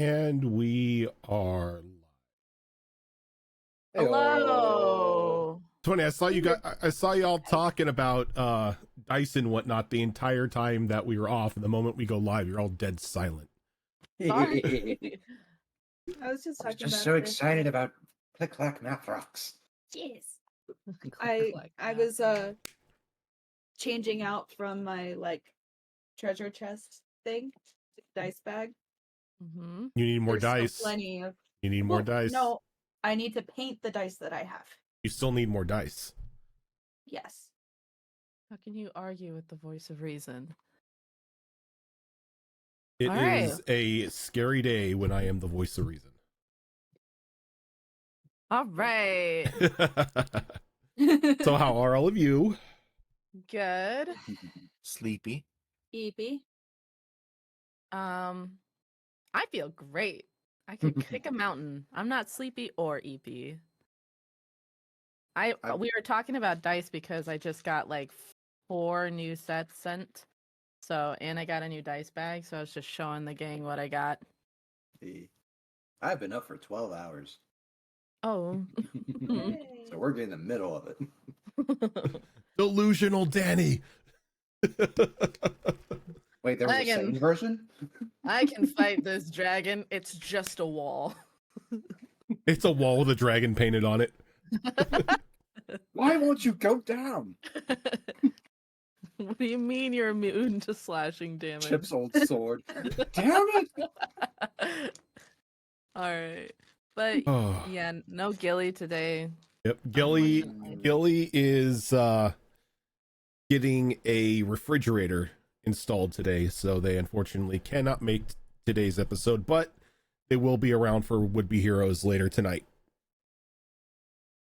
And we are live. Hello. Tony, I saw y'all talking about dice and whatnot the entire time that we were off, and the moment we go live, you're all dead silent. Sorry. I was just talking just about so this. excited about Click Clack Math Rocks. Yes. I was changing out from my treasure chest thing to dice bag. Mm-hmm. You need more There's still dice. plenty of. You need more dice. No, I need to paint the dice that I have. You still need more dice. Yes. How can you argue with the voice of reason? It All is right. a scary day when I am the voice of reason. All right. So how are all of you? Good. Sleepy. EP. I feel great. I could kick a mountain. I'm not sleepy or EP. We were talking about dice because I just got like 4 new sets sent. So, and I got a new dice bag, so I was just showing the gang what I got. I've been up for 12 hours. Oh. So we're getting in the middle of it. Delusional Danny. Wait, there was a second version? I can fight this dragon. It's just a wall. It's a wall with a dragon painted on it. Why won't you go down? What do you mean you're immune to slashing damage? Chip's old sword. Damn it! All right. But yeah, no Gilly today. Yep. Gilly is getting a refrigerator installed today, so they unfortunately cannot make today's episode, but they will be around for Would Be Heroes later tonight.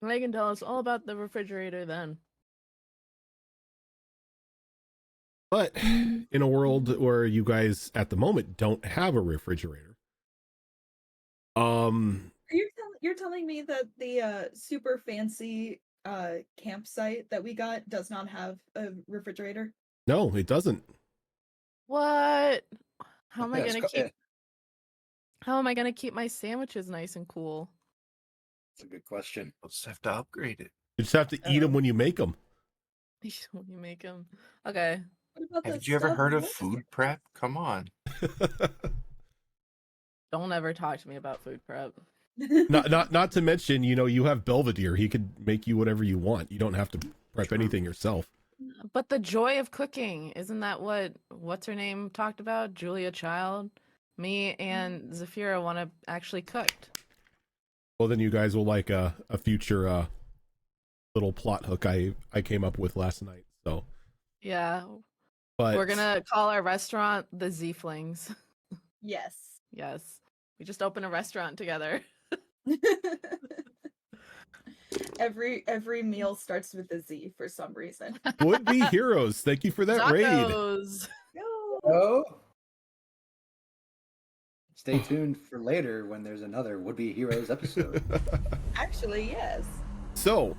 They can tell us all about the refrigerator then. But in a world where you guys at the moment don't have a refrigerator, You're telling me that the super fancy campsite that we got does not have a refrigerator? no, it doesn't. What? How am I Yeah, gonna How am I gonna keep my sandwiches nice and cool? That's a good question. We'll just have to upgrade it. You just have to eat them when you make them. When you make them. Okay. What about Have the you ever heard of Subway? food prep? Come on. Don't ever talk to me about food prep. not to mention, you have Belvedere. He could make you whatever you want. You don't have to prep anything yourself. But the joy of cooking, isn't that what's her name talked about? Julia Child. Me and Zafira want to actually cook. Well, then you guys will like a future little plot hook I came up with last night. So Yeah. but We're gonna call our restaurant the Z-Flings. Yes. Yes. We just opened a restaurant together. Every meal starts with a Z for some reason. Would Be Heroes. Thank you for that raid. Tacos. Oh! Stay tuned for later when there's another Would Be Heroes episode. Actually, yes. So,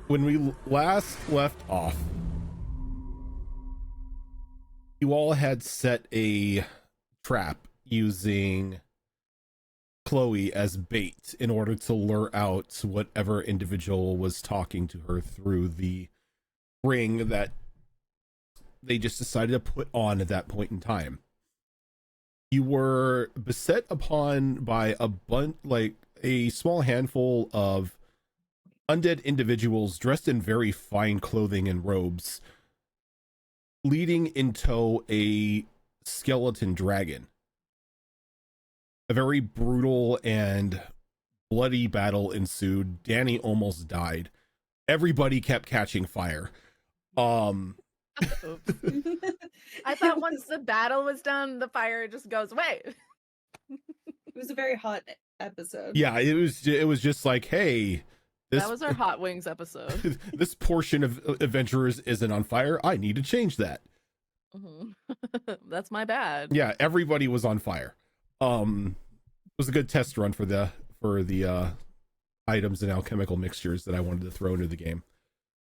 when we last left off, you all had set a trap using Chloe as bait in order to lure out whatever individual was talking to her through the ring that they just decided to put on at that point in time. You were beset upon by a small handful of undead individuals dressed in very fine clothing and robes, leading in tow a skeleton dragon. A very brutal and bloody battle ensued. Danny almost died. Everybody kept catching fire. Oops. I thought once the battle was done, the fire just goes away. It was a very hot episode. Yeah, it was just like, hey, That was our Hot Wings episode. this portion of Adventurers isn't on fire. I need to change that. That's my bad. Yeah, everybody was on fire. It was a good test run for the items and alchemical mixtures that I wanted to throw into the game.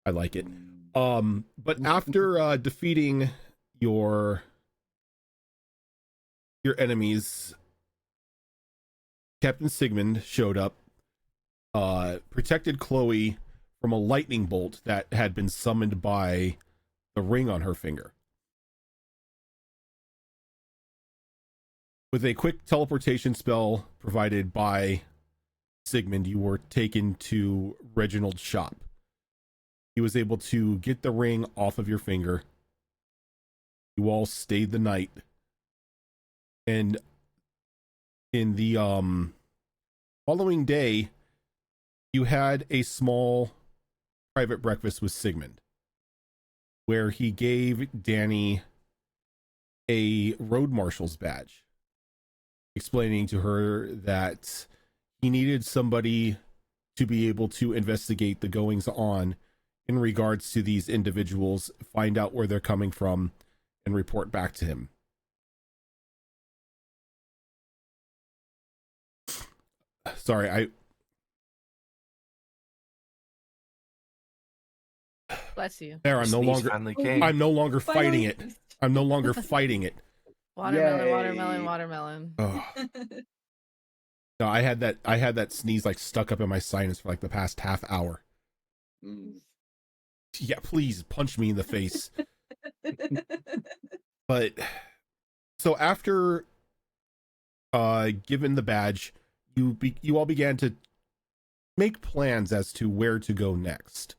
I like it. But after defeating your enemies, Captain Sigmund showed up, protected Chloe from a lightning bolt that had been summoned by the ring on her finger. With a quick teleportation spell provided by Sigmund, you were taken to Reginald's shop. He was able to get the ring off of your finger. You all stayed the night. And in the following day, you had a small private breakfast with Sigmund, where he gave Danny a road marshal's badge, explaining to her that he needed somebody to be able to investigate the goings on in regards to these individuals, find out where they're coming from, and report back to him. Sorry, Bless you. I'm no Sneeze longer finally came. I'm no longer fighting it. Finally. I'm no longer fighting it. Watermelon, Yay. watermelon, watermelon. Ugh. No, I had that sneeze like stuck up in my sinus for like the past half hour. Mm. Yeah, please punch me in the face. But so after given the badge, you all began to make plans as to where to go next.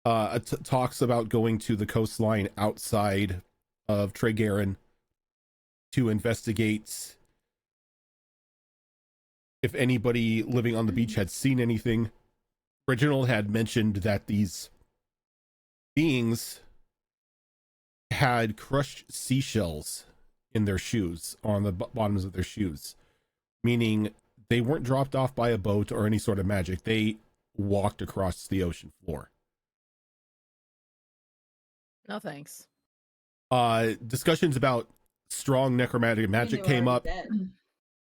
Talks about going to the coastline outside of Tregarin to investigate if anybody living on the beach had seen anything. Reginald had mentioned that these beings had crushed seashells in their shoes, on the bottoms of their shoes, meaning they weren't dropped off by a boat or any sort of magic. They walked across the ocean floor. No thanks. Discussions about strong necromantic magic came up.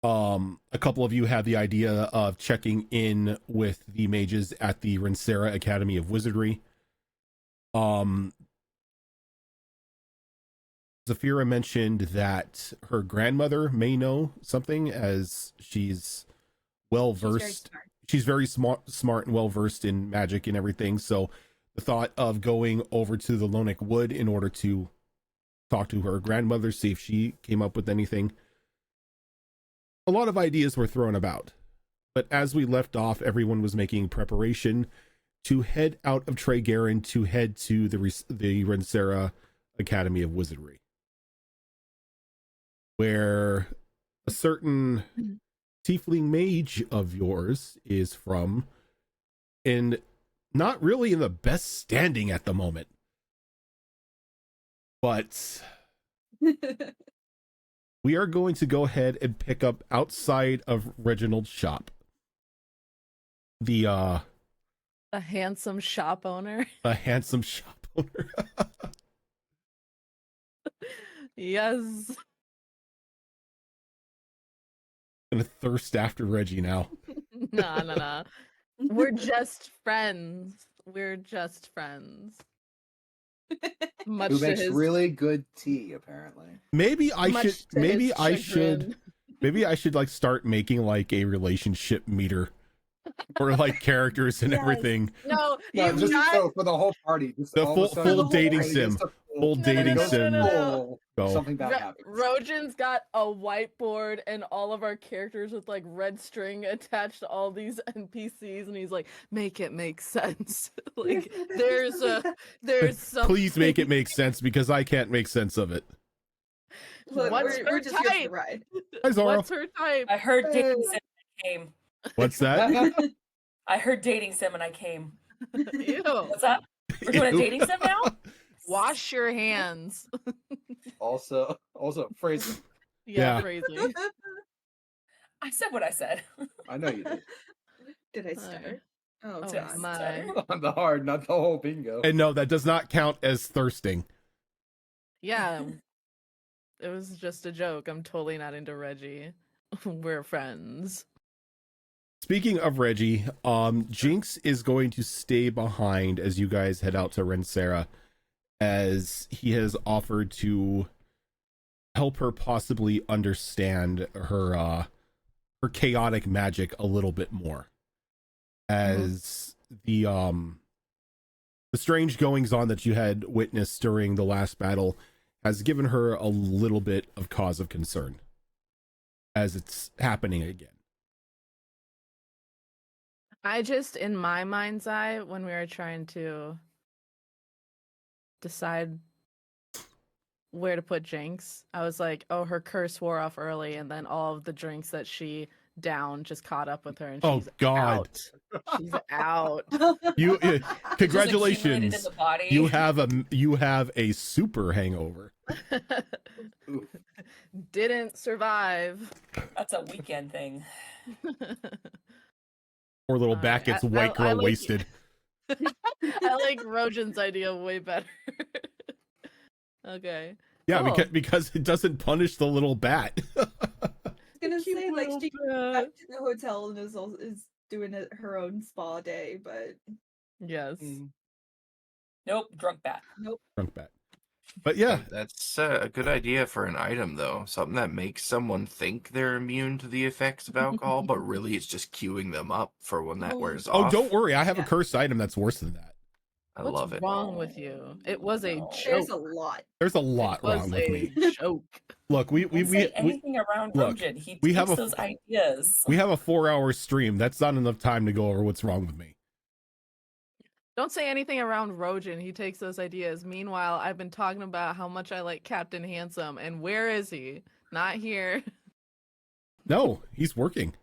A couple of you had the idea of checking in with the mages at the Rinsera Academy of Wizardry. Zafira mentioned that her grandmother may know something, as she's well versed. She's very smart and well versed in magic and everything. So the thought of going over to the Lonic Wood in order to talk to her grandmother, see if she came up with anything. A lot of ideas were thrown about, but as we left off, everyone was making preparation to head out of Tregarin to head to the Rinsera Academy of Wizardry, where a certain tiefling mage of yours is from, and not really in the best standing at the moment. But we are going to go ahead and pick up outside of Reginald's shop. A handsome shop owner. A handsome shop owner. Yes. Gonna thirst after Reggie now. No. We're just friends. We're just friends. Much Who to makes his really good tea, apparently. Maybe I much should. to Maybe his I chagrin. should. Maybe I should like start making like a relationship meter for like characters and Yes. everything. No, No, you just not. so for the whole party. Just The all full- of a sudden, full the dating party sim. gets to Full No, dating no, no, sim. no, no. full, Go. something bad happens. Rojan's got a whiteboard and all of our characters with like red string attached to all these NPCs, and he's like, "Make it make sense." Like there's something. Please make it make sense, because I can't make sense of it. Look, What's we're her just here for the type? ride. Hi, Zara. What's her type? I heard dating sim and I came. What's that? I heard dating sim and I came. Ew. What's that? We're doing a dating sim now? Wash your hands. Also, phrasing. Yeah. Phrasing. I said what I said. I know you did. Did I stutter? Oh, Oh God. my. On the hard, not the whole bingo. And no, that does not count as thirsting. Yeah. It was just a joke. I'm totally not into Reggie. We're friends. Speaking of Reggie, Jinx is going to stay behind as you guys head out to Rinsera, as he has offered to help her possibly understand her her chaotic magic a little bit more, as the strange goings on that you had witnessed during the last battle has given her a little bit of cause of concern as it's happening again. I just, in my mind's eye, when we were trying to decide where to put Jinx, I was like, oh, her curse wore off early, and then all of the drinks that she downed just caught up with her, and Oh, she's God. out. She's out. You Just accumulated in congratulations. the body. You have a super hangover. Oof. Didn't survive. That's a weekend thing. Poor little back gets white girl like- wasted. I like Rojan's idea way better. Okay. Yeah, Cool. because it doesn't punish the little bat. I was gonna Cute say, like, little she bat. back to the hotel and is doing her own spa day, but Yes. Nope, drunk bat. nope. Drunk bat. But yeah, That's a good idea for an item, though. Something that makes someone think they're immune to the effects of alcohol, but really it's just queuing them up for when that wears oh, off. don't worry. I have a Yeah. cursed item that's worse than that. I What's love it. wrong with you? It was a No. There's joke. a lot. There's a lot It was wrong with me. a joke. Look, we Don't say anything around look, Rojan. He we takes have a- those ideas. we have a 4-hour stream. That's not enough time to go over what's wrong with me. Don't say anything around Rojan. He takes those ideas. Meanwhile, I've been talking about how much I like Captain Handsome, and where is he? Not here. No, he's working.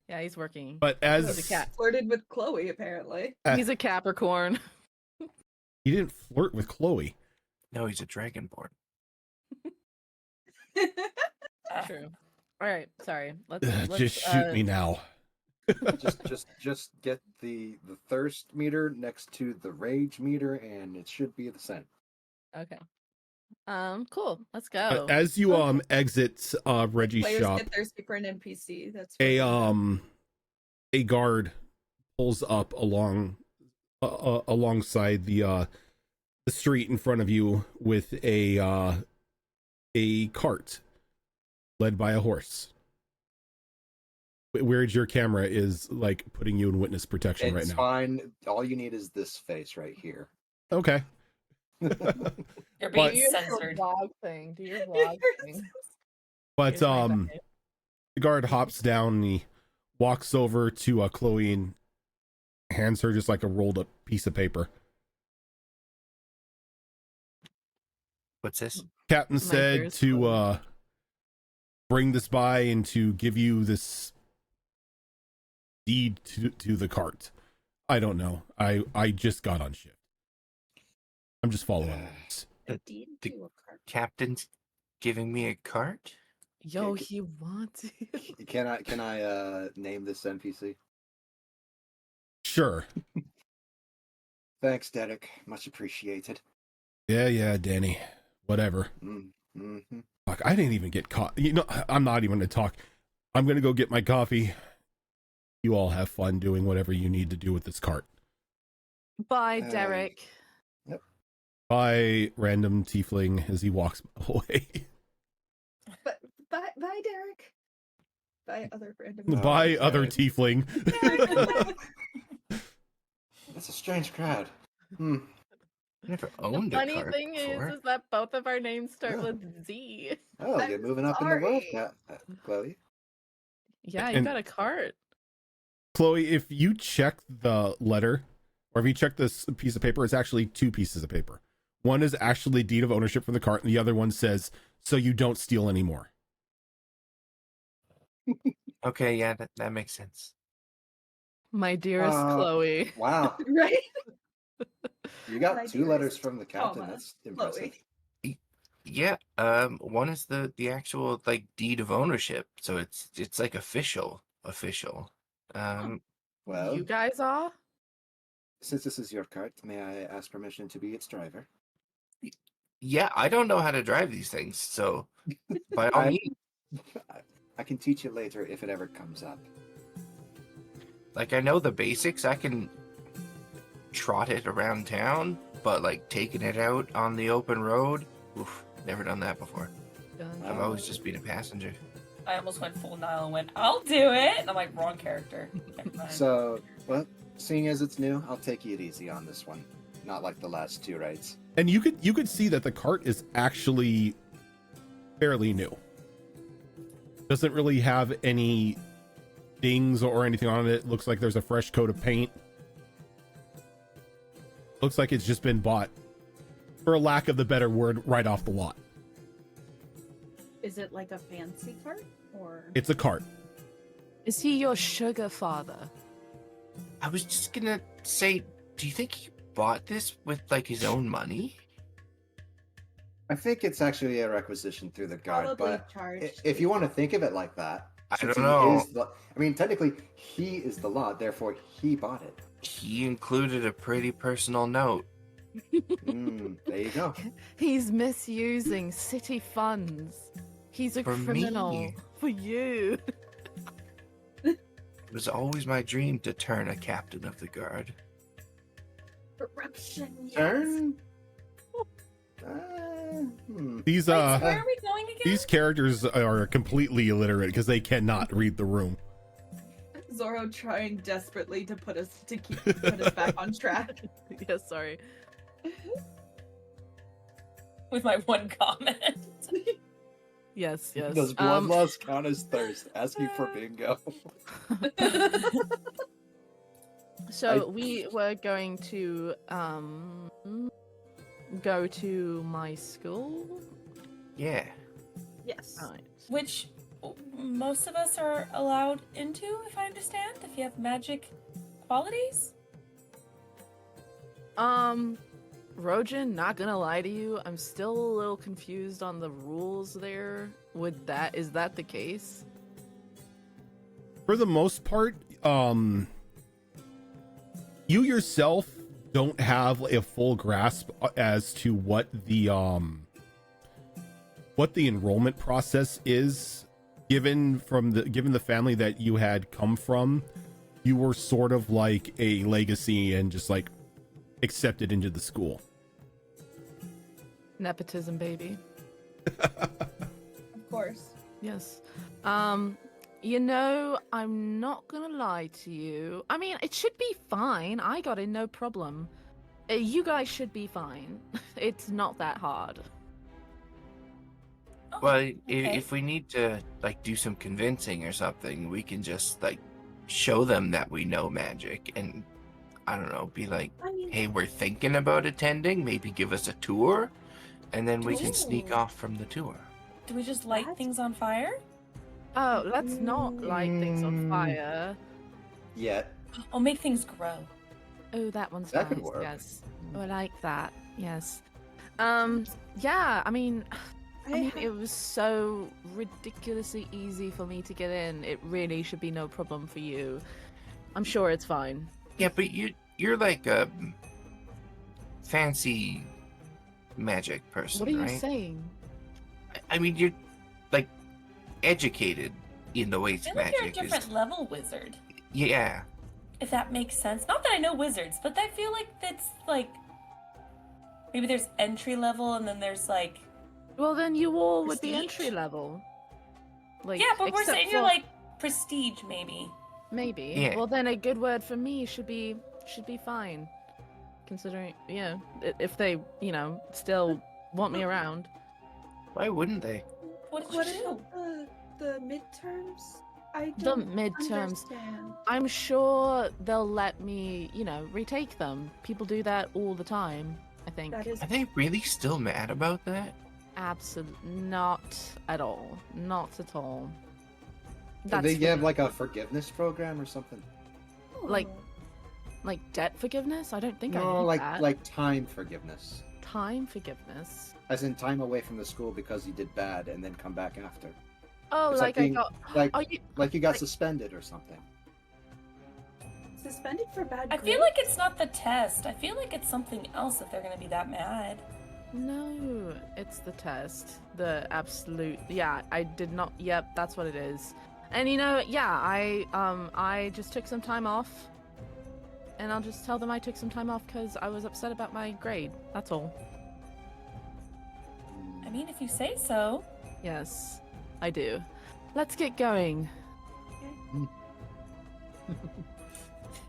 Yeah, he's working. But He's as a cat. Flirted with Chloe, apparently. He's a Capricorn. he didn't flirt with Chloe. No, he's a dragonborn. True. All right. Sorry. Let's Just shoot me now. just get the thirst meter next to the rage meter, and it should be the same. Okay. Cool. Let's go. As you exit Reggie's Players shop, get thirsty for an NPC. That's a guard pulls up alongside the street in front of you with a cart led by a horse. Where's your camera is like putting you in witness protection right It's now. fine. All you need is this face right here. Okay. You're But- being Do your censored. vlog thing. Do your vlog thing. But Here's my bag. the guard hops down and he walks over to Chloe and hands her just like a rolled up piece of paper. What's this? Captain My said dearest to Chloe. bring this by and to give you this deed to the cart. I don't know. I just got on shift. I'm just following orders. Indeed, the- to a cart. Captain's giving me a cart? Yo, he wants you. Can I name this NPC? Sure. Thanks, Derek. Much appreciated. Yeah, Danny. Whatever. Mm-hmm. Fuck, I didn't even get caught. You know, I'm not even gonna talk. I'm gonna go get my coffee. You all have fun doing whatever you need to do with this cart. Bye, Derek. Bye, random tiefling, as he walks away. But bye, Derek. Bye, other random. Bye, other okay. tiefling. That's a strange crowd. Never The owned a funny cart thing before. is that both of our names start Yeah. with Z. Oh, I'm you're moving up in the world sorry. now, Chloe. Yeah, you And- got a cart. Chloe, if you check the letter, or if you check this piece of paper, it's actually two pieces of paper. One is actually deed of ownership for the cart, and the other one says, so you don't steal anymore. Okay, yeah, that makes sense. My dearest Uh, Chloe. Wow, Right? you got My 2 letters dearest from the captain. comma, That's impressive. Chloe. Yeah, one is the actual like deed of ownership, so it's like official. Well, You guys are? since this is your cart, may I ask permission to be its driver? Yeah, I don't know how to drive these things, so by all I- means, I can teach you later if it ever comes up. like I know the basics. I can trot it around town, but like taking it out on the open road, oof, never done that before. I've always just been a passenger. I almost went full Nile and went, I'll do it! And I'm like, wrong character. Never mind. So, well, seeing as it's new, I'll take it easy on this one. Not like the last two raids. And you could see that the cart is actually fairly new. Doesn't really have any dings or anything on it. Looks like there's a fresh coat of paint. Looks like it's just been bought, for a lack of the better word, right off the lot. Is it like a fancy cart or? It's a cart. Is he your sugar father? I was just gonna say, do you think he bought this with like his own money? I think it's actually a requisition through the guard, Probably but charged. if you want to think of it like that, I since don't he know. is I mean, technically, he is the law, therefore he bought it. He included a pretty personal note. There you go. He's misusing city funds. He's a For criminal. me. For you. It was always my dream to turn a captain of the guard. Corruption. Yes. Turn? These Wait, so where are we going again? these characters are completely illiterate because they cannot read the room. Zoro trying desperately to put us back on track. Yes, sorry. With my one comment. Yes, yes. Does bloodlust count as thirst? Asking for bingo. So we were going to go to my school. Yeah. Yes. Right. Which most of us are allowed into, if I understand, if you have magic qualities. Rojin, not gonna lie to you, I'm still a little confused on the rules there. Is that the case? For the most part, you yourself don't have a full grasp as to what the enrollment process is. Given the family that you had come from, you were sort of like a legacy and just like accepted into the school. Nepotism, baby. Of course. Yes. You know, I'm not gonna lie to you. I mean, it should be fine. I got in no problem. You guys should be fine. It's not that hard. Oh, Well, okay. if we need to like do some convincing or something, we can just like show them that we know magic and I don't know, be like, I mean, hey, we're thinking about attending, maybe give us a tour, and then we can sneak Ooh. off from the tour. Do we just light What? things on fire? Oh, let's not light things on fire. Yet. Or make things grow? Oh, that one's That could nice. work. Yes. Oh, I like that. Yes. Yeah, I mean, it was so ridiculously easy for me to get in. It really should be no problem for you. I'm sure it's fine. Yeah, but you're like a fancy magic person, What are you right? saying? I mean, you're like educated in the I waste feel like you're a magic. different level wizard. Yeah. If that makes sense. Not that I know wizards, but I feel like that's like maybe there's entry level and then there's like Well, then you all would be Prestige? entry level. Like, yeah, but we're except saying you're for- like prestige maybe. maybe. Yeah. Well, then a good word for me should be fine, considering if they still want me around. Why wouldn't they? What did what you do? about the midterms? I The don't midterms. understand. I'm sure they'll let me, retake them. People do that all the time, I think. That is Are they really still mad about that? Absolutely not at all. Not at all. Do That's they for have me. like a forgiveness program or something? like- Oh. Like debt forgiveness? I don't think I No, need that. like time forgiveness. Time forgiveness. As in time away from the school because you did bad and then come back after. Oh, It's like being- I got. like Are you? like you got like- suspended or something. Suspended for bad I grades? feel like it's not the test. I feel like it's something else if they're gonna be that mad. No, it's the test. The absolute. Yeah, I did not. Yep, that's what it is. And I just took some time off. And I'll just tell them I took some time off because I was upset about my grade. That's all. I mean, if you say so. Yes, I do. let's get going.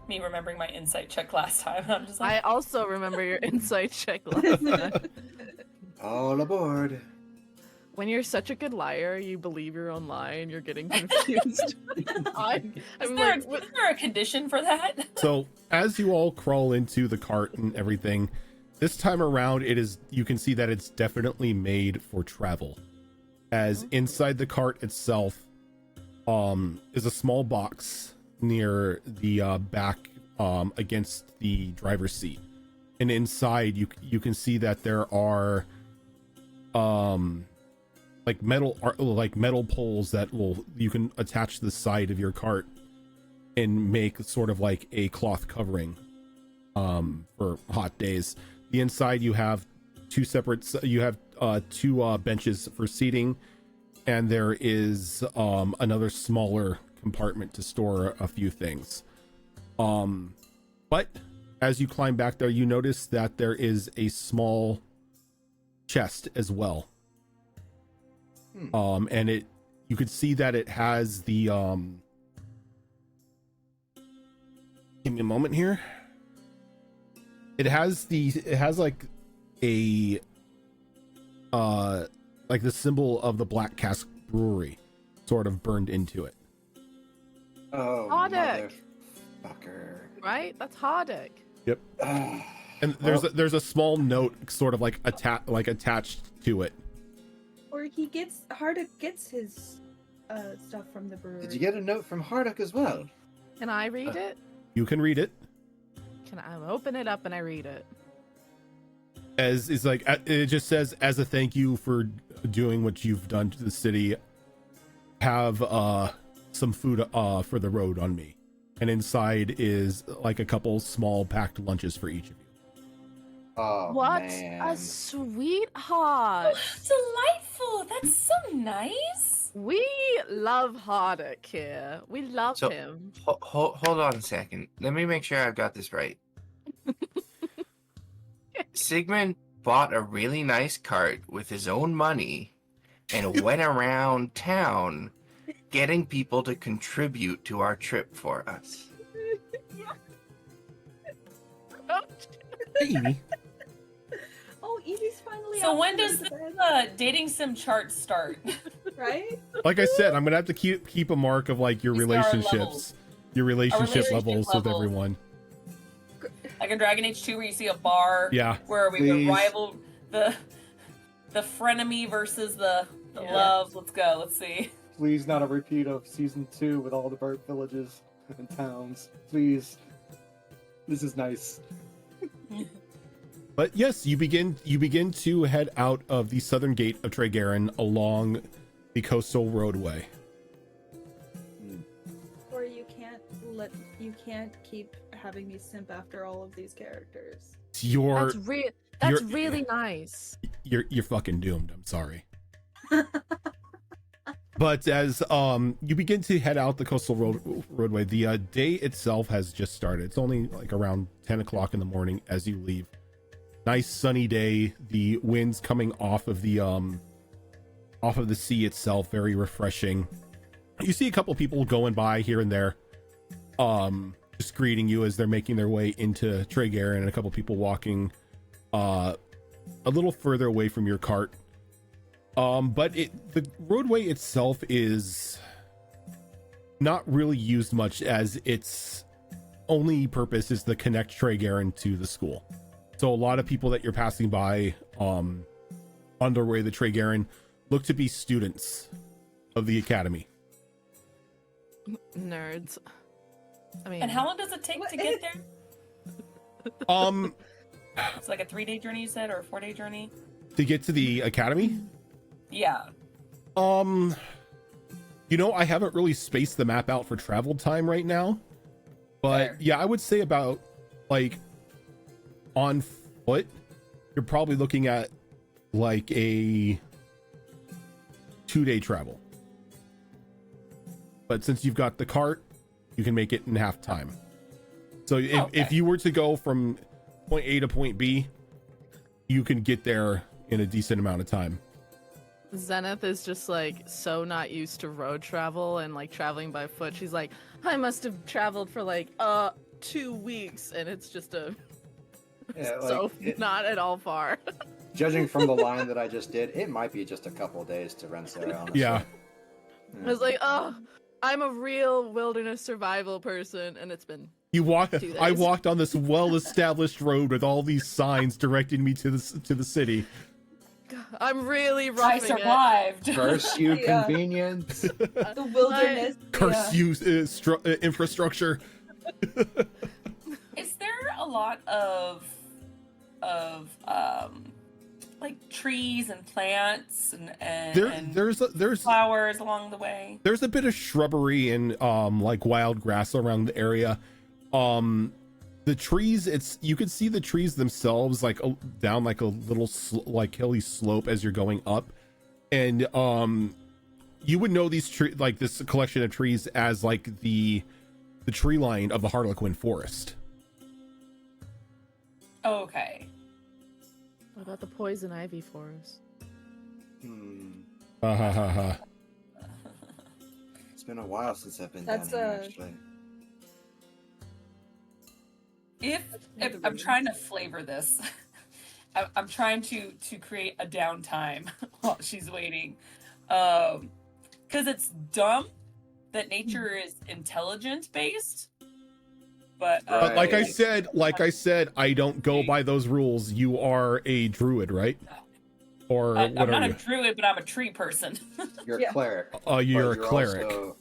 Me remembering my insight check last time. I'm just I like, also remember your insight check last time. All aboard. When you're such a good liar, you believe your own lie and you're getting confused. I'm is like, there a condition for that? So as you all crawl into the cart and everything, this time around you can see that it's definitely made for travel. As inside the cart itself is a small box near the back against the driver's seat. And inside you can see that there are like metal poles that you can attach to the side of your cart and make sort of like a cloth covering for hot days. The inside you have two benches for seating, and there is another smaller compartment to store a few things. But as you climb back there, you notice that there is a small chest as well. And you could see that it has the give me a moment here. It has like a like the symbol of the Black Cask Brewery sort of burned into it. Oh, Hardick. motherfucker. right? That's Hardick. Yep. And there's a small note sort of like attached to it. Or Hardick gets his stuff from the brewery. Did you get a note from Hardick as well? Can I read it? You can read it. Can I open it up and I read it? As is like it just says, as a thank you for doing what you've done to the city, have some food for the road on me. And inside is like a couple small packed lunches for each of you. Oh, What man. a sweetheart. Delightful. That's so nice. We love Hardick here. We love So- him. Hold on a second. Let me make sure I've got this right. Sigmund bought a really nice cart with his own money and went around town getting people to contribute to our trip for us. Hey. Oh, Evie's finally So out when from does the the bed, dating sim chart start? right? Like I said, I'm gonna have to keep a mark of like your These are our relationships, levels. your relationship relationship levels with levels. everyone. Like in Dragon Age 2 where you see a bar Yeah. where we Please. rival the frenemy versus the Yeah. love. Let's go. Let's see. Please not a repeat of season 2 with all the bird villages and towns. Please. This is nice. But yes, you begin to head out of the southern gate of Tregarin along the coastal roadway. Or you can't keep having me simp after all of these characters. You're That's really nice. you're fucking doomed. I'm sorry. But as you begin to head out the coastal roadway, the day itself has just started. It's only like around 10 o'clock in the morning as you leave. Nice sunny day. The winds coming off of the sea itself, very refreshing. You see a couple people going by here and there, just greeting you as they're making their way into Tregarin, and a couple people walking a little further away from your cart. But the roadway itself is not really used much, as its only purpose is to connect Tregarin to the school. So a lot of people that you're passing by on their way to Tregarin look to be students of the academy. Nerds. I mean, And how long does it take to get there? It's like a 3-day journey, you said, or a 4-day journey? To get to the academy? Yeah. I haven't really spaced the map out for travel time right now, but Fair. yeah, I would say about like on foot, you're probably looking at like a 2-day travel. But since you've got the cart, you can make it in half time. So if you were to go from point A to point B, you can get there in a decent amount of time. Zenith is just like so not used to road travel and like traveling by foot. She's like, I must have traveled for like 2 weeks, and it's just Yeah, so not at all far. Judging from the line that I just did, it might be just a couple days to Rensselaer, honestly. Yeah. I was like, oh, I'm a real wilderness survival person, and it's been I walked on this well-established road with all these signs directing me to the city. I'm really I roughing it. survived. Curse you, Yeah. convenience. The wilderness. Curse you, infrastructure. Is there a lot of like trees and plants and There's flowers along the way? there's a bit of shrubbery and like wild grass around the area. The trees, you can see the trees themselves like down like a little like hilly slope as you're going up, and you would know these like this collection of trees as like the tree line of the Harlequin Forest. Okay. What about the poison ivy forest? Ha ha ha ha. It's been a while since I've been That's, down here, actually. If I'm trying to flavor this, I'm trying to create a downtime while she's waiting, because it's dumb that nature is intelligent based, but Right. Like I said, I don't go by those rules. You are a druid, right? Or I'm what not are a you? druid, but I'm a tree person. You're a Yeah. cleric. You're a but cleric. also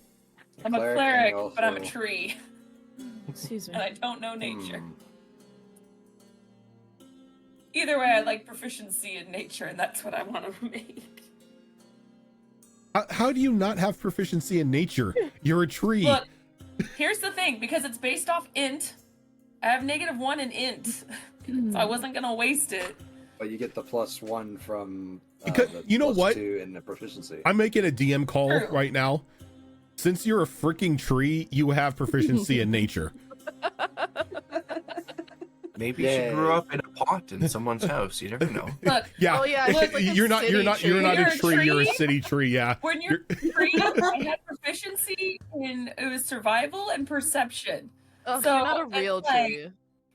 I'm a and cleric, you're but I'm a also- tree, Excuse me. and I don't know nature. Hmm. Either way, I like proficiency in nature, and that's what I want to make. How do you not have proficiency in nature? You're a tree. Look, here's the thing, because it's based off int, I have -1 in int, so I wasn't gonna waste it. But you get the +1 from Because- the you know what? +2 in the proficiency. I'm making a DM call True. right now. Since you're a freaking tree, you have proficiency in nature. Maybe Yay. she grew up in a pot in someone's house. You never know. Look, Yeah. Oh yeah, she's like a you're not city you're not tree. a You're a tree, you're a tree? city tree, yeah. when you're free, I had proficiency in it was survival and perception. Oh, So, you're not a it's real like- tree.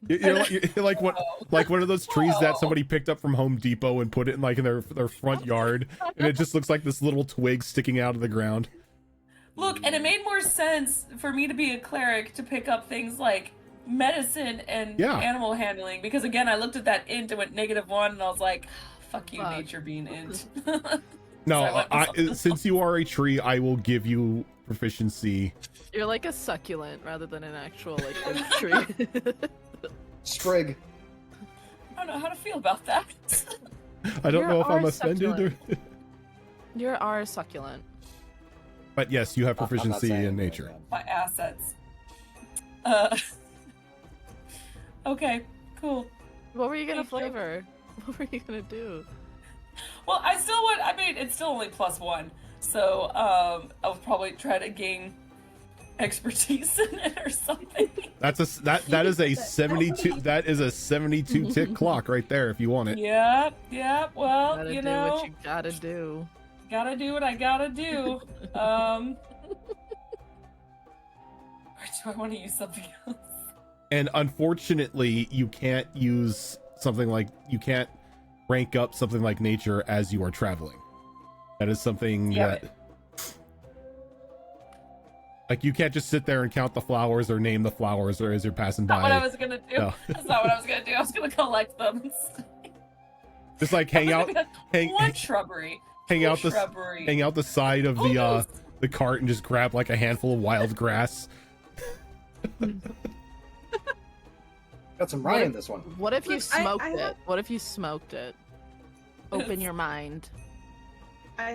You're like what, like one of those trees that somebody picked up from Home Depot and put it in like in their front yard, and it just looks like this little twig sticking out of the ground. Look, and it made more sense for me to be a cleric to pick up things like medicine and Yeah. animal handling, because again, I looked at that int and went -1, and I was like, fuck you, Fuck. nature being int. No, So I went with since you are a tree, I will give you proficiency. You're like a succulent rather than an actual like oak tree. Sprig. I don't know how to feel about that. I don't You're know if I'm our offended, or... succulent. You're our succulent. but yes, you have I'm not proficiency saying in anything, nature. man. My assets. Okay, cool. What were you gonna Thank you. flavor? What were you gonna do? Well, I mean, it's still only +1, so I'll probably try to gain expertise in it or something. That is a 72. That is a 72 tick clock right there. If you want it. Yep, well, Gotta you do know, what you gotta do. gotta do what I gotta do. Or do I want to use something else? And unfortunately, you can't use something like you can't rank up something like nature as you are traveling. That is something Yeah, that. Like you can't just sit there and count the flowers or name the flowers or as you're passing Not what I by. was gonna do. No. That's not what I was gonna do. I was gonna collect them. Just like hang out, hang One shrubbery. hang Two out the shrubbery. hang out the side of Almost. the cart and just grab like a handful of wild grass. Got some rye in this one. What if you Look, smoked I it? have- What if you smoked it? Open your mind. I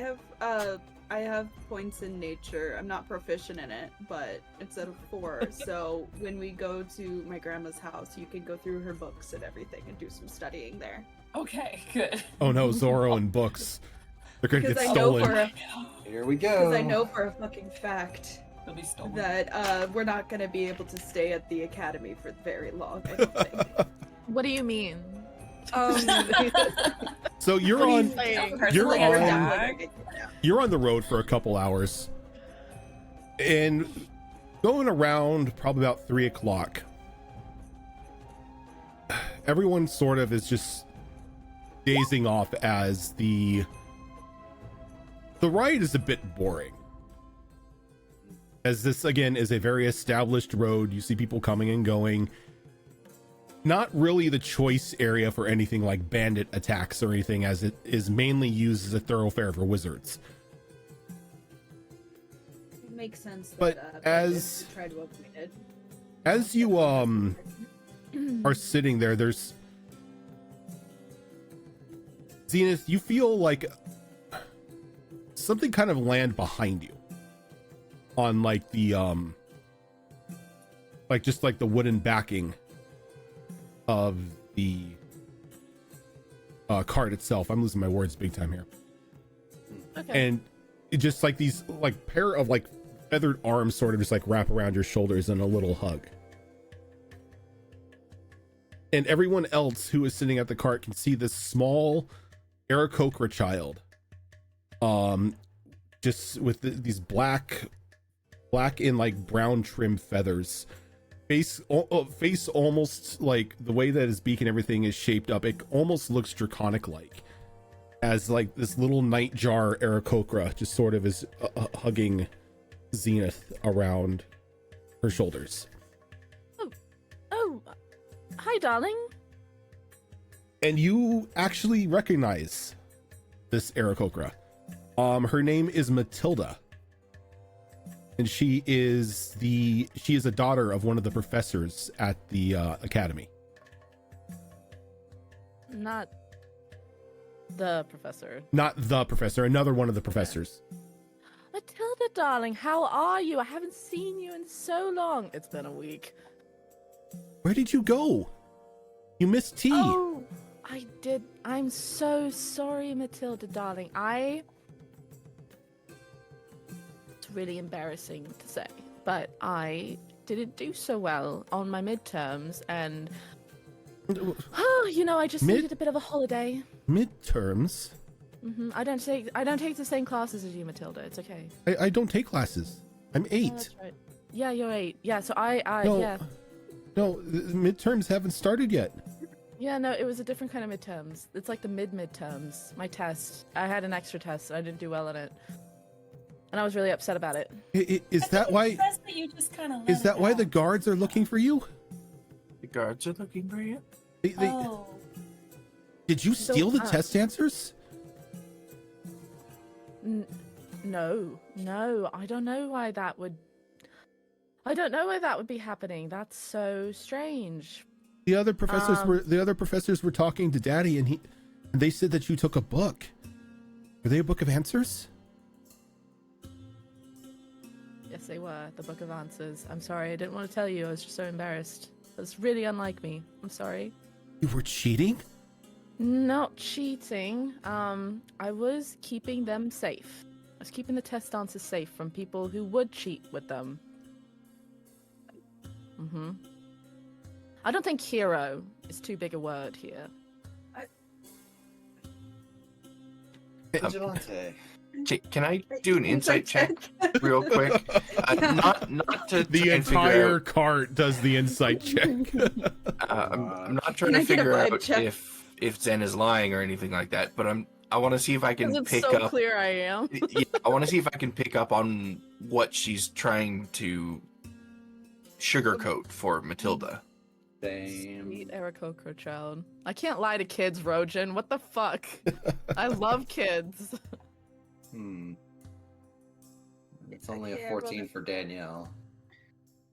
have points in nature. I'm not proficient in it, but it's at a 4. So when we go to my grandma's house, you can go through her books and everything and do some studying there. Okay, good. Oh no, Zorro and books. They're gonna Because get I know stolen. for a Here we go. because I know for a fucking fact They'll be stolen. that we're not gonna be able to stay at the academy for very long. I don't think. What do you mean? So you're What are you on saying? You're Personally, on- I Definitely don't gonna get you're on the road for a couple hours, and going around probably about 3 o'clock. Everyone sort of is just gazing off as the ride is a bit boring, as this again is a very established road. You see people coming and going. Not really the choice area for anything like bandit attacks or anything, as it is mainly used as a thoroughfare for wizards. It makes sense. But that, as- try to avoid it. As you are sitting there, there's Zenith, you feel like something kind of land behind you on like the like just like the wooden backing of the cart itself. I'm losing my words big time here. Okay. And it just like these like pair of like feathered arms sort of just like wrap around your shoulders in a little hug. And everyone else who is sitting at the cart can see this small Aarakocra child, just with these black and like brown trim feathers, face almost like the way that his beak and everything is shaped up. It almost looks draconic like, as like this little nightjar Aarakocra just sort of is hugging Zenith around her shoulders. Oh, hi, darling. And you actually recognize this Aarakocra. Her name is Matilda, and she is a daughter of one of the professors at the academy. Not the professor. Not the professor, another one of the professors. Matilda, darling, how are you? I haven't seen you in so long. It's been a week. Where did you go? You missed tea. Oh, I did. I'm so sorry, Matilda, darling. It's really embarrassing to say, but I didn't do so well on my midterms, and I just needed a bit of a holiday. Midterms? I don't take the same classes as you, Matilda. It's okay. I don't take classes. I'm 8. Oh, that's right. Yeah, you're 8. Yeah, so No, the midterms haven't started yet. Yeah, no, it was a different kind of midterms. It's like the midterms. My test. I had an extra test, and I didn't do well in it. And I was really upset about it. Is that why? That you just kind of Is that why the guards are looking for you? The guards are looking for you? Oh. Did you steal the test answers? No, I don't know why that would. I don't know why that would be happening. That's so strange. The other professors were talking to Daddy, and they said that you took a book. Are they a book of answers? Yes, they were. The Book of Answers. I'm sorry. I didn't want to tell you. I was just so embarrassed. That's really unlike me. I'm sorry. You were cheating? Not cheating. I was keeping them safe. I was keeping the test answers safe from people who would cheat with them. I don't think hero is too big a word here. Vigilante. Can I do an insight check real quick? Not to The try and figure entire out- cart does the insight check. I'm not trying Can I to get a figure vibe out check? if Zen is lying or anything like that, but I want to see if I can Because it's pick so up. clear I am. Yeah, I want to see if I can pick up on what she's trying to sugarcoat for Matilda. Same. Sweet Aarakocra child. I can't lie to kids, Rojan. What the fuck? I love kids. It's only Yeah, a 14 for Danielle.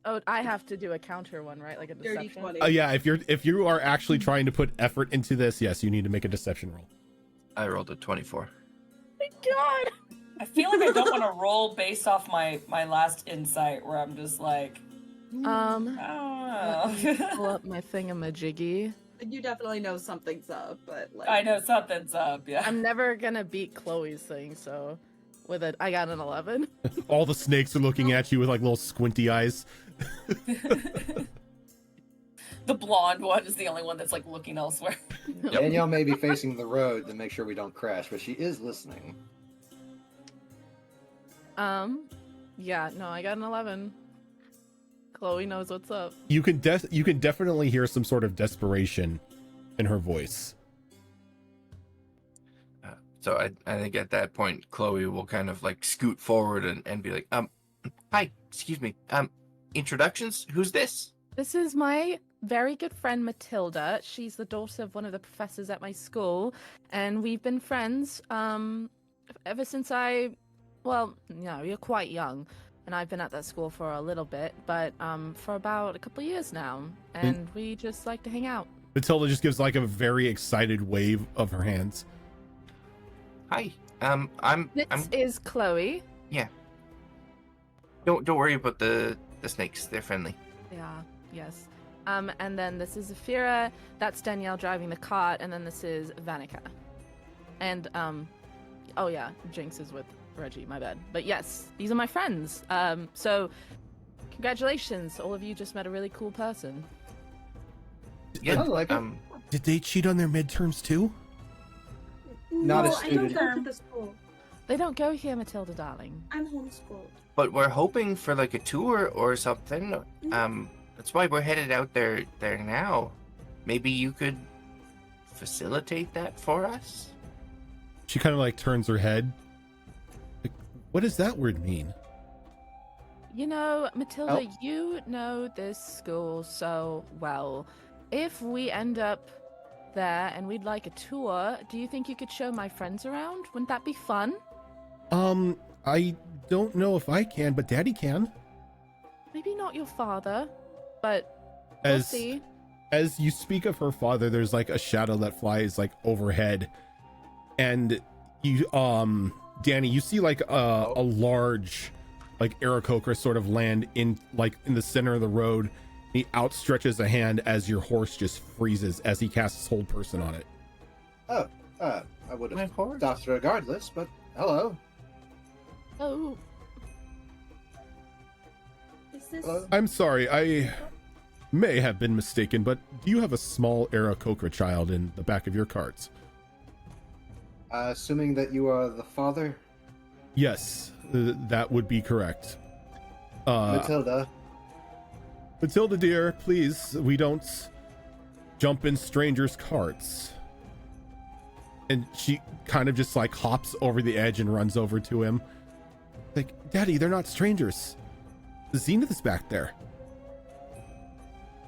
Oh, I have to do a counter one, right? Like a Dirty deception. 20. Yeah, if you are actually trying to put effort into this, yes, you need to make a deception roll. I rolled a 24. My God. I feel like I don't want to roll based off my last insight, where I'm just like, Let me oh. pull up my thingamajiggy. You definitely know something's up, but like I know something's up. Yeah. I'm never gonna beat Chloe's thing, so I got an 11. All the snakes are looking at you with like little squinty eyes. The blonde one is the only one that's like looking elsewhere. Danielle may be facing the road to make sure we don't crash, but she is listening. Yeah, no, I got an 11. Chloe knows what's up. You can definitely hear some sort of desperation in her voice. So I think at that point, Chloe will kind of like scoot forward and be like, hi, excuse me, introductions? Who's this? This is my very good friend Matilda. She's the daughter of one of the professors at my school, and we've been friends ever since you're quite young, and I've been at that school for a little bit, but for about a couple of years now, and we just like to hang out. Matilda just gives like a very excited wave of her hands. Hi, This is Chloe. Yeah. Don't worry about the snakes. They're friendly. Yeah, yes. And then this is Zafira. That's Danielle driving the cart, and then this is Vanica. And oh yeah, Jinx is with Reggie. My bad. But yes, these are my friends. So congratulations, all of you just met a really cool person. Yeah. I like it. Did they cheat on their midterms too? Not no, a I don't student. go to the school. They don't go here, Matilda, darling. I'm homeschooled. But we're hoping for like a tour or something. That's why we're headed out there now. Maybe you could facilitate that for us? She kind of like turns her head. Like, what does that word mean? You know, Matilda, Oh. you know this school so well. If we end up there and we'd like a tour, do you think you could show my friends around? Wouldn't that be fun? I don't know if I can, but Daddy can. Maybe not your father, but we'll see. As you speak of her father, there's like a shadow that flies like overhead, and you, Danny, you see like a large, like Aarakocra sort of land in the center of the road. He outstretches a hand as your horse just freezes as he casts hold person on it. I would My have horse. stopped regardless, but hello. Oh, Is this? Hello? I'm sorry, I may have been mistaken, but do you have a small Aarakocra child in the back of your carts? Assuming that you are the father, Yes, that would be correct. Matilda. Matilda, dear, please, we don't jump in strangers' carts. And she kind of just like hops over the edge and runs over to him. Like, Daddy, they're not strangers. Zenith is back there.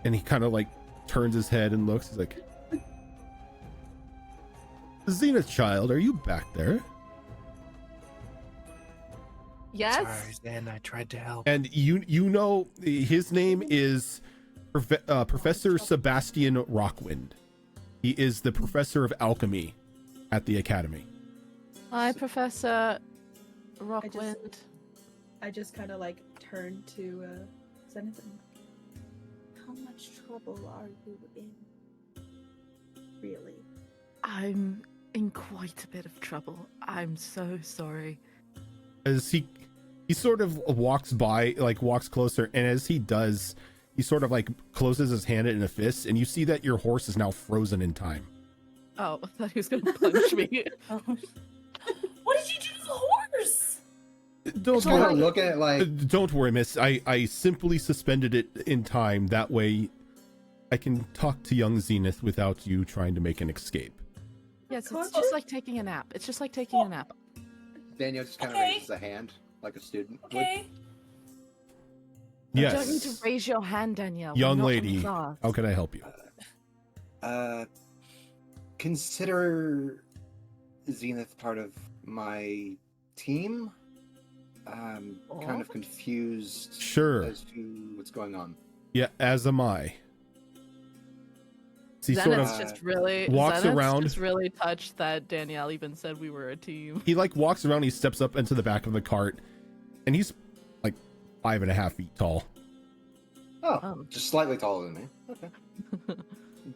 And he kind of like turns his head and looks. He's like, Zenith, child, are you back there? yes. Sorry, Zen, I tried to help. And you know his name is Professor Sebastian Rockwind. He is the professor of alchemy at the academy. Hi, Professor Rockwind. I just kind of like turn to Zenith and how much trouble are you in? Really? I'm in quite a bit of trouble. I'm so sorry. As he sort of walks closer, and as he does, he sort of like closes his hand in a fist, and you see that your horse is now frozen in time. Oh, I thought he was gonna punch me. What did you do to the horse? Don't Kind of worry, looking at like, don't worry, miss. I simply suspended it in time. That way, I can talk to young Zenith without you trying to make an escape. Yes, it's just like taking a nap. It's just like taking a nap. Daniel just kind of Okay. raises a hand like a student would. Okay. You don't need Yes, to raise your hand, Danielle. We're young not in lady. class. How can I help you? Consider Zenith part of my team. I'm kind of confused Sure. as to what's going on. Yeah, as am I. He sort Zenith's of just really walks Zenith's around. just really touched that Danielle even said we were a team. he like walks around. He steps up into the back of the cart, and he's like 5.5 feet tall. Oh, just slightly taller than me. Okay.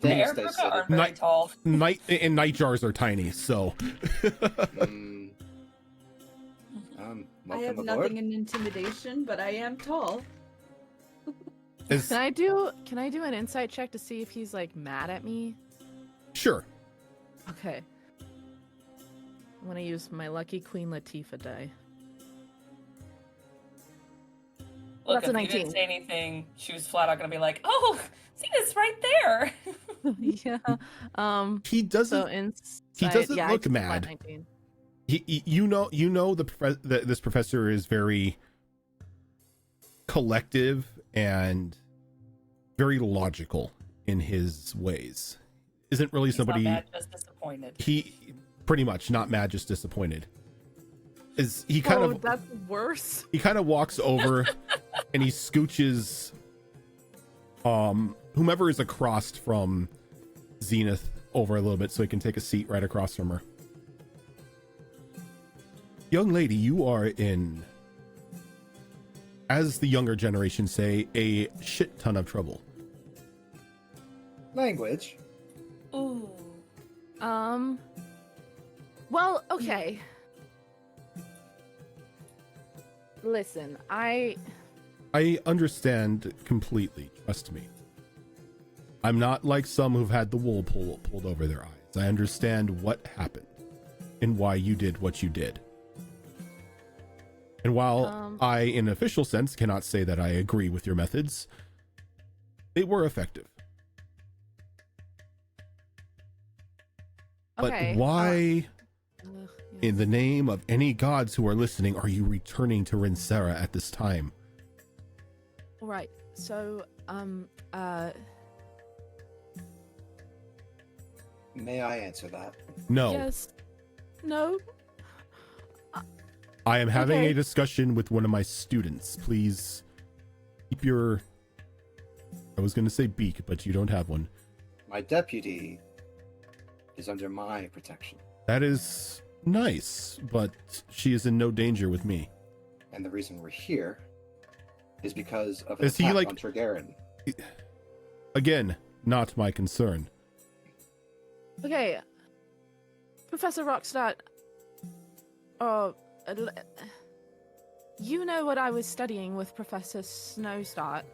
The Daniel Aarakocra stays aren't seated. very tall. Nightjars are tiny, so Mm. I Welcome have aboard. nothing in intimidation, but I am tall. Is Can I do an insight check to see if he's like mad at me? sure. Okay. I'm gonna use my lucky Queen Latifah die. Look, That's a if you 19. didn't say anything, she was flat out gonna be like, "Oh, see this right there." Yeah. He doesn't. So insight. He doesn't yeah, I look took a flat mad. 19. You know that this professor is very collective and very logical in his ways. Isn't really He's somebody. not mad, just disappointed. He pretty much not mad, just disappointed. Is he kind of that's worse. he kind of walks over and he scooches whomever is across from Zenith over a little bit so he can take a seat right across from her. Young lady, you are in, as the younger generation say, a shit ton of trouble. Language. Ooh. Well, okay. Listen, I understand completely, trust me. I'm not like some who've had the wool pulled over their eyes. I understand what happened and why you did what you did. And while I, in an official sense, cannot say that I agree with your methods, they were effective. okay. But why, Yes. in the name of any gods who are listening, are you returning to Rinsera at this time? All right. So, May I answer that? No. yes. No. I am having Okay. a discussion with one of my students. Please keep your... I was going to say beak, but you don't have one. My deputy is under my protection, That is nice, but she is in no danger with me. and the reason we're here is because of an Is he, attack like- on Targaryen. Again, not my concern. Okay. Professor Rockstart. Oh, you know what I was studying with Professor Snowstart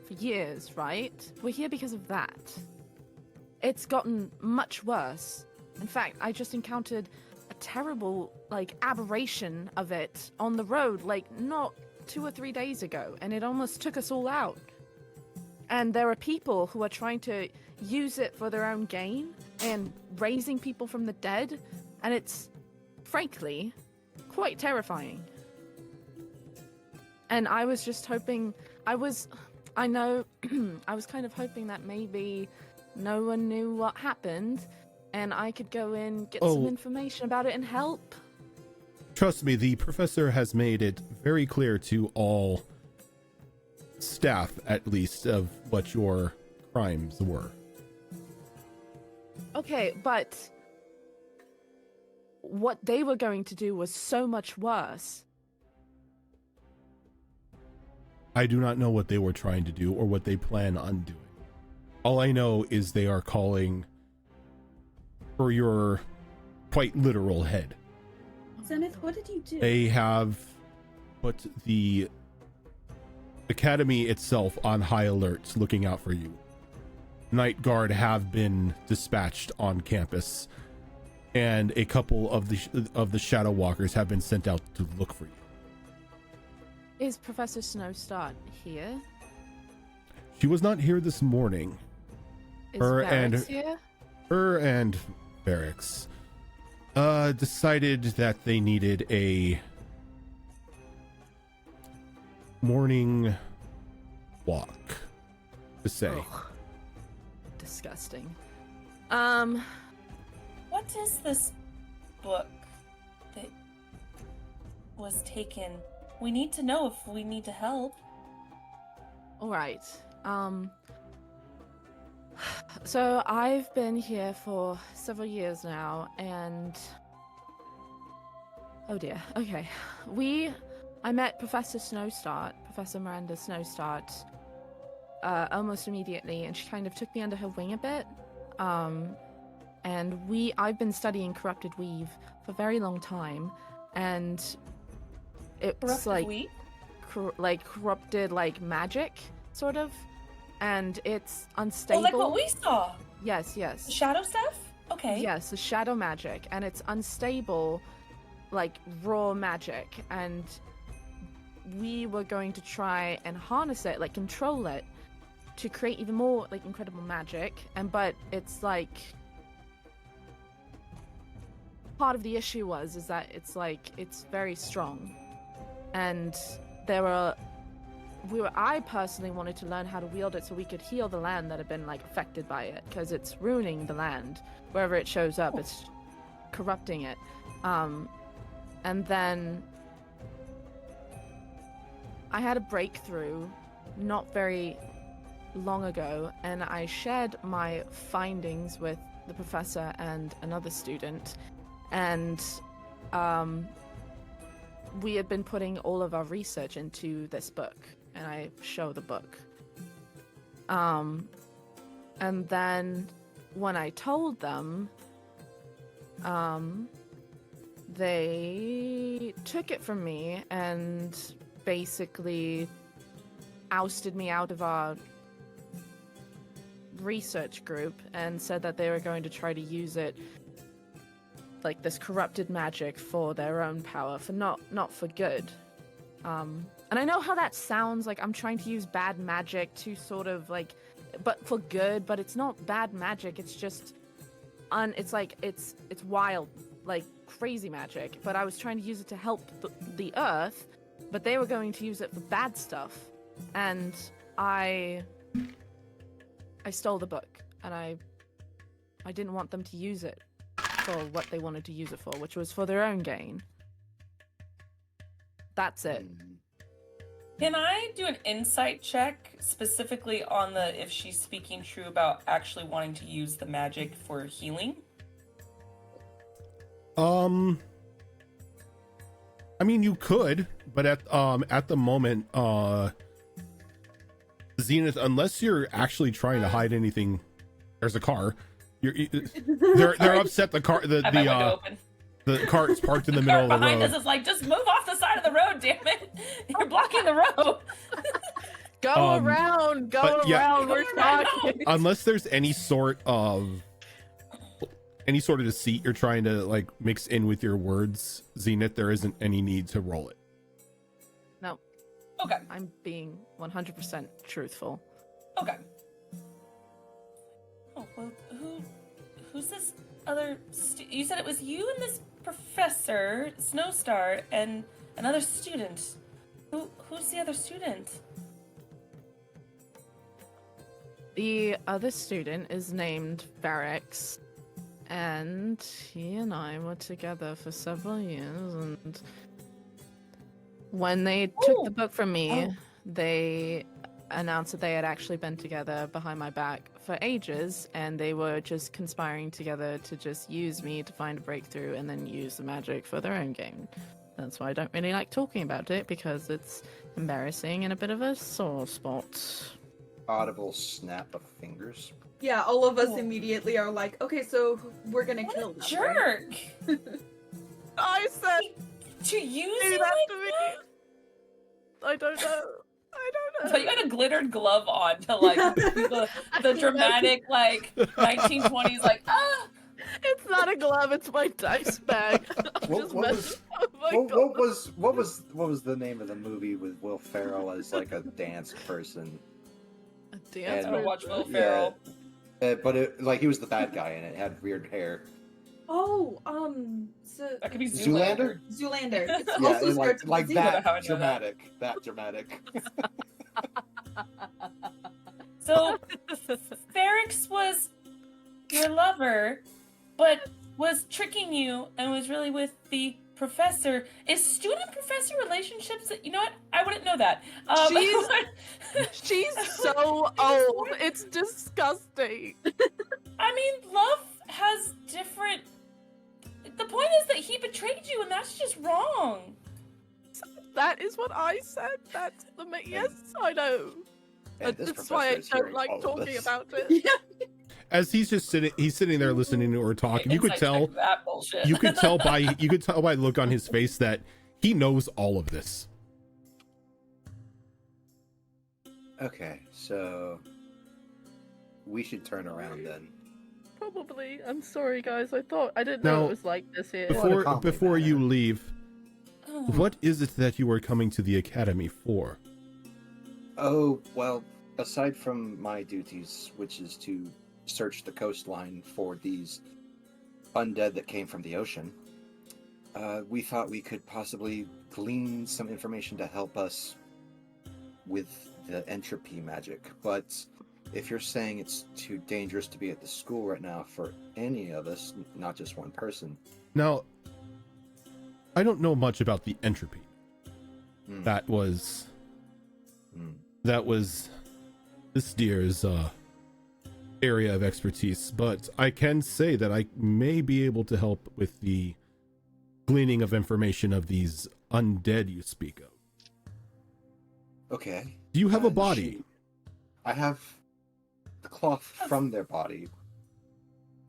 for years, right? We're here because of that. It's gotten much worse. In fact, I just encountered a terrible, aberration of it on the road, not 2 or 3 days ago, and it almost took us all out. And there are people who are trying to use it for their own gain and raising people from the dead, and it's, frankly, quite terrifying. And I was just hoping, I was kind of hoping that maybe no one knew what happened, and I could go in, get some Oh. information about it and help. Trust me, the professor has made it very clear to all staff, at least, of what your crimes were. Okay, but what they were going to do was so much worse. I do not know what they were trying to do or what they plan on doing. All I know is they are calling for your quite literal head. Zenith, what did you do? They have put the academy itself on high alert, looking out for you. Night Guard have been dispatched on campus, and a couple of the Shadow Walkers have been sent out to look for you. Is Professor Snowstart here? She was not here this morning. Is Her and- Varix here? Her and Barracks decided that they needed a morning walk, to say. Ugh. Disgusting. What is this book that was taken? We need to know if we need to help. All right. So I've been here for several years now, and oh dear. Okay, I met Professor Miranda Snowstart, almost immediately, and she kind of took me under her wing a bit. And I've been studying corrupted weave for a very long time, and it's Corrupted like weave? corrupted magic, sort of, and it's Oh, unstable. like what we saw. Yes, The yes. shadow stuff? Okay. Yes, the shadow magic, and it's unstable, like raw magic, and we were going to try and harness it, like control it, to create even more like incredible magic. But it's like part of the issue is that it's very strong, and I personally wanted to learn how to wield it so we could heal the land that had been like affected by it, because it's ruining the land wherever it shows up. It's corrupting it. And then I had a breakthrough not very long ago, and I shared my findings with the professor and another student, and we had been putting all of our research into this book, and I show the book. And then when I told them, they took it from me and basically ousted me out of our research group and said that they were going to try to use it, like this corrupted magic, for their own power, for not for good. And I know how that sounds, like I'm trying to use bad magic to sort of like, but for good, but it's not bad magic, it's just it's like it's wild, like crazy magic, but I was trying to use it to help the earth, but they were going to use it for bad stuff, and I stole the book, and I didn't want them to use it for what they wanted to use it for, which was for their own gain. That's it. Can I do an insight check specifically on if she's speaking true about actually wanting to use the magic for healing? I mean, you could, but at the moment, Zenith, unless you're actually trying to hide anything, there's a car. They're upset. The cart's parked in the middle of the behind road. us is like, just move off the side of the road, damn it! You're blocking the road. Go around, we're talking. Unless there's any sort of deceit you're trying to like mix in with your words, Zenith, there isn't any need to roll it. No. Okay. I'm being 100% truthful. Okay. Oh well, who's this other? You said it was you and this professor, Snowstar, and another student. Who's the other student? The other student is named Varix, and he and I were together for several years, and when they took the book from me, they announced that they had actually been together behind my back for ages, and they were just conspiring together to just use me to find a breakthrough and then use the magic for their own gain. That's why I don't really like talking about it, because it's embarrassing and a bit of a sore spot. Audible snap of fingers. Yeah, all of us immediately are like, okay, so we're gonna What kill a them. jerk! I said To use do you that like to me. that? I don't know. So you had a glittered glove on to like the dramatic like 1920s like It's not a glove, it's my dice bag. What was the name of the movie with Will Ferrell as like a dance person? A dance. I'm gonna watch Will Yeah. Ferrell. But it, like he was the bad guy and it had weird hair. Oh, That could be Zoolander? Zoolander. Zoolander. It's Yeah, also and starts like with Z. How I know that dramatic. That dramatic. So Ferrix was your lover, but was tricking you and was really with the professor. Is student-professor relationships? You know what? I wouldn't know that. She's so old. It's disgusting. I mean, love has different. The point is that he betrayed you, and that's just wrong. That is what I said. That's the yes, I know. And this That's why I professor is don't hearing like all of talking this. about it. As he's just sitting there listening to her talk, and you could Insight tell check that bullshit. you could tell by the look on his face that he knows all of this. Okay, so we should turn around then. Probably. I'm sorry, guys. I didn't Now, know it was like this here. Before- calmly Before you matter. leave, what is it that you are coming to the academy for? Oh, well, aside from my duties, which is to search the coastline for these undead that came from the ocean, we thought we could possibly glean some information to help us with the entropy magic. But if you're saying it's too dangerous to be at the school right now for any of us, not just one person. Now, I don't know much about the entropy. Hmm. That was Hmm. this deer's area of expertise, but I can say that I may be able to help with the gleaning of information of these undead you speak of. Okay. Do you have a And body? I have the cloth from their body.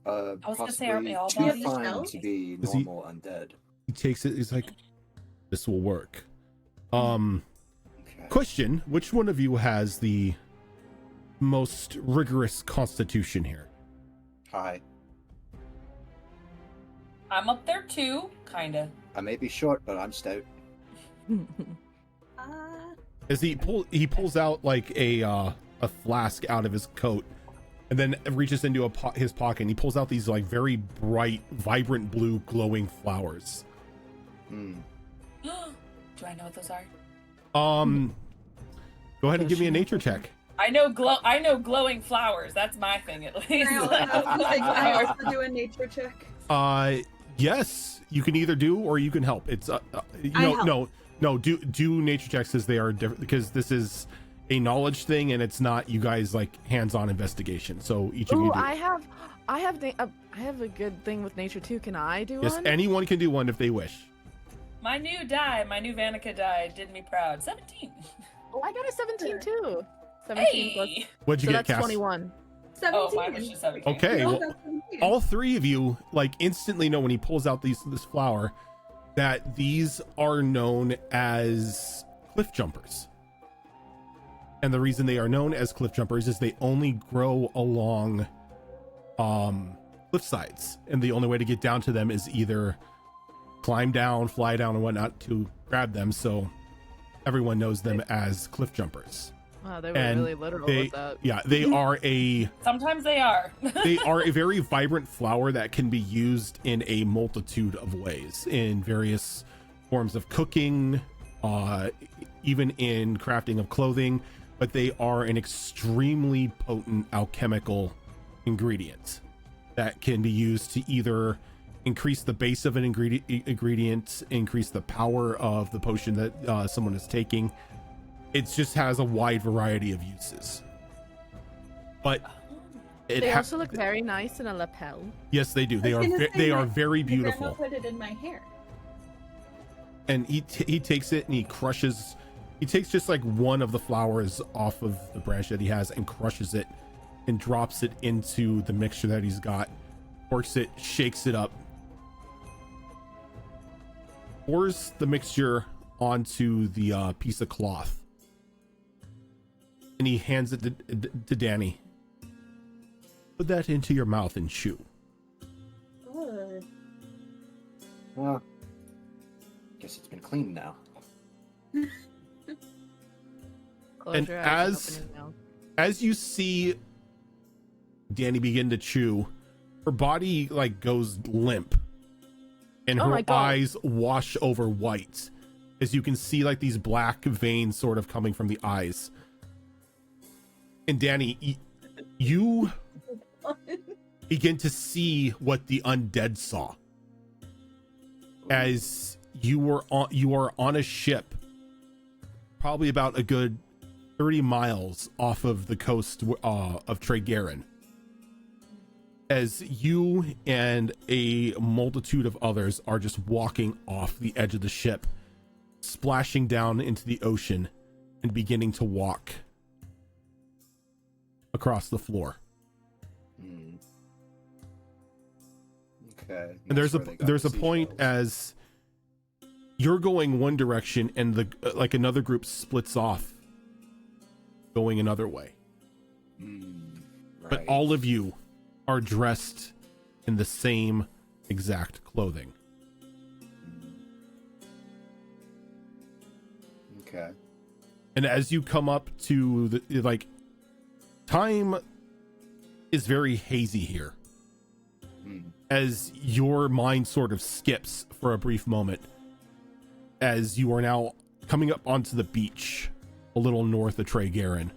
was gonna Possibly say, aren't we all too bodies? fine to be Is he- normal undead. He takes it, he's like, this will work. Okay. Question, which one of you has the most rigorous constitution here? Hi. I'm up there too, kinda. I may be short, but I'm stout. As he pulls out like a flask out of his coat, and then reaches into his pocket, and he pulls out these like very bright, vibrant blue glowing flowers. Hmm. Do I know what those are? Go ahead and give me a nature check. I know glowing flowers. That's my thing at least. Can I also do a nature check? Yes, you can either do or you can help. It's no, do nature checks because they are different, because this is a knowledge thing and it's not you guys like hands-on investigation. So each of you Ooh, do. I have a good thing with nature too. Can I do Yes, one? anyone can do one if they wish. My new Vanica die did me proud. 17. Oh, I got a 17 too. 17 plus. Hey! What'd you So get, that's Cass? 21. 17. Oh, mine was just 17. Okay, No, well, that's 17. all three of you like instantly know when he pulls out this flower that these are known as cliff jumpers. And the reason they are known as cliff jumpers is they only grow along cliff sides, and the only way to get down to them is either climb down, fly down, and whatnot to grab them. So everyone knows them as cliff jumpers. Wow, they were And really literal they, with that. yeah, they are Sometimes they are. they are a very vibrant flower that can be used in a multitude of ways, in various forms of cooking, even in crafting of clothing, but they are an extremely potent alchemical ingredient that can be used to either increase the base of an ingredient, increase the power of the potion that someone is taking. It just has a wide variety of uses. But They also look very nice in a lapel. yes, they do. They I was are gonna say, they are my- very My grandma beautiful. put it in my hair. And he takes it and he crushes. He takes just like one of the flowers off of the branch that he has and crushes it and drops it into the mixture that he's got. Works it, shakes it up, pours the mixture onto the piece of cloth, and he hands it to Danny. Put that into your mouth and chew. Good. Well, guess it's been cleaned now. Close And your eyes and as- open your mouth. As you see Danny begin to chew, her body like goes limp and Oh her my God. eyes wash over white, as you can see like these black veins sort of coming from the eyes. And Danny, you begin to see what the undead saw as you are on a ship probably about a good 30 miles off of the coast of Tregarin, as you and a multitude of others are just walking off the edge of the ship, splashing down into the ocean and beginning to walk across the floor. Hmm. Okay. And there's that's where they got there's the a point seashells. as you're going one direction and the like another group splits off going another way. But Right. all of you are dressed in the same exact clothing. Okay. And as you come up to the, like, time is very hazy here. As your mind sort of skips for a brief moment, as you are now coming up onto the beach a little north of Tregarin.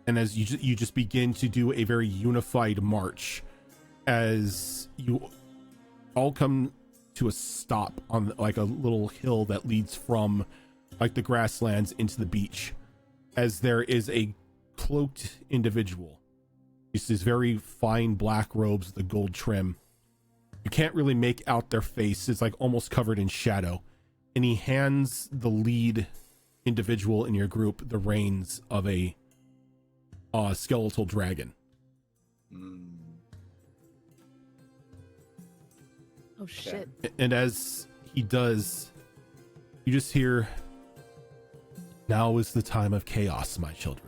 And as you just begin to do a very unified march, as you all come to a stop on like a little hill that leads from like the grasslands into the beach, as there is a cloaked individual. It's these very fine black robes with the gold trim. You can't really make out their face. It's like almost covered in shadow. And he hands the lead individual in your group the reins of a skeletal dragon. Oh shit. And as he does, you just hear, "Now is the time of chaos, my children.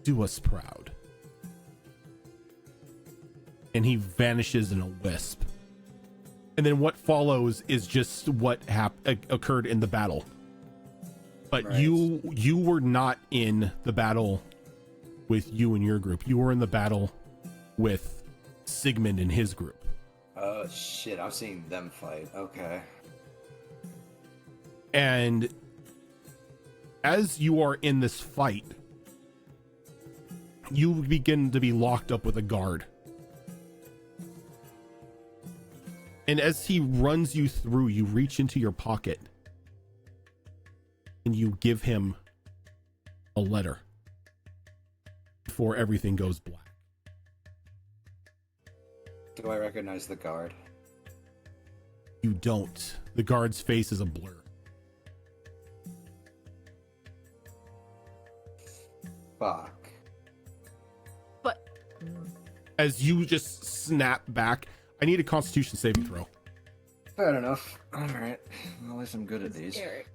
Do us proud." And he vanishes in a wisp. And then what follows is just what occurred in the battle. But Right. you were not in the battle with you and your group. You were in the battle with Sigmund and his group. Oh shit, I've seen them fight. Okay. And as you are in this fight, you begin to be locked up with a guard. And as he runs you through, you reach into your pocket and you give him a letter before everything goes black. Do I recognize the guard? You don't. The guard's face is a blur. Fuck. But As you just snap back, I need a Constitution saving throw. Fair enough. Alright. Well, at least I'm good at these. Eric.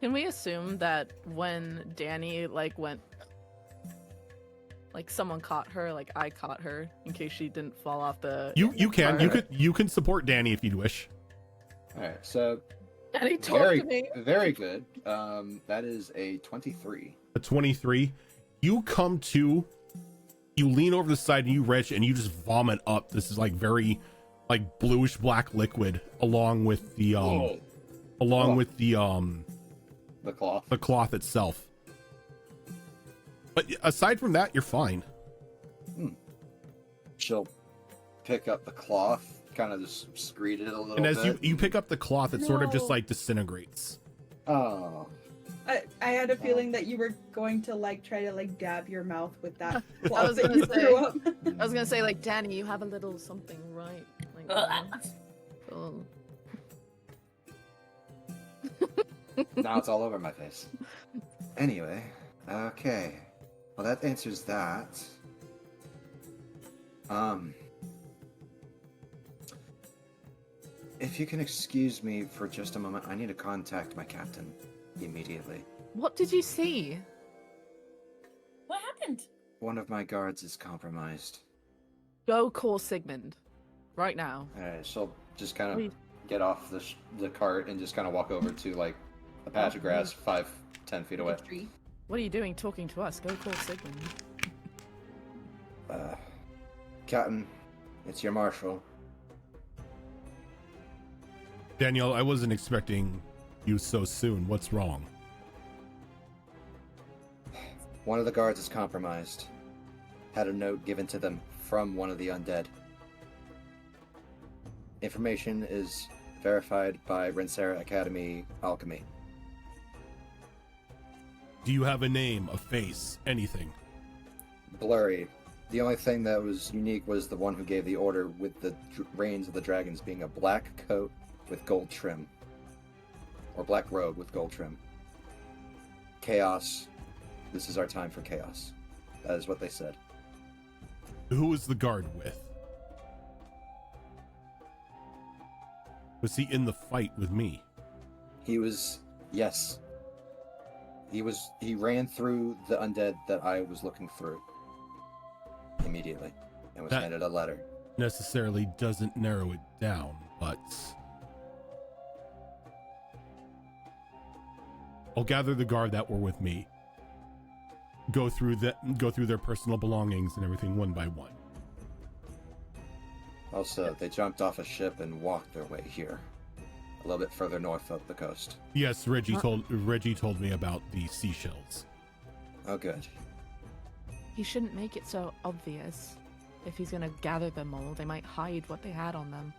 can we assume that when Danny like went, like someone caught her, like I caught her in case she didn't fall off the. You can Alright. you can support Danny if you'd wish. Alright, so Danny talked to me. very good. That is a 23. A 23. You come to, you lean over the side and you retch and you just vomit up. This is like very like bluish black liquid along with the Whoa. The cloth. the cloth itself. But aside from that, you're fine. She'll pick up the cloth, kind of just screed it a little And as bit. you pick up the cloth, it sort of just No. like disintegrates. Oh. I had a feeling that you were going to like try to like dab your mouth with that I cloth was that gonna you say. threw up. I was gonna say like Danny, you have a little something right. Like, oh. Now it's all over my face. Anyway, okay. Well, that answers that. If you can excuse me for just a moment, I need to contact my captain immediately. What did you see? What happened? One of my guards is compromised. Go call Sigmund, right now. She'll just kind Wait. of get off the cart and just kind of walk over to like a patch of grass 5-10 feet away. Tree. What are you doing talking to us? Go call Sigmund. Captain, it's your marshal. Daniel, I wasn't expecting you so soon. What's wrong? One of the guards is compromised. Had a note given to them from one of the undead. Information is verified by Rensera Academy Alchemy. Do you have a name, a face, anything? Blurry. The only thing that was unique was the one who gave the order, with the reins of the dragons being a black coat with gold trim. Or black robe with gold trim. Chaos. This is our time for chaos. That is what they said. Who is the guard with? Was he in the fight with me? He was, yes. He ran through the undead that I was looking through immediately and was That- handed a letter. Necessarily doesn't narrow it down, but I'll gather the guard that were with me, go through their personal belongings and everything one by one. Also, they jumped off a ship and walked their way here, a little bit further north of the coast. Yes, Reggie told me about the seashells. Oh, good. He shouldn't make it so obvious. If he's gonna gather them all, they might hide what they had on them.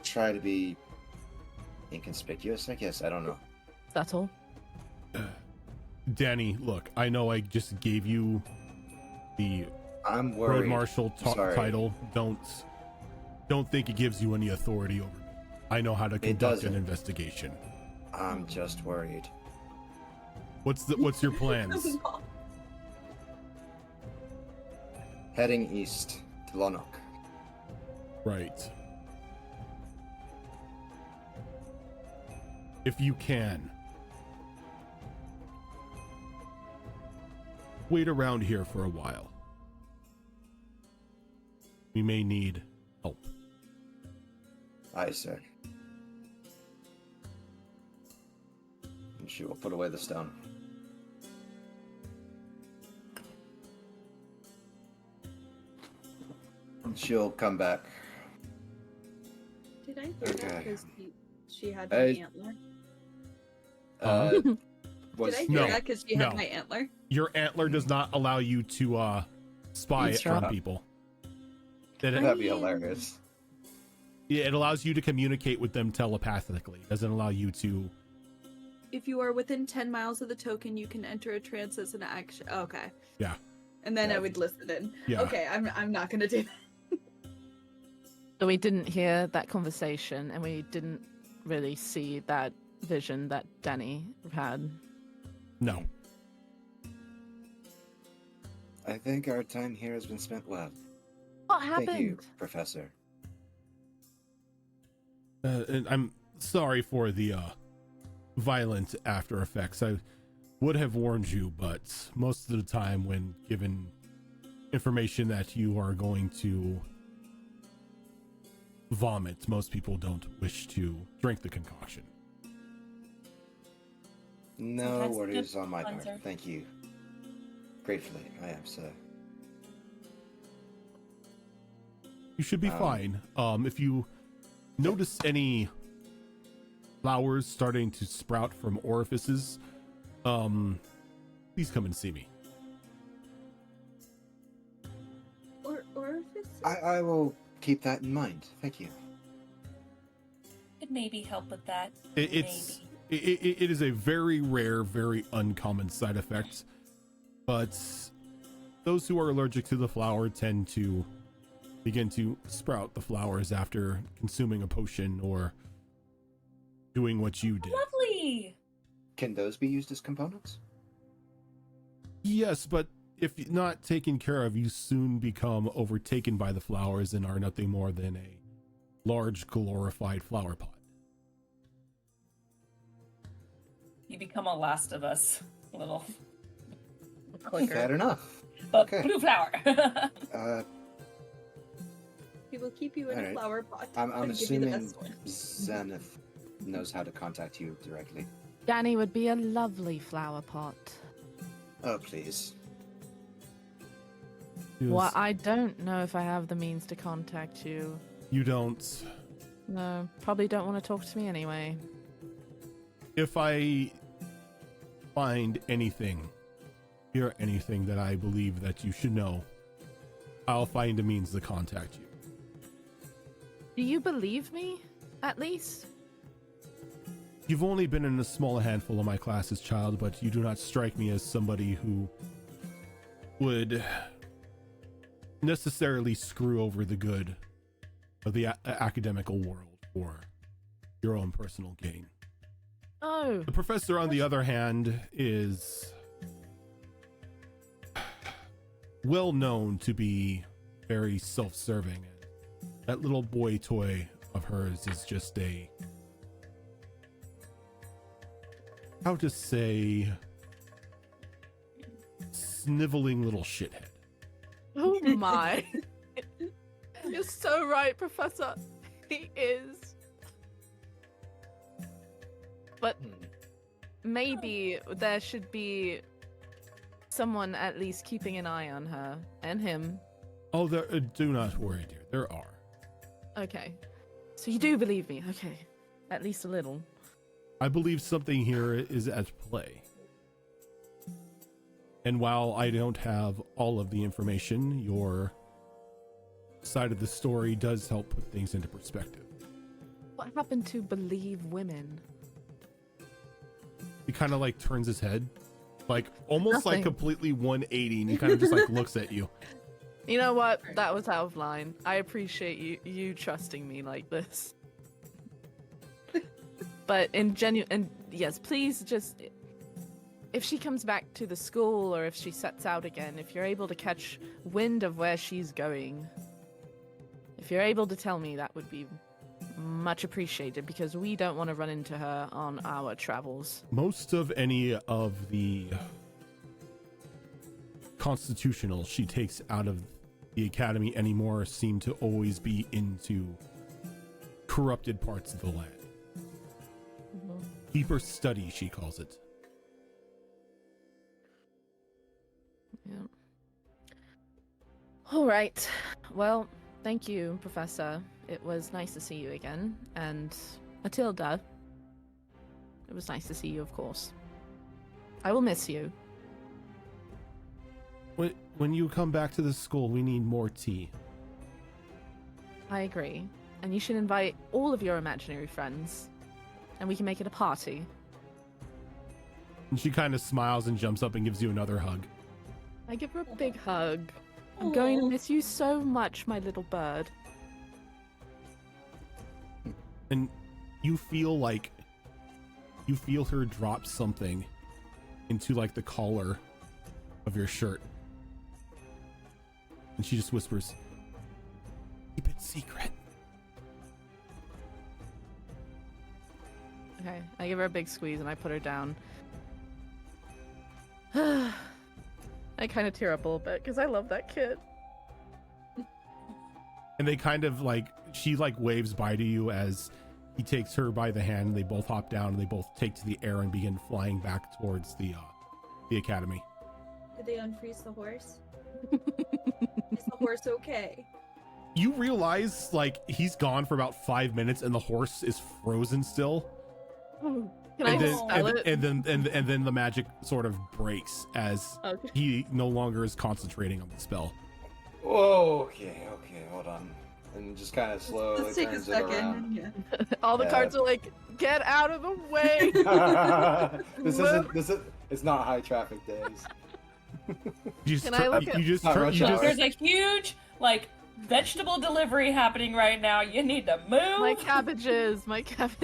Try to be inconspicuous, I guess. I don't know. That's all. Danny, look, I know I just gave you the I'm worried. road marshal Sorry. title. Don't think it gives you any authority over me. I know how to conduct an doesn't. investigation. I'm just worried. What's your plans? Heading east to Lonok. Right. If you can, wait around here for a while. We may need help. Aye, sir. And she will put away the stone. And she'll come back. Did I hear that Okay. because she had my Hey. antler? Was Did I hear No, that because she no. had my antler? Your antler does not allow you to spy Eavesdrop. on people. That it, That'd be hilarious. yeah, it allows you to communicate with them telepathically. It doesn't allow you to. If you are within 10 miles of the token, you can enter a trance as an action. Okay. Yeah. And then Yeah. I would listen in. Yeah. Okay, I'm not gonna do that. So we didn't hear that conversation, and we didn't really see that vision that Danny had. No. I think our time here has been spent well. What happened? Thank you, Professor. And I'm sorry for the violent after effects. I would have warned you, but most of the time when given information that you are going to vomit, most people don't wish to drink the concoction. No Sometimes it's worries good on my part. cleanser. Thank you. Gratefully, I am, sir. You should be fine. If you notice any flowers starting to sprout from orifices, please come and see me. Orifice? I will keep that in mind. Thank you. Could maybe help with that. It is a very rare, very uncommon side effect, but those who are allergic to the flower tend to begin to sprout the flowers after consuming a potion or doing what you did. Lovely. Can those be used as components? Yes, but if not taken care of, you soon become overtaken by the flowers and are nothing more than a large glorified flower pot. You become a Last of Us little Fair clicker. enough. But Okay. blue flower. He will keep you in a Alright. flower pot. I'm and give you the assuming best one. Zenith knows how to contact you directly. Danny would be a lovely flower pot. Oh, please. Well, I don't know if I have the means to contact you. You don't. No, probably don't want to talk to me anyway. If I find anything, hear anything that I believe that you should know, I'll find a means to contact you. Do you believe me, at least? You've only been in a small handful of my classes, child, but you do not strike me as somebody who would necessarily screw over the good of the academical world for your own personal gain. Oh, The professor, on the other hand, is well known to be very self-serving and That little boy toy of hers is just a, how to say, sniveling little shithead. Oh my. You're so right, Professor. He is. But maybe there should be someone at least keeping an eye on her and him. Oh, there, do not worry, dear. There are. Okay. So you do believe me? Okay. At least a little. I believe something here is at play. And while I don't have all of the information, your side of the story does help put things into perspective. What happened to believe women? He kind of like turns his head, like almost like Nothing. completely 180, and he kind of just like looks at you. You know what? That was out of line. I appreciate you trusting me like this. But and yes, please just, if she comes back to the school or if she sets out again, if you're able to catch wind of where she's going, if you're able to tell me, that would be much appreciated, because we don't want to run into her on our travels. Most of any of the constitutional she takes out of the academy anymore seem to always be into corrupted parts of the land. Deeper study, she calls it. Yeah. All right. Well, thank you, Professor. It was nice to see you again. And Matilda, it was nice to see you, of course. I will miss you. When you come back to the school, we need more tea. I agree. And you should invite all of your imaginary friends, and we can make it a party. And she kind of smiles and jumps up and gives you another hug. I give her a big hug. I'm going to miss you so much, my little bird. And you feel her drop something into like the collar of your shirt. And she just whispers, "Keep it secret." Okay, I give her a big squeeze and I put her down. I kind of tear up a little bit because I love that kid. And they kind of like, she like waves bye to you as he takes her by the hand. They both hop down and they both take to the air and begin flying back towards the academy. Did they unfreeze the horse? Is the horse okay? You realize like he's gone for about 5 minutes and the horse is frozen still. Can and I then, spell it? and then the magic sort of breaks as Okay. he no longer is concentrating on the spell. Okay, hold on. And just kind of slowly Let's take a turns it second. around. Yeah. All the Yeah. cards are like, get out of the way. It's not high traffic days. You just Can I look at- you just Not turn- rush you hour. just There's a huge, like, vegetable delivery happening right now. You need to move. my cabbages,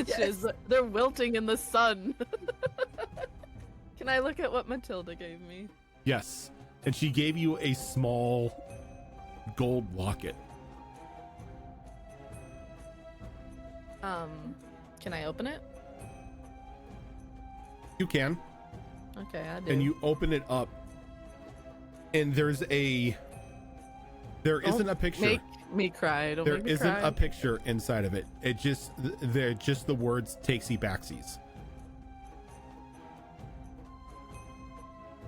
Yes. they're wilting in the sun. Can I look at what Matilda gave me? yes, and she gave you a small gold locket. Can I open it? You can. Okay, I do. And you open it up and there isn't a picture. Make me cry. Don't There make me isn't cry. a picture inside of it. They're just the words takesy backsies.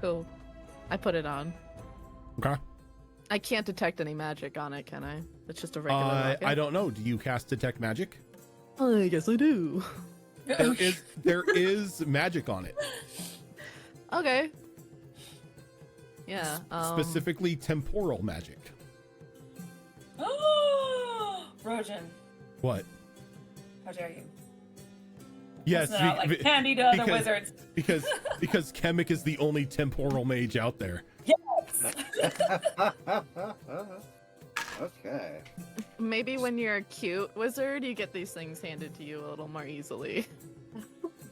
Cool. I put it on. Okay. I can't detect any magic on it, can I? It's just a regular locket. I don't know. Do you cast detect magic? I guess I do. There is magic on it. Okay. Yeah. Specifically temporal magic. Rojan, What? how dare you? Yes, Passing out like candy to other because- wizards. because Chemic is the only temporal mage out there. Okay. Maybe when you're a cute wizard, you get these things handed to you a little more easily.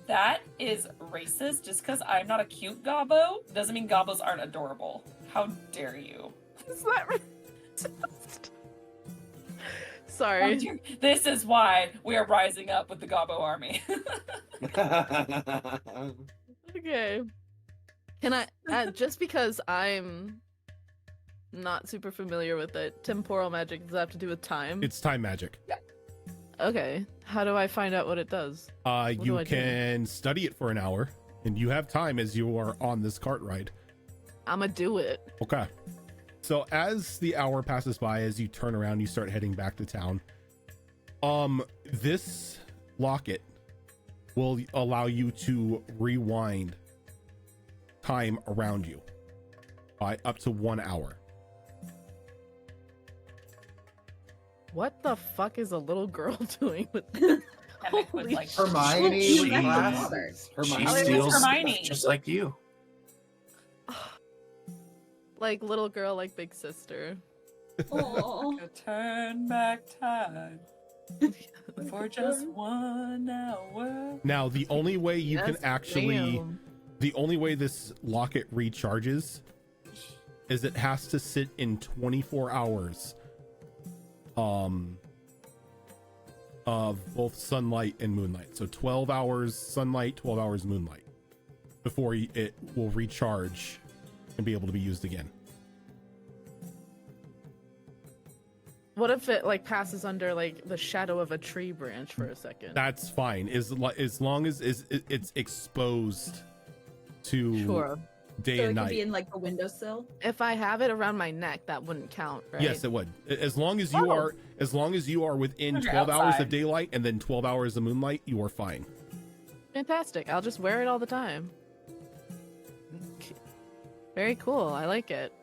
That is racist. Just because I'm not a cute gobbo doesn't mean gobbos aren't adorable. How dare you? Is that racist? Sorry. This is why we are rising up with the Gobbo army. Okay. Can I, just because I'm not super familiar with it, temporal magic, does that have to do with time? It's time magic. Okay. How do I find out what it does? do You I do? can study it for an hour, and you have time as you are on this cart ride. I'ma do it. Okay. So as the hour passes by, as you turn around, you start heading back to town. This locket will allow you to rewind time around you by up to 1 hour. What the fuck is a little girl doing with this? Emmett would Holy like Hermione, She met her class. mother. She Oh, it was steals Hermione. just like you. Like little girl, like big sister. Aw. to turn back time for just 1 hour. Now, the only way you can Yes, actually, damn. the only way this locket recharges is it has to sit in 24 hours of both sunlight and moonlight. So 12 hours sunlight, 12 hours moonlight before it will recharge and be able to be used again. What if it like passes under like the shadow of a tree branch for a second? That's fine as long as it's exposed to Sure. day So it and could be night. in like a windowsill. If I have it around my neck, that wouldn't count, right? Yes, it would. As long as you Oh. are within When you're 12 hours of outside. daylight and then 12 hours of moonlight, you are fine. Fantastic. I'll just wear it all the time. Very cool. I like it.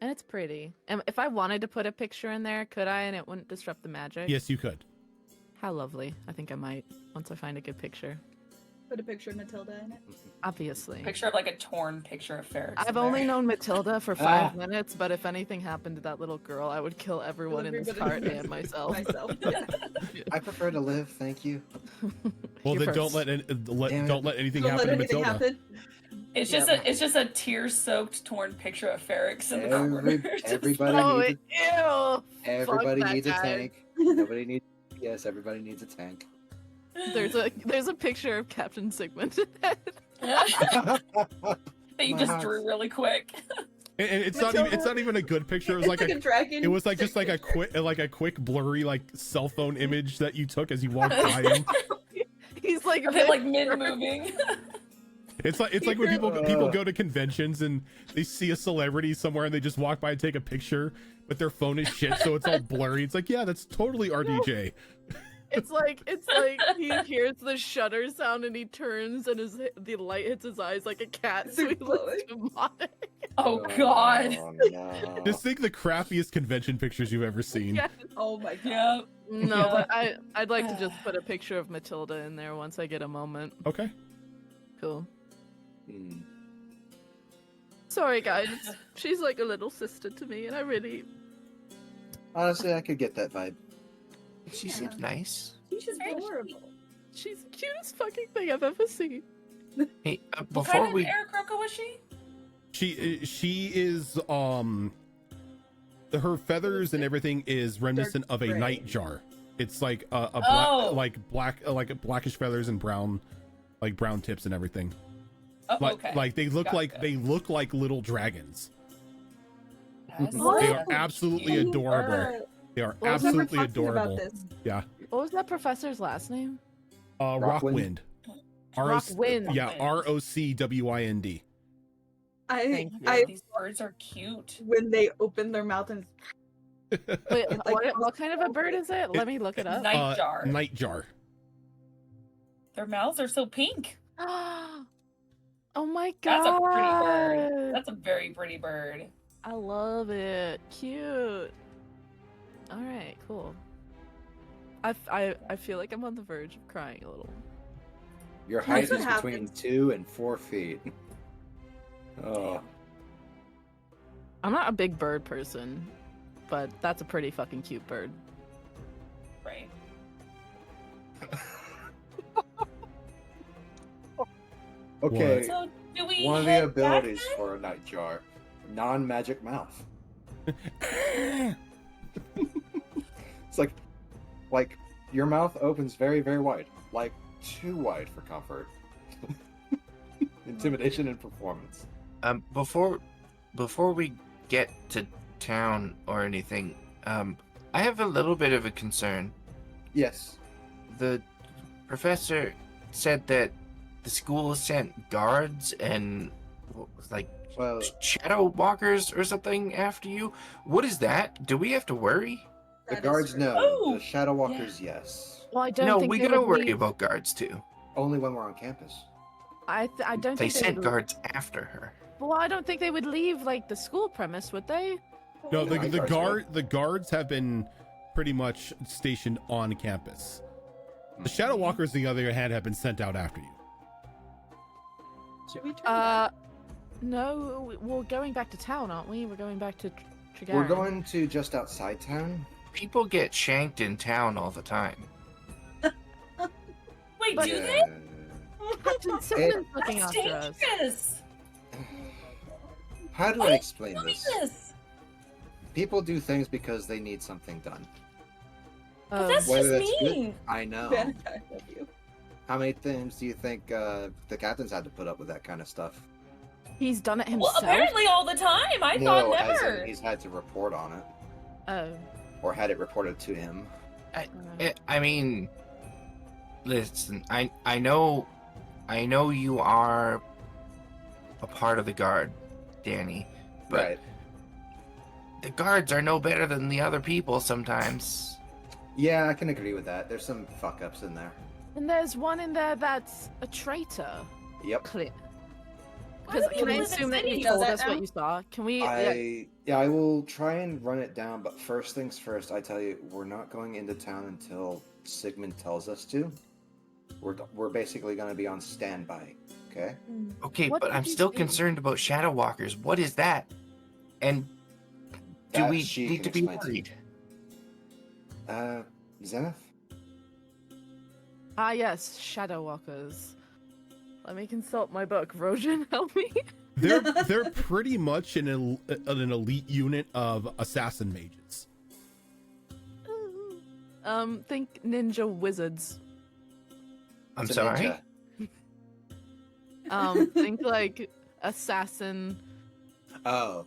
And it's pretty. And if I wanted to put a picture in there, could I? And it wouldn't disrupt the magic? Yes, you could. How lovely. I think I might once I find a good picture. Put a picture of Matilda in it. Obviously. Picture of like a torn picture of Ferrex. I've only known Matilda for 5 minutes, but if anything happened to that little girl, I would kill everyone in this cart and myself. Myself. I prefer to live, thank you. Well, You then don't first. don't let anything Don't happen let to anything Matilda. happen. It's just a tear-soaked torn picture of Ferrex in the Every- corner. Just- everybody Oh, needs ew! Everybody that needs a guy. tank. Nobody needs. Yes, everybody needs a tank. There's a picture of Captain Sigmund. that you My just house. drew really quick. And it's not even a good picture. It was like It's a dragon. it was like just like a quick blurry like cell phone image that you took as you walked by him. He's like, Of it like mid-moving. It's like when people go to conventions and they see a celebrity somewhere and they just walk by and take a picture, but their phone is shit, so it's all blurry. It's like, yeah, that's totally RDJ. it's like he hears the shutter sound and he turns and the light hits his eyes like a cat, so he looks demonic. Oh god. No. Just think the crappiest convention pictures you've ever seen. Yeah. Oh my god. Yeah. No, Yeah. but I'd like to just put a picture of Matilda in there once I get a moment. Okay. Cool. Hmm. Sorry, guys. She's like a little sister to me, and I really. Honestly, I could get that vibe. She seems nice. She's very adorable. She's the cutest fucking thing I've ever seen. Hey, What before kind of we Eric Roca was she? She is her feathers and everything is reminiscent of a gray. nightjar. It's like a Oh. black blackish feathers and brown tips and everything. Oh, Like okay. like they look Gotcha. like little dragons. That's They are so absolutely cute. adorable. They are Well, absolutely Talking adorable. About this. Yeah. What was that professor's last name? Rockwind. Rockwind. Yeah, ROCWIND. Thank you. I These birds are cute. when they open their mouth and Wait, It's like- what kind of a bird is it? Let me look it up. Nightjar. Nightjar. Their mouths are so pink. Oh my god. That's a pretty bird. That's a very pretty bird. I love it. Cute. All right, cool. I feel like I'm on the verge of crying a little. Your That's height what is between happens. 2 and 4 feet. Oh, I'm not a big bird person, but that's a pretty fucking cute bird. Right. okay. So do we One of the head back abilities then? for a nightjar, non-magic mouth. It's like your mouth opens very, very wide, like too wide for comfort. Intimidation and performance. Before we get to town or anything, I have a little bit of a concern. Yes. The professor said that the school sent guards and like Well, shadow walkers or something after you. What is that? Do we have to worry? the That is guards true. no. Oh, The shadow walkers, yes. Well, I don't No, think we they gotta would worry leave. about guards too. Only when we're on campus. I don't They think sent would. guards after her. Well, I don't think they would leave like the school premise, would they? No, Yeah, the guards have been pretty much stationed on campus. The Shadow Walkers, on the other hand, have been sent out after you. Should we turn back? No, we're going back to town, aren't we? We're going back to Trigaran. We're going to just outside town. People get shanked in town all the time. Wait, But- do Yeah. they? Captain Simon's looking That's after us. dangerous. How do What I is explain doing this? this? People do things because they need something done. But that's Whether just that's good- mean. I know. Ben, I love you. How many times do you think the captain's had to put up with that kind of stuff? He's done it Well, himself. apparently all the time. I thought No, as in never. he's had to report on it, Oh. or had it reported to him. I mean, listen, I know you are a part of the guard, Danny, but Right. the guards are no better than the other people sometimes. Yeah, I can agree with that. There's some fuck ups in there. And there's one in there that's a traitor. Yep. Clear. Why Because do can people I live in assume that you cities? told Know that us what now? you saw? Can we? I will try and run it down, but first things first, I tell you, we're not going into town until Sigmund tells us to. We're basically going to be on standby. Okay. Okay, What but did I'm you still say? concerned about shadow walkers. What is that? And do That we she need to can be explain to you. worried? Zenith. Ah, yes, Shadow Walkers. Let me consult my book. Rojan, help me. They're pretty much an elite unit of assassin mages. Think ninja wizards. I'm It's a sorry. ninja. Think like assassin, Oh.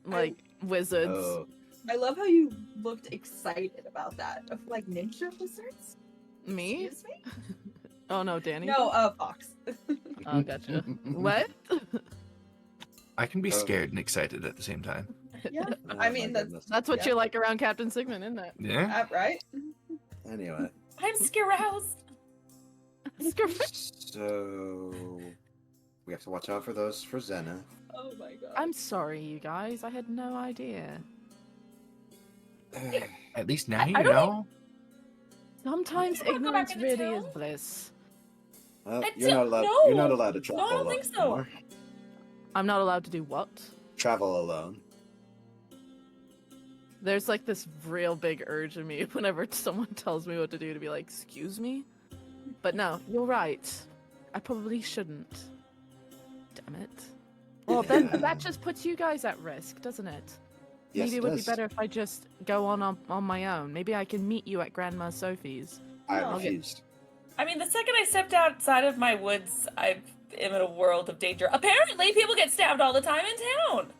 like wizards. Oh. I love how you looked excited about that. Of like ninja wizards? Me? Excuse me? Oh no, Danny. No, Fox. Oh, gotcha. What? I can be Oh. scared and excited at the same time. Yeah. Oh I my mean, that's goodness. That's what Yeah. you like around Captain Sigmund, isn't it? Yeah. right. Anyway, I'm scaroused. so we have to watch out for those for Zenith. Oh my god. I'm sorry, you guys. I had no idea. At least now you I really- know. Sometimes You wanna go ignorance back into really is town? bliss. Well, I you're not don't allowed. know. You're not allowed to travel I don't alone think so. anymore. I'm not allowed to do what? Travel alone. There's like this real big urge in me whenever someone tells me what to do to be like, excuse me? But no, you're right. I probably shouldn't. Damn it. Well, then Yeah. that just puts you guys at risk, doesn't it? Yes, Maybe it it would be does. better if I just go on my own. Maybe I can meet you at Grandma Sophie's. I No. refused. I mean, the second I stepped outside of my woods, I am in a world of danger. Apparently, people get stabbed all the time in town.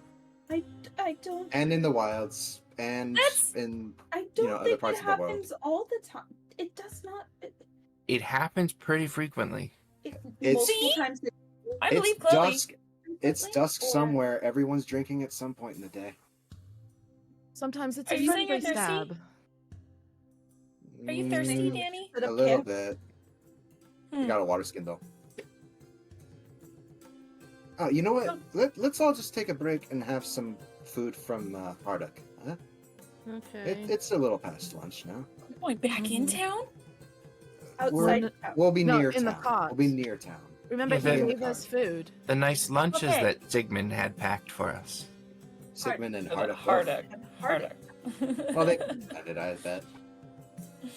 I don't. And in the wilds, and That's- in I don't know, other think parts it of the world. happens all the time. It does not. It happens pretty frequently. It's- Multiple See? times. I it's believe Chloe. dusk. It's frequently, dusk or- somewhere. Everyone's drinking at some point in the day. Sometimes it's Are a you saying friendly you're thirsty? stab. Are you thirsty, Mm, Danny? Set A up little camp. bit. Hmm. I got a water skin though. Oh, you know what? Oh. Let's all just take a break and have some food from Hardock. Huh? Okay. It's a little past lunch now. We're going back in Mhm. town? Outside. We'll be No, near in the town. cart. We'll be near town. Remember, Yeah, he then- gave us food. The nice lunches Okay. that Sigmund had packed for us. Sigmund and Oh, Hardock. Hardock. Hardock. Hardock. Well, they did, I bet.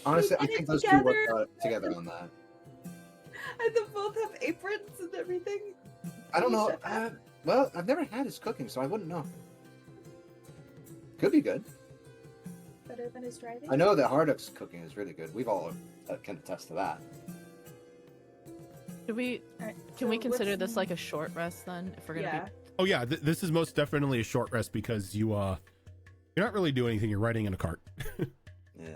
Honestly, I did it think those two worked together. together on that. And they both have aprons and everything. I don't know. Chef. Well, I've never had his cooking, so I wouldn't know. Could be good. That better than his driving? I know that Hardup's cooking is really good. We've all can attest to that. Can we consider this like a short rest then? If we're gonna be Oh yeah, this is most definitely a short rest because you're not really doing anything. You're riding in a cart. Yeah.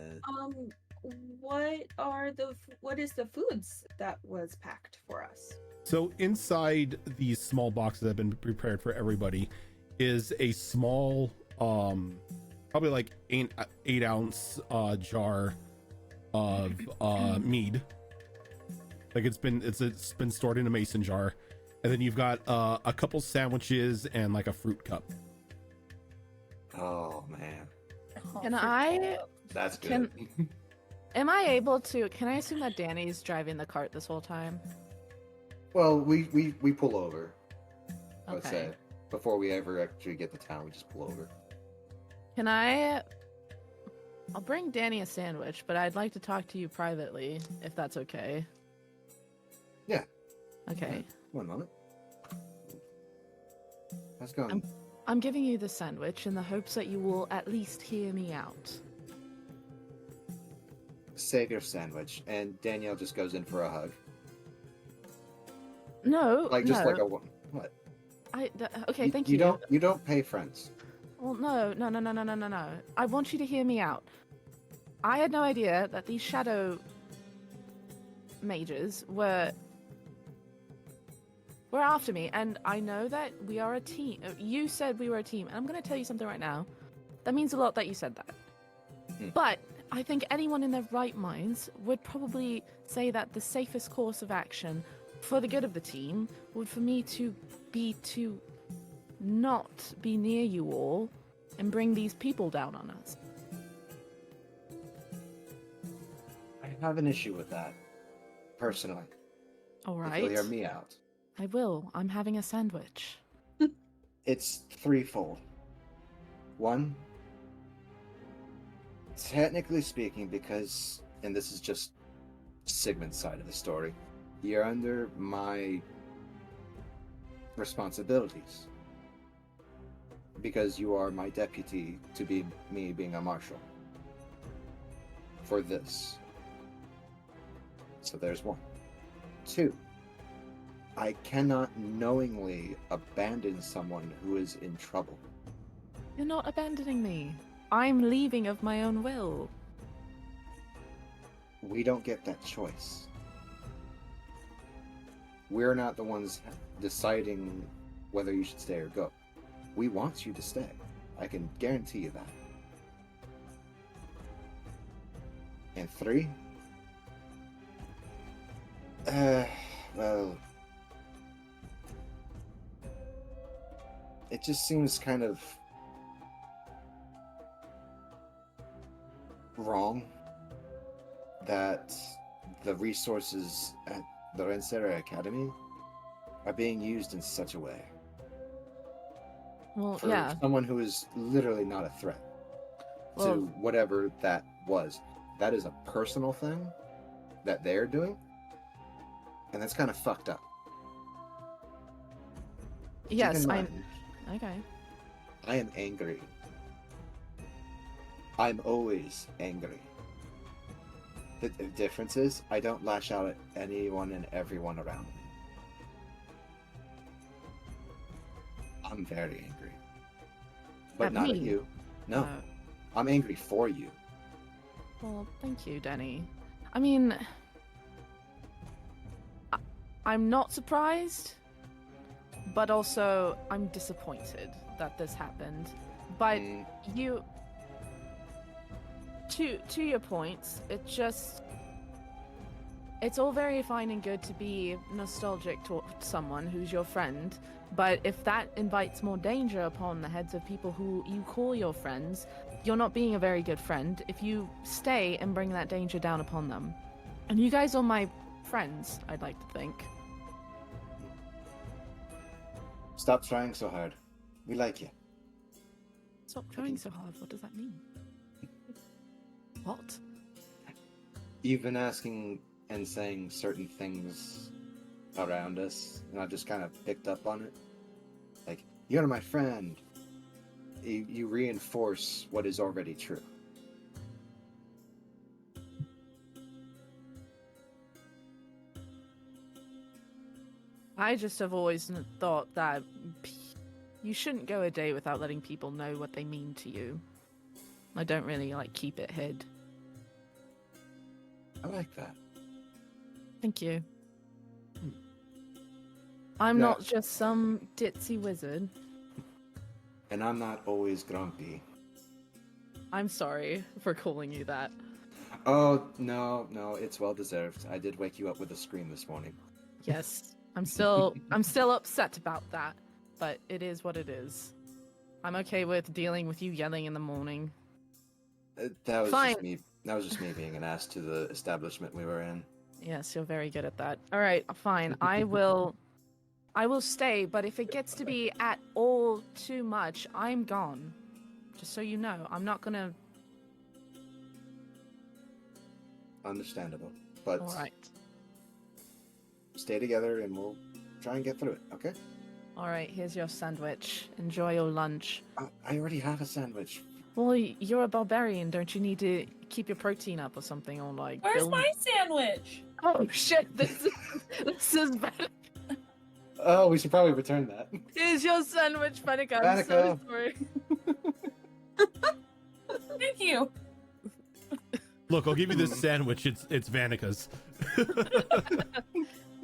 What is the foods that was packed for us? So inside these small boxes that have been prepared for everybody is a small, probably like 8-ounce jar of mead. Like it's been stored in a mason jar, and then you've got a couple sandwiches and like a fruit cup. Oh man, Can I? that's good. Am I able to? Can I assume that Danny's driving the cart this whole time? Well, we pull over. I would Okay. say before we ever actually get to town, we just pull over. Can I? I'll bring Danny a sandwich, but I'd like to talk to you privately, if that's okay. Yeah. Okay. One moment. How's it going? I'm giving you the sandwich in the hopes that you will at least hear me out. Save your sandwich, and Danielle just goes in for a hug. No, Like just no. like a what? Okay, thank you. You don't pay friends. Well, no. I want you to hear me out. I had no idea that these shadow mages were after me, and I know that we are a team. You said we were a team, and I'm going to tell you something right now. That means a lot that you said that. But I think anyone in their right minds would probably say that the safest course of action for the good of the team would for me to be to not be near you all and bring these people down on us. I have an issue with that, personally. All If right. you'll hear me out. I will. I'm having a sandwich. It's threefold. One, technically speaking, because, and this is just Sigmund's side of the story, you're under my responsibilities. Because you are my deputy to be me being a marshal. For this. So there's one. Two, I cannot knowingly abandon someone who is in trouble. You're not abandoning me. I'm leaving of my own will. We don't get that choice. We're not the ones deciding whether you should stay or go. We want you to stay. I can guarantee you that. And three? Well... It just seems kind of... wrong that the resources at the Rensera Academy are being used in such a way. Well, For yeah. someone who is literally not a threat to Well- whatever that was. That is a personal thing that they're doing, and that's kind of fucked up. Keep Yes, in I. mind, Okay. I am angry. I'm always angry. The difference is, I don't lash out at anyone and everyone around me. I'm very angry. But At not at me? you. No, Uh, I'm angry for you. well, thank you, Denny. I mean, I'm not surprised, but also I'm disappointed that this happened. But Mm, you, to your points, it's all very fine and good to be nostalgic to someone who's your friend, but if that invites more danger upon the heads of people who you call your friends, you're not being a very good friend if you stay and bring that danger down upon them. And you guys are my friends, I'd like to think. Stop trying so hard. We like you. Stop trying so hard, what does that mean? What? You've been asking and saying certain things around us, and I've just kind of picked up on it. Like, you're my friend. You reinforce what is already true. I just have always thought that you shouldn't go a day without letting people know what they mean to you. I don't really like keep it hid. I like that. Thank you. I'm Yeah. not just some ditzy wizard. And I'm not always grumpy. I'm sorry for calling you that. Oh, no, it's well deserved. I did wake you up with a scream this morning. Yes, I'm still upset about that, but it is what it is. I'm okay with dealing with you yelling in the morning. That was Fine. just me. That was just me being an ass to the establishment we were in. Yes, you're very good at that. All right, fine. I will stay, but if it gets to be at all too much, I'm gone. Just so you know, I'm not gonna. Understandable. But All right. stay together and we'll try and get through it, okay? All right, here's your sandwich. Enjoy your lunch. I already have a sandwich. Well, you're a barbarian. Don't you need to keep your protein up or something, or like? Where's build- my sandwich? Oh shit! This is bad. Oh, we should probably return that. Here's your sandwich, Fanica. I'm so Fanica. sorry. Thank you. Look, I'll give you this sandwich. It's Vanica's.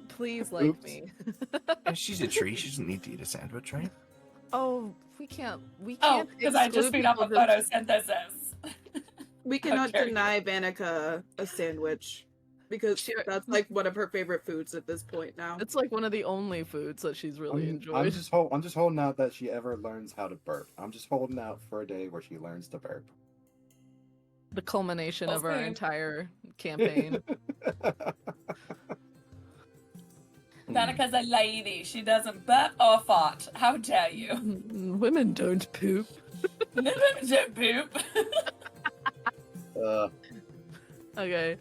Please like Oops. me. And she's a tree. She doesn't need to eat a sandwich, right? Oh, we can't. We Oh, can't. because I just exclude beat up a people that- photosynthesis. We cannot dare you. deny Vanica a sandwich because Sure. that's like one of her favorite foods at this point now. It's like one of the only foods that she's really enjoyed. I'm just holding out that she ever learns how to burp. I'm just holding out for a day where she learns to burp. The culmination of our Okay. entire campaign. Danica's a lady. She doesn't burp or fart. How dare you? Women don't poop. Women don't poop. Okay.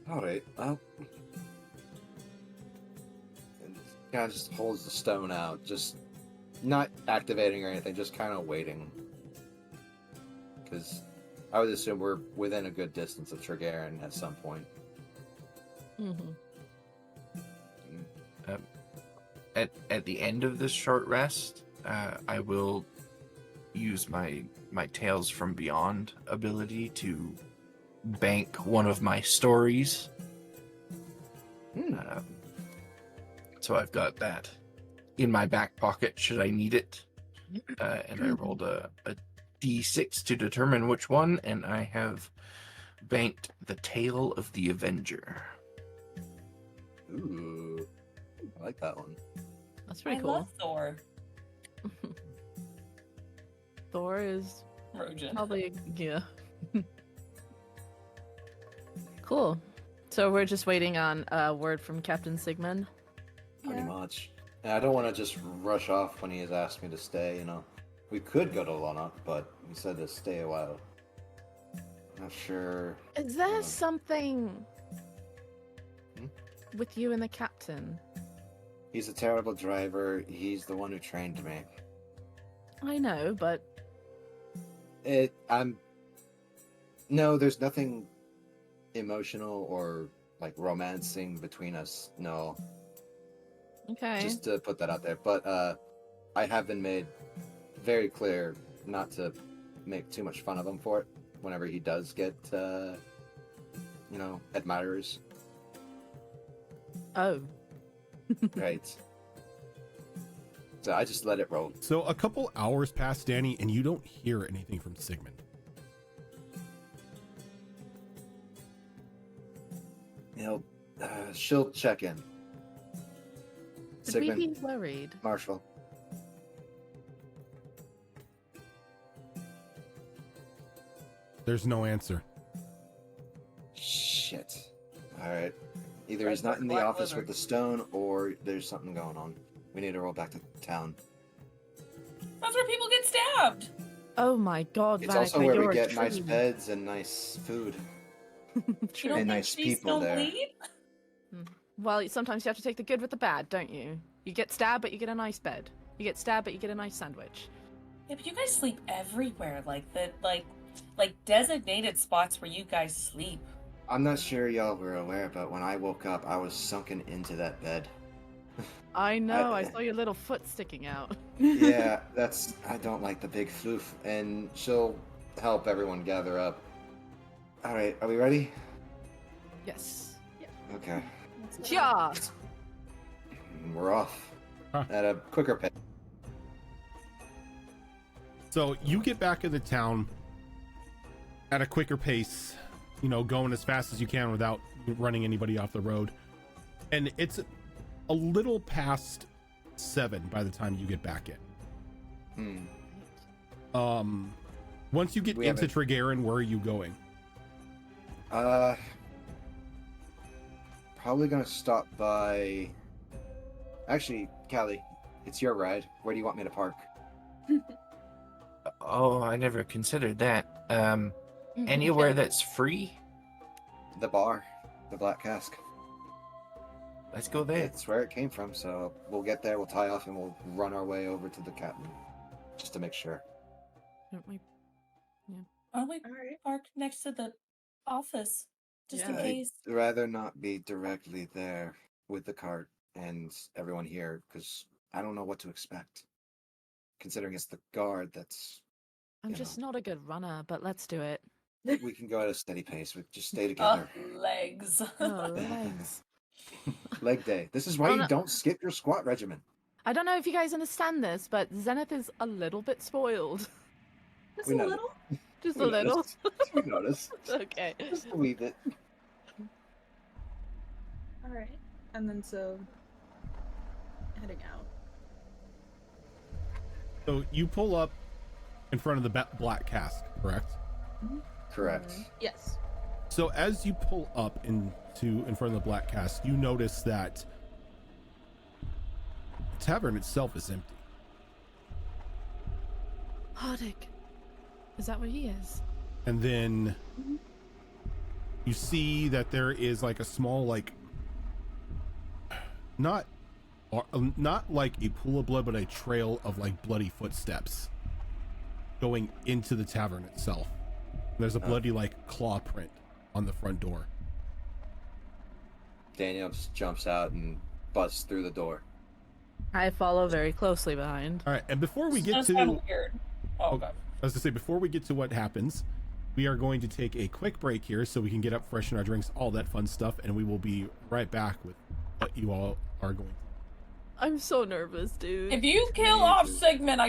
All right. Well, kind of just holds the stone out, just not activating or anything, just kind of waiting. Because I would assume we're within a good distance of Trigarin at some point. Mm-hmm. At the end of this short rest, I will use my Tales from Beyond ability to bank one of my stories. So I've got that in my back pocket should I need it. And I rolled a d6 to determine which one, and I have banked the Tale of the Avenger. Ooh, I like that one. That's pretty I cool. love Thor. Thor is Rojan. probably yeah. Cool. So we're just waiting on a word from Captain Sigmund. Pretty Yeah. much. And I don't want to just rush off when he has asked me to stay, you know. We could go to Lana, but he said to stay a while. Not sure. Is there Yeah. something Hmm? with you and the captain? He's a terrible driver. He's the one who trained me. I know, but No, there's nothing emotional or like romancing between us. No, okay. just to put that out there. But I have been made very clear not to make too much fun of him for it whenever he does get, admirers. Oh. Right. So I just let it roll. So a couple hours pass, Danny, and you don't hear anything from Sigmund. She'll check in. Should we Sigmund, be worried? Marshall. There's no answer. Shit. Alright. Either Red he's not Buck in the Black office Lizard. with the stone, or there's something going on. We need to roll back to town. That's where people get stabbed. Oh my god, It's Vanica, also where you're we a get nice tree. beds and nice food. You True. don't And think nice she's people don't there. bleed? Well, sometimes you have to take the good with the bad, don't you? You get stabbed, but you get a nice bed. You get stabbed, but you get a nice sandwich. Yeah, but you guys sleep everywhere. Like designated spots where you guys sleep. I'm not sure y'all were aware, but when I woke up, I was sunken into that bed. I know. I I- saw your little foot sticking out. Yeah, I don't like the big floof, and she'll help everyone gather up. All right, are we ready? Yes. Okay, Yeah. we're off Huh. at a quicker pace. So you get back into town at a quicker pace, you know, going as fast as you can without running anybody off the road. And it's a little past 7 by the time you get back in. Once you get We into haven't- Tregarin, where are you going? Probably gonna stop by. Actually, Callie, it's your ride. Where do you want me to park? Oh, I never considered that. Anywhere that's free? The bar, the Black Cask. Let's go there. It's where it came from, so we'll get there, we'll tie off, and we'll run our way over to the captain. Just to make sure. Don't we? Why don't we All right. park next to the office, just in Yeah. I'd case? rather not be directly there with the cart and everyone here, because I don't know what to expect. Considering it's the guard, that's... I'm You just know. not a good runner, but let's do it. We can go at a steady pace, we just stay Oh, together. legs. Oh, legs. Leg day. This is why Oh, you no. don't skip your squat regimen. I don't know if you guys understand this, but Zenith is a little bit spoiled. Just We a know. little. Just We a little. noticed. We noticed. Okay. Just a wee bit. All right. And then so heading out. So you pull up in front of the Black Cask, correct? Correct. Yes. So as you pull up in front of the Black Cask, you notice that the tavern itself is empty. Hardik. Is that where he is? And then you see that there is like a small, like, not like a pool of blood, but a trail of like bloody footsteps going into the tavern itself. There's a bloody like claw print on the front door. Daniel just jumps out and busts through the door. I follow very closely behind. All right, and before we get That's to, kind of weird. Oh, Oh, God. as I say, before we get to what happens, we are going to take a quick break here so we can get up, freshen our drinks, all that fun stuff, and we will be right back with what you all are going to. I'm so nervous, dude. If you kill Me off too. Sigmund,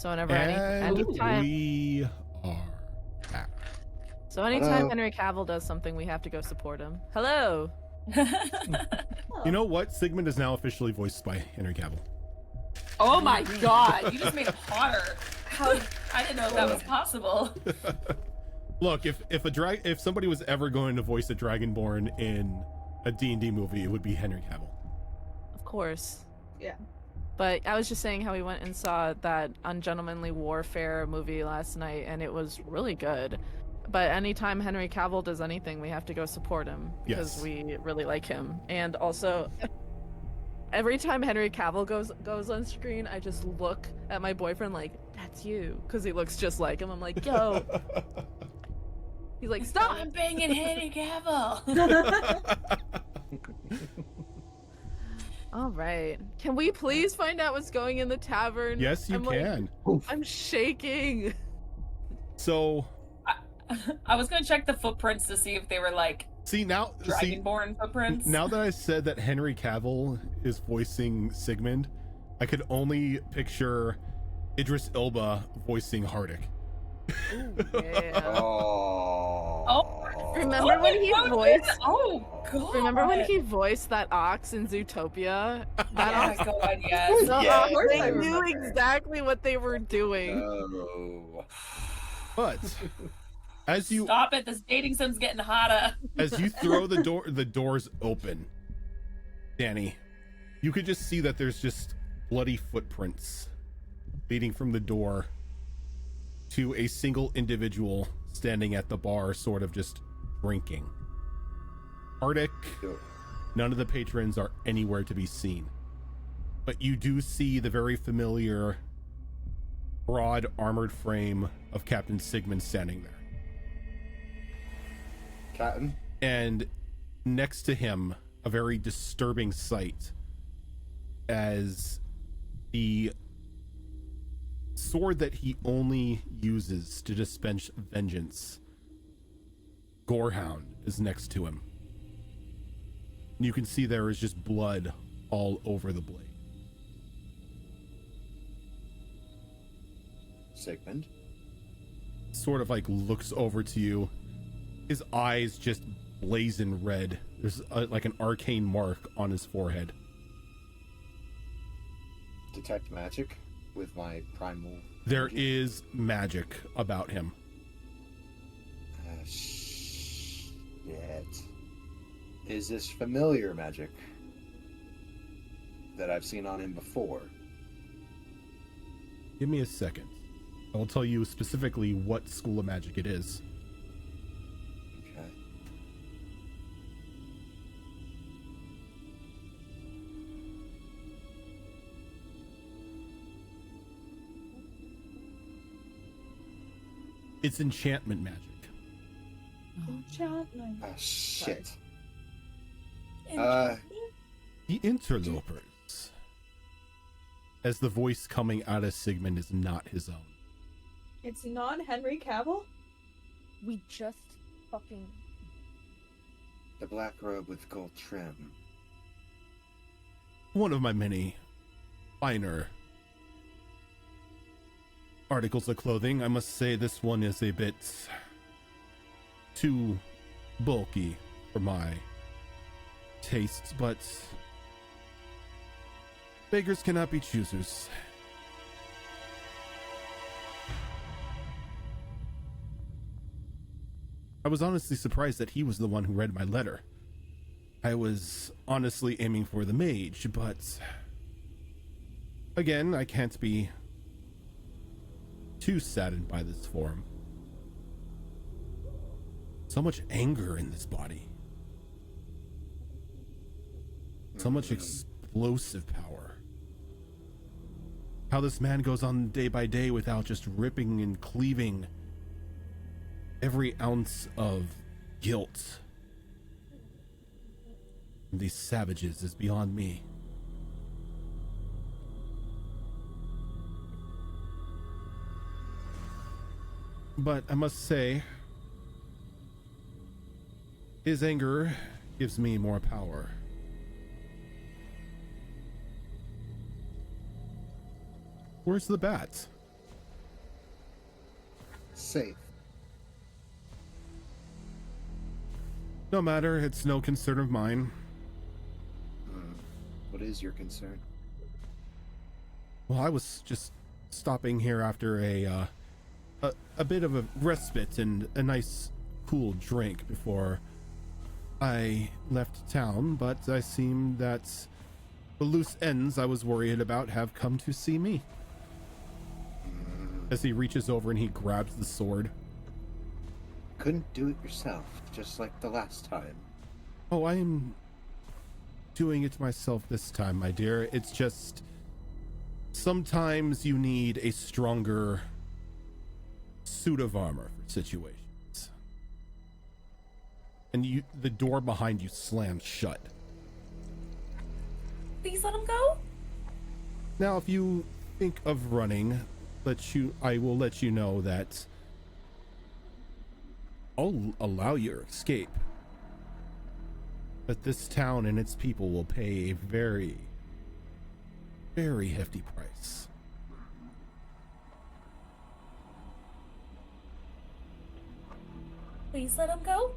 So whenever And anytime, we are back. so anytime Hello. Henry Cavill does something, we have to go support him. Hello. You know what? Sigmund is now officially voiced by Henry Cavill. Oh my god, you just made it hotter. How I didn't know that was possible. Look, if somebody was ever going to voice a Dragonborn in a D&D movie, it would be Henry Cavill. Of course. Yeah. But I was just saying how we went and saw that Ungentlemanly Warfare movie last night, and it was really good. But anytime Henry Cavill does anything, we have to go support him because Yes. we really like him. And also, every time Henry Cavill goes on screen, I just look at my boyfriend like, "That's you," because he looks just like him. I'm like, "Yo." He's like, "Stop." I'm banging Henry Cavill. All right. Can we please find out what's going in the tavern? Yes, you I'm like, can. I'm shaking. So, I was gonna check the footprints to see if they were like see, Dragonborn footprints. now that I said that Henry Cavill is voicing Sigmund, I could only picture Idris Elba voicing Hardick. Yeah. Oh. Remember when he voiced? Oh god. Remember when he voiced that ox in Zootopia? That Oh ox. my god, yes. The Yeah. ox, Of course they I knew remember. exactly what they were doing. Oh. But as you Stop it, this dating sim's getting hotter. throw the doors open, Danny, you could just see that there's just bloody footprints leading from the door to a single individual standing at the bar, sort of just drinking. Arctic, none of the patrons are anywhere to be seen, but you do see the very familiar broad armored frame of Captain Sigmund standing there. Captain? And next to him, a very disturbing sight, as the sword that he only uses to dispense vengeance, Gorehound, is next to him. And you can see there is just blood all over the blade. Sigmund? Sort of like looks over to you. His eyes just blazing red. There's like an arcane mark on his forehead. Detect magic with my primal. There magic? is magic about him. Shit. Is this familiar magic that I've seen on him before? Give me a second. I will tell you specifically what school of magic it is. Okay. It's enchantment magic. Enchantment. Ah, shit. The interlopers. As the voice coming out of Sigmund is not his own. It's not Henry Cavill? We just fucking. The black robe with gold trim. One of my many finer articles of clothing. I must say this one is a bit too bulky for my tastes, but beggars cannot be choosers. I was honestly surprised that he was the one who read my letter. I was honestly aiming for the mage, but again, I can't be too saddened by this form. So much anger in this body. So much explosive power. How this man goes on day by day without just ripping and cleaving every ounce of guilt from these savages is beyond me. But I must say, his anger gives me more power. Where's the bat? safe. No matter, it's no concern of mine. What is your concern? Well, I was just stopping here after a bit of a respite and a nice cool drink before I left town, but I seem that the loose ends I was worried about have come to see me. As he reaches over and he grabs the sword. Couldn't do it yourself, just like the last time. Oh, I'm doing it myself this time, my dear. It's just sometimes you need a stronger suit of armor for situations. And the door behind you slams shut. Please let him go. Now, if you think of running, I will let you know that I'll allow your escape. But this town and its people will pay a very, very hefty price. Please let him go.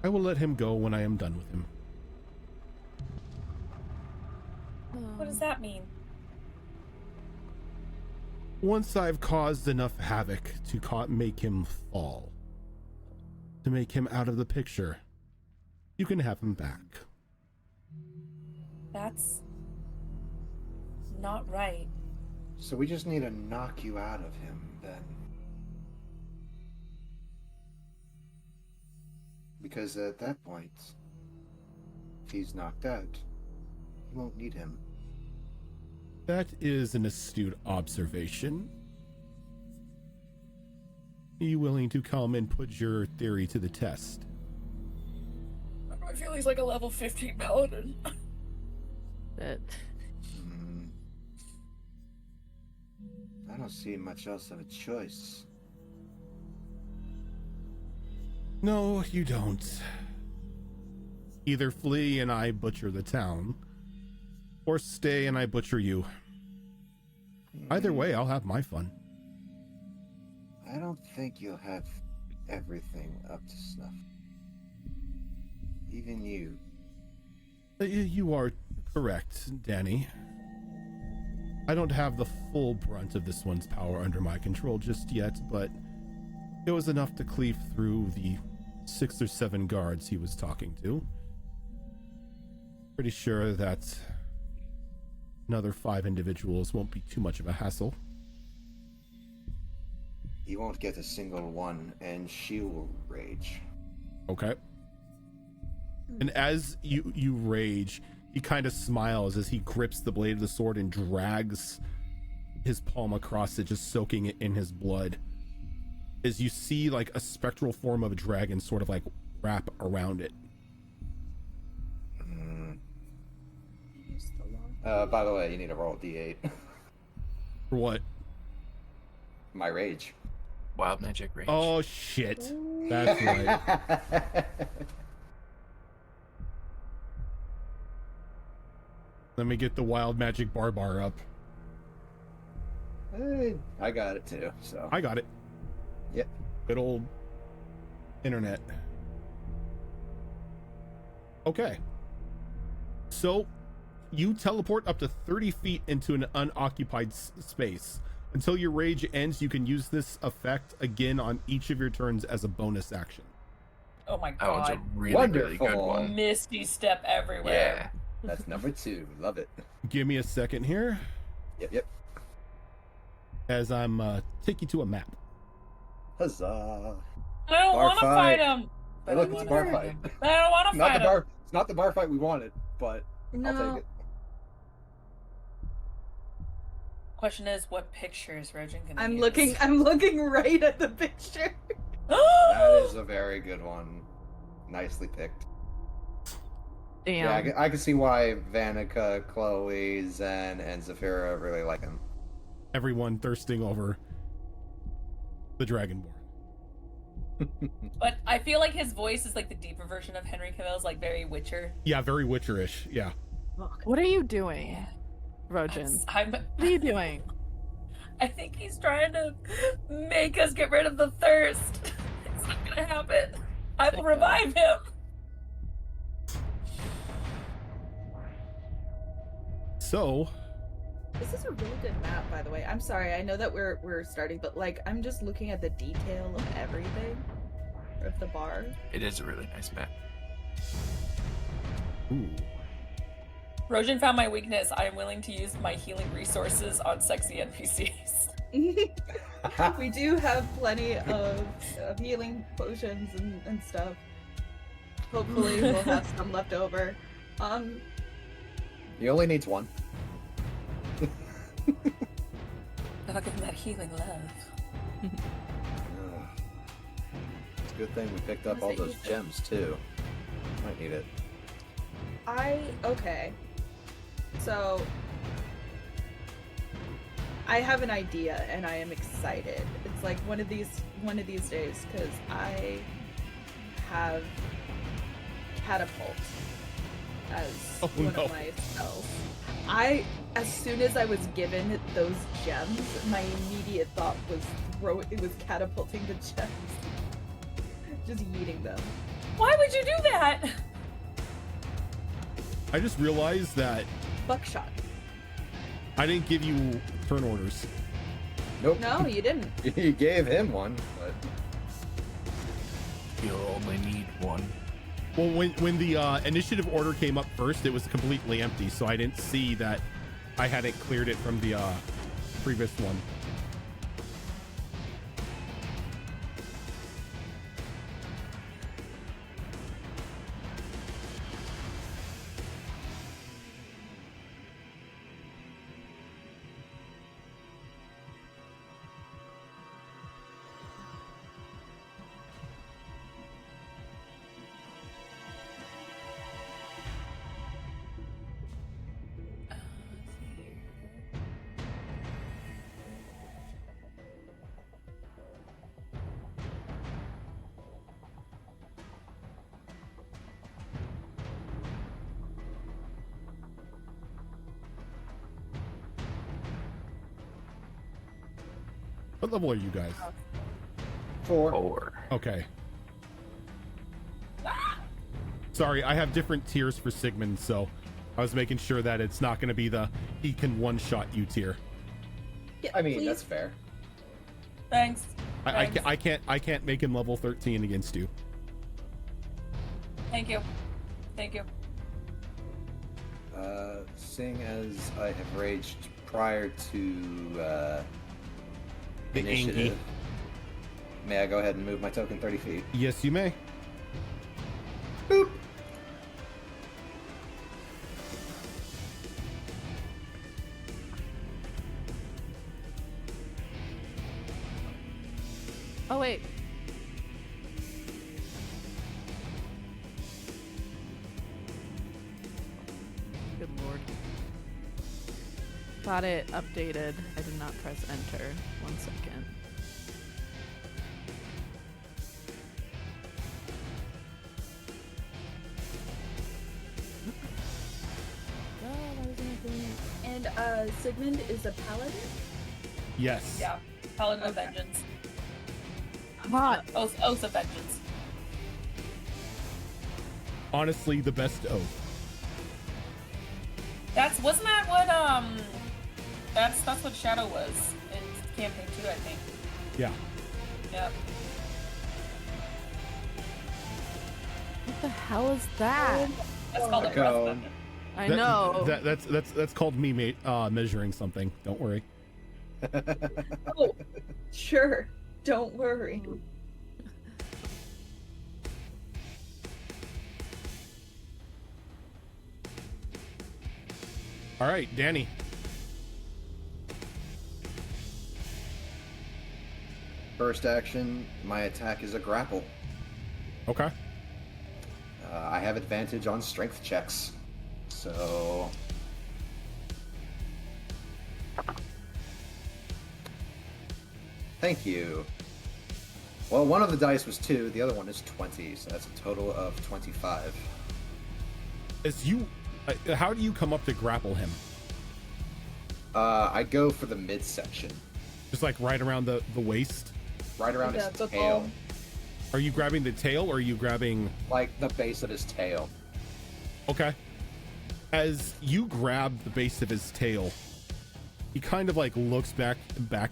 I will let him go when I am done with him. What does that mean? Once I've caused enough havoc to make him fall, to make him out of the picture, you can have him back. That's not right. So we just need to knock you out of him, then. Because at that point, if he's knocked out, you won't need him. That is an astute observation. Are you willing to come and put your theory to the test? I feel he's like a level 15 paladin. That I don't see much else of a choice. No, you don't. Either flee and I butcher the town, or stay and I butcher you. Either way, I'll have my fun. I don't think you'll have everything up to snuff. Even you. You are correct, Danny. I don't have the full brunt of this one's power under my control just yet, but it was enough to cleave through the 6 or 7 guards he was talking to. Pretty sure that another 5 individuals won't be too much of a hassle. You won't get a single one, and she will rage. Okay. And as you rage, he kind of smiles as he grips the blade of the sword and drags his palm across it, just soaking it in his blood. As you see like a spectral form of a dragon sort of like wrap around it. By the way, you need to roll a d8. For what? My rage. Wild magic rage. Oh shit. That's right. Let me get the wild magic bar up. Hey, I got it too, so. I got it. Yep. Good old internet. Okay. So, you teleport up to 30 feet into an unoccupied space. Until your rage ends, you can use this effect again on each of your turns as a bonus action. Oh my That one's a god. really good Wonderful. one. Misty step Yeah. everywhere. That's number 2. Love it. Give me a second here Yep. as I'm take you to a map. Huzzah. I don't Bar want to fight. fight him. Hey, look, it's a bar fight. I don't want to Not fight the him. bar. It's not the bar fight we wanted, but I'll No. take it. Question is, what picture is Rojan gonna I'm use? looking right at the picture. That is a very good one. Nicely picked. damn. Yeah, I can see why Vanica, Chloe, Zen, and Zafira really like him. Everyone thirsting over the Dragonborn. But I feel like his voice is like the deeper version of Henry Cavill's, like very Witcher. Yeah, very Witcherish. Yeah. What are you doing, Rojan? I'm What are you doing? I think he's trying to make us get rid of the thirst. It's not gonna happen. I will revive him. So, This is a really good map, by the way. I'm sorry, I know that we're starting, but like I'm just looking at the detail of everything. Of the bar. It is a really nice map. ooh. Rojan found my weakness. I am willing to use my healing resources on sexy NPCs. We do have plenty of healing potions and stuff. Hopefully we'll have some left over. He only needs one. I'll give him that healing love. Ugh. It's a good thing we picked up all those gems too. Might need it. Okay. So I have an idea and I am excited. It's like one of these days because I have catapult as one of my spells. As soon as I was given those gems, my immediate thought was catapulting the gems. Just yeeting them. Why would you do that? I just realized that Buckshot. I didn't give you turn orders. Nope. No, you didn't. You gave him one, but You'll only need one. Well, when the initiative order came up first, it was completely empty, so I didn't see that I hadn't cleared it from the previous one. What level are you guys? 4. 4. Okay. Sorry, I have different tiers for Sigmund, so I was making sure that it's not going to be the he can one-shot you tier. Yeah, I mean, please. that's fair. Thanks. I can't make him level 13 against you. Thank you. Thank you. Seeing as I have raged prior to The initiative, Angie. may I go ahead and move my token 30 feet? Yes, you may. Boop. Oh wait. Good lord. Thought it updated. I did not press enter. 1 second. Oh, why wasn't it doing it? And Sigmund is a paladin? Yes. Yeah. Paladin of Okay. Vengeance. Hot. Oath of Vengeance. Honestly, the best oath. Wasn't that what that's what Shadow was in campaign 2, I think. Yeah. Yep. What the hell is that? That's called a my breath God. weapon. I know. That's called me measuring something. Don't worry. Oh, sure. Don't worry. All right, Danny. First action, my attack is a grapple. Okay. I have advantage on strength checks. So... Thank you. Well, one of the dice was 2, the other one is 20, so that's a total of 25. How do you come up to grapple him? I go for the midsection. Just like right around the waist. Right around Yeah, his the tail. ball. Are you grabbing the tail or are you grabbing... Like the base of his tail. Okay. As you grab the base of his tail, he kind of like looks back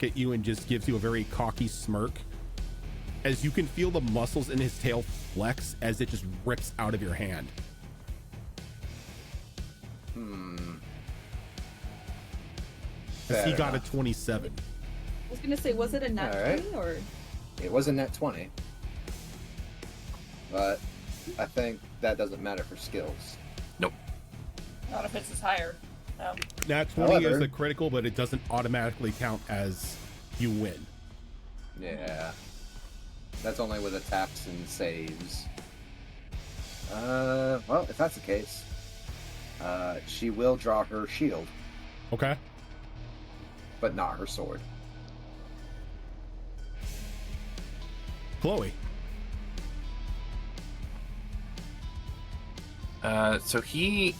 at you and just gives you a very cocky smirk. As you can feel the muscles in his tail flex as it just rips out of your hand. As he Fair got enough. a 27. I was gonna say, was it a nat Alright. 20 or? It was a net 20. But I think that doesn't matter for skills. Not if it's higher. Nat 20 is However- a critical, but it doesn't automatically count as you win. Yeah. That's only with attacks and saves. Well, if that's the case, she will draw her shield, Okay? but not her sword. Chloe. So he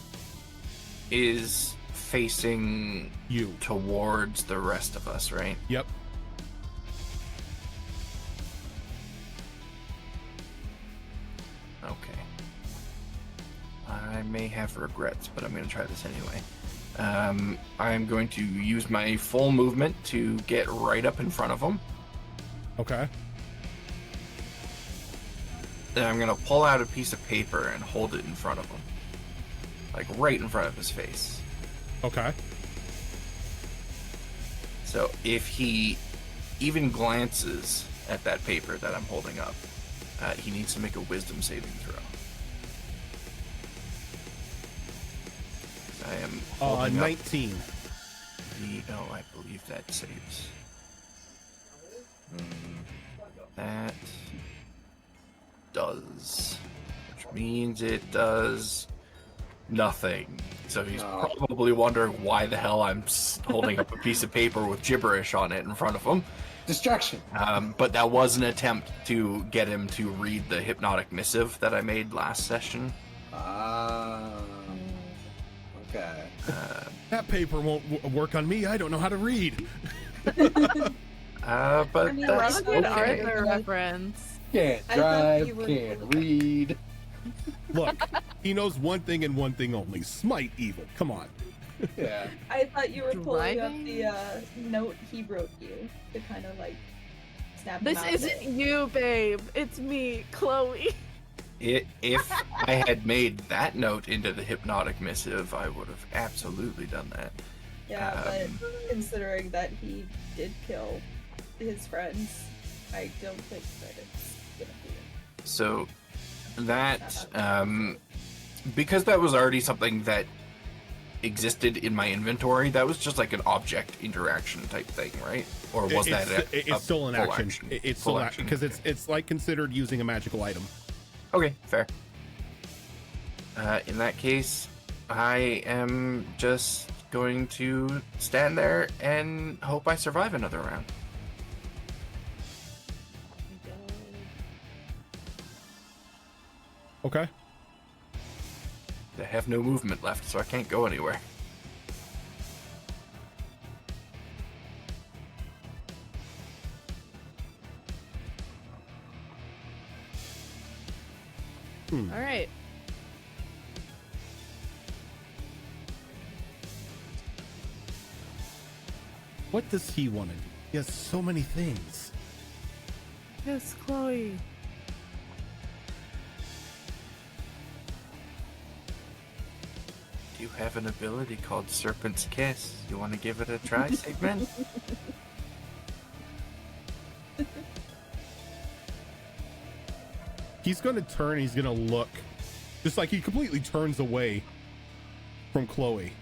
is facing You. towards the rest of us, right? Yep. Okay. I may have regrets, but I'm going to try this anyway. I'm going to use my full movement to get right up in front of him. Okay. Then I'm going to pull out a piece of paper and hold it in front of him. Like right in front of his face. Okay. So if he even glances at that paper that I'm holding up, he needs to make a wisdom saving throw. I am holding up 19. oh, I believe that saves. That does, which means it does nothing. So he's Oh. probably wondering why the hell I'm holding up a piece of paper with gibberish on it in front of him. Distraction! But that was an attempt to get him to read the hypnotic missive that I made last session. Okay. That paper won't work on me. I don't know how to read. But I mean, that's Rocket Good okay. Arthur reference. Can't I thought drive, you were- can't read. Look, he knows one thing and one thing only. Smite evil. Come on. Yeah. I thought you were pulling up Driving? the note he wrote you to kind of like snap him This out of isn't it. you, babe. It's me, Chloe. If I had made that note into the hypnotic missive, I would have absolutely done that. Yeah, but considering that he did kill his friends, I don't think that it's gonna be it. So that, because that was already something that existed in my inventory, that was just like an object interaction type thing, right? Or was that it's still an full action. It's Full still action, because it's like considered using a magical item. Okay, fair. In that case, I am just going to stand there and hope I survive another round. Okay. I have no movement left, so I can't go anywhere. All right. What does he want to do? He has so many things. Yes, Chloe. Do you have an ability called Serpent's Kiss? You want to give it a try, Sigmund? He's going to turn. He's going to look. Just like he completely turns away from Chloe.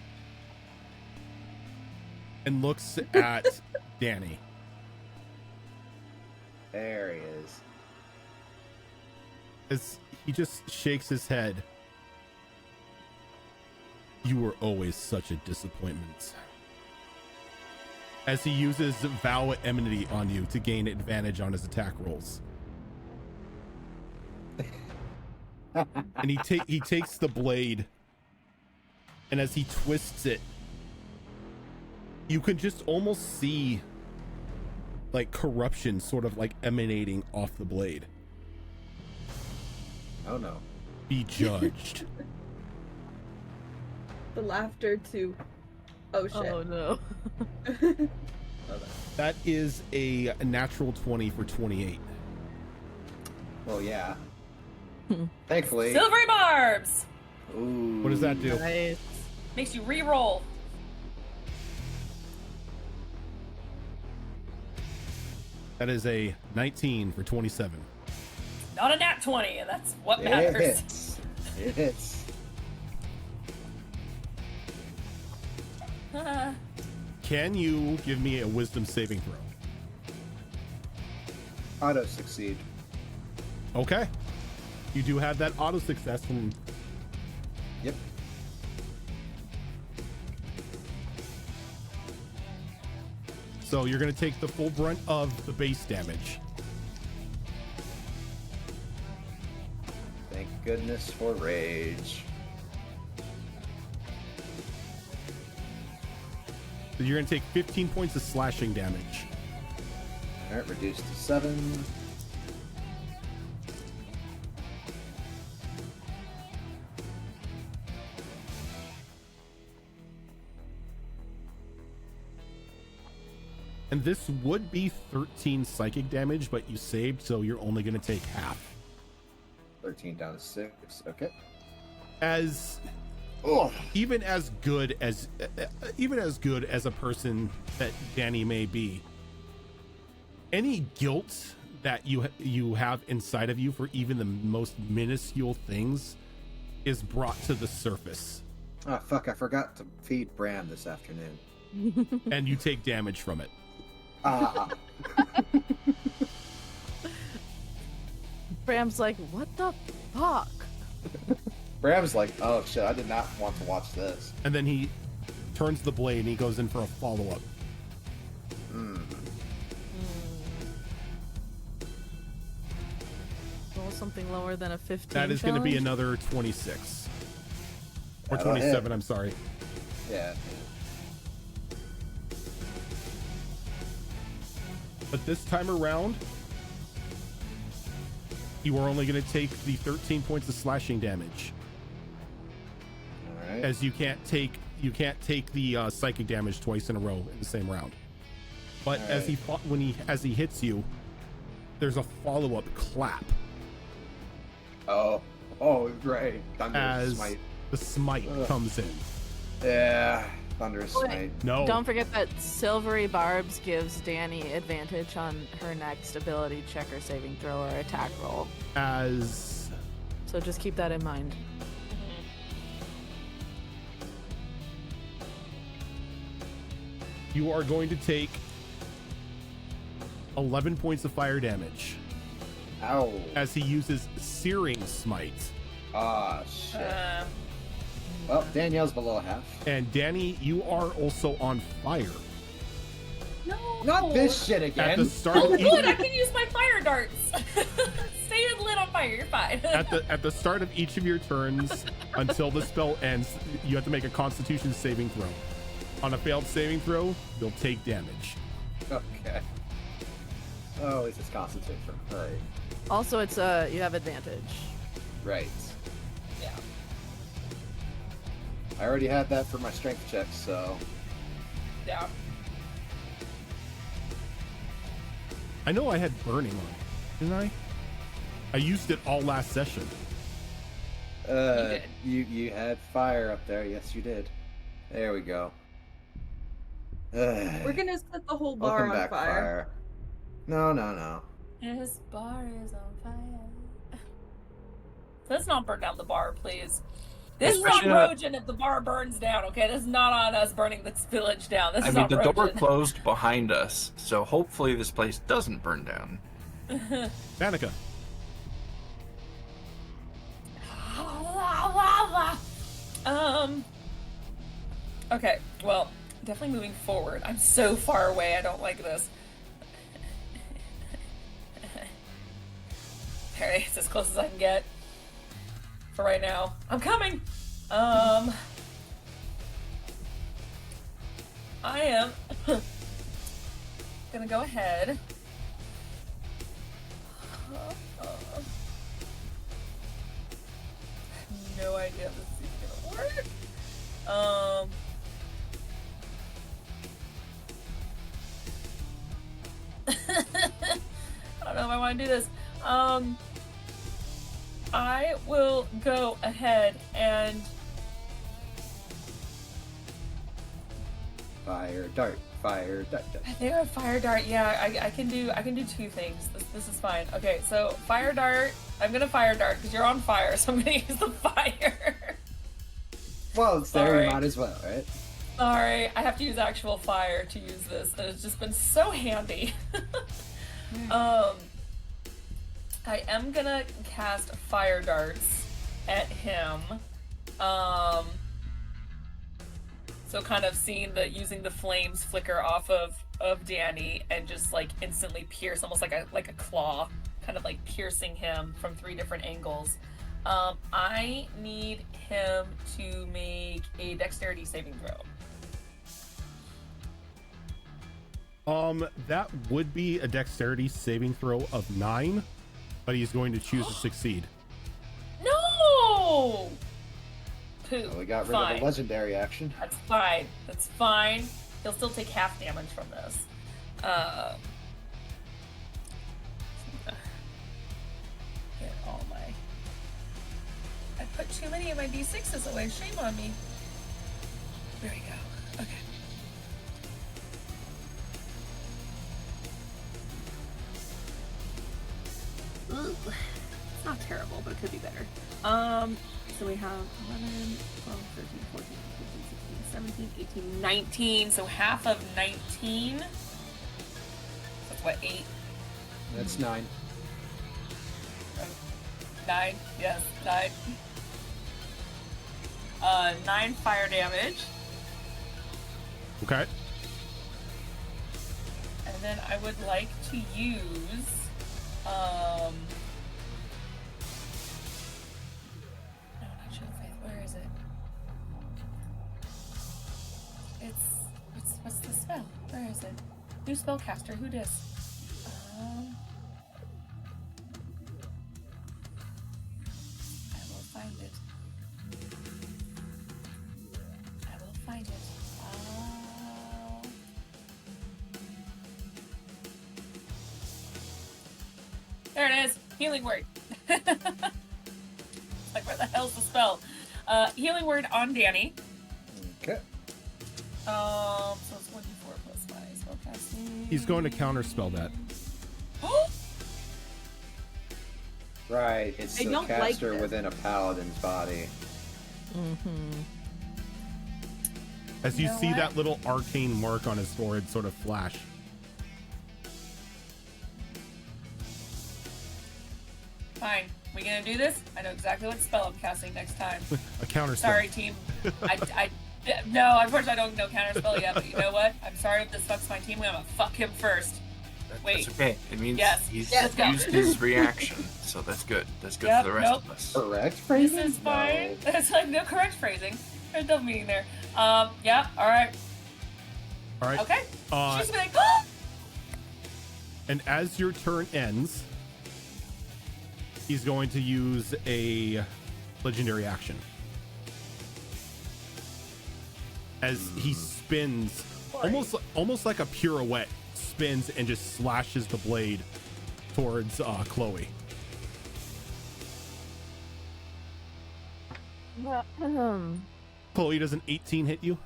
And looks at Danny. There he is. As he just shakes his head. You were always such a disappointment. As he uses Vow of Enmity on you to gain advantage on his attack rolls. And he takes the blade, and as he twists it, you can just almost see like corruption sort of like emanating off the blade. Oh no. Be judged. The laughter to. Oh shit. Oh no. That is a natural 20 for 28. Well, yeah. Thankfully. Silvery barbs Ooh. What does that do? Nice. makes you re-roll. That is a 19 for 27. Not a nat 20, and that's what It matters. hits. It hits. Can you give me a wisdom saving throw? Auto succeed. Okay. You do have that auto success from. Yep. So you're going to take the full brunt of the base damage. Thank goodness for rage. So you're going to take 15 points of slashing damage. Alright, reduced to 7. And this would be 13 psychic damage, but you saved, so you're only going to take half. 13 down to 6. Okay. As Oh, even as good as a person that Danny may be, any guilt that you have inside of you for even the most minuscule things is brought to the surface, oh fuck, I forgot to feed Bram this afternoon. and you take damage from it. Ah. Bram's like, what the fuck? Bram's like, oh shit, I did not want to watch this. And then he turns the blade and he goes in for a follow-up. Roll something lower than a 15. That is going to be challenge? another 26. Or That'll 27, hit. I'm sorry. Yeah. But this time around, you are only going to take the 13 points of slashing damage, Alright. as you can't take the psychic damage twice in a row in the same round. But as he hits you, there's a follow-up clap Oh, right. Thunderous as Smite. the smite Ugh. comes in. Yeah, Thunderous Wait. Smite. No, Don't forget that Silvery Barbs gives Danny advantage on her next ability check or saving throw or attack roll. as So just keep that in mind. you are going to take 11 points of fire damage Ow. as he uses Searing Smite. Ah, shit. Uh, Well, Danielle's below half. And Danny, you are also on fire. no. Not this shit At again. the start Oh, of good. I each, can use my fire darts. Stay lit on fire. You're fine. at the start of each of your turns until the spell ends, you have to make a Constitution saving throw. On a failed saving throw, you'll take damage. Okay. Oh, at least it's Constitution. Right. Also, it's you have advantage. Right. Yeah. I already had that for my strength check, so. Yeah. I know I had burning on it, didn't I? I used it all last session. did. You had fire up there. Yes, you did. There we go. We're gonna set the whole bar Welcome on back, fire. No. This bar is on fire. Let's not burn down the bar, please. This is on Especially, Rojan if the bar burns down, okay? This is not on us burning this village down. This I is mean, on the door Rojan. closed behind us, so hopefully this place doesn't burn down. Danica, Okay, well, definitely moving forward. I'm so far away. I don't like this. Alright, it's as close as I can get for right now. I'm coming. I am gonna go ahead. No idea if this is even gonna work. I don't know if I want to do this. I will go ahead and Fire dart, fire dart. I think a fire dart. Yeah, I can do two things. This is fine. Okay, so fire dart. I'm gonna fire dart because you're on fire, so I'm gonna use the fire. Well, it's there, Sorry. you might as well, right? Sorry, I have to use actual fire to use this, and it's just been so handy. I am gonna cast fire darts at him. So kind of using the flames flicker off of Danny and just like instantly pierce, almost like a claw, kind of like piercing him from 3 different angles. I need him to make a dexterity saving throw. That would be a dexterity saving throw of 9, but he's going to choose to succeed. No! Pooh. Well, we got rid Fine. of the legendary action. That's fine. That's fine. He'll still take half damage from this. Get all my... I put too many of my D6s away. Shame on me. There we go. Okay. Ooh. It's not terrible, but it could be better. So we have 11, 12, 13, 14, 15, 16, 17, 18, 19. So half of 19. So that's what, 8? That's 9. 9, yes, 9. 9 fire damage. Okay. And then I would like to use, no, not Shield of Faith. Where is it? What's the spell? Where is it? New spellcaster. Who dis? I will find it. There it is. Healing word. Like, where the hell's the spell? Healing word on Danny. Okay. So it's 1d4 plus 5 spellcasting. He's going to counterspell that. Right, it's I the don't like caster this. within a paladin's body. As you You know see what? that little arcane mark on his forehead sort of flash. Fine. We gonna do this? I know exactly what spell I'm casting next time. A counterspell. Sorry, team. No, unfortunately I don't know counterspell yet, but you know what? I'm sorry if this fucks my team. I'm gonna fuck him first. Wait. That's okay. It means Yes. he's Yes, go. used his reaction, so that's good. That's good Yep, for the rest nope. of us. Correct This phrasing? is fine. No. It's like no correct phrasing. There's no meaning there. Yeah, alright. All right. Okay. Uh, She's gonna be like, And as your turn ends, he's going to use a legendary action. As he spins, almost like a pirouette, spins and just slashes the blade towards Chloe. Chloe, does an 18 hit you?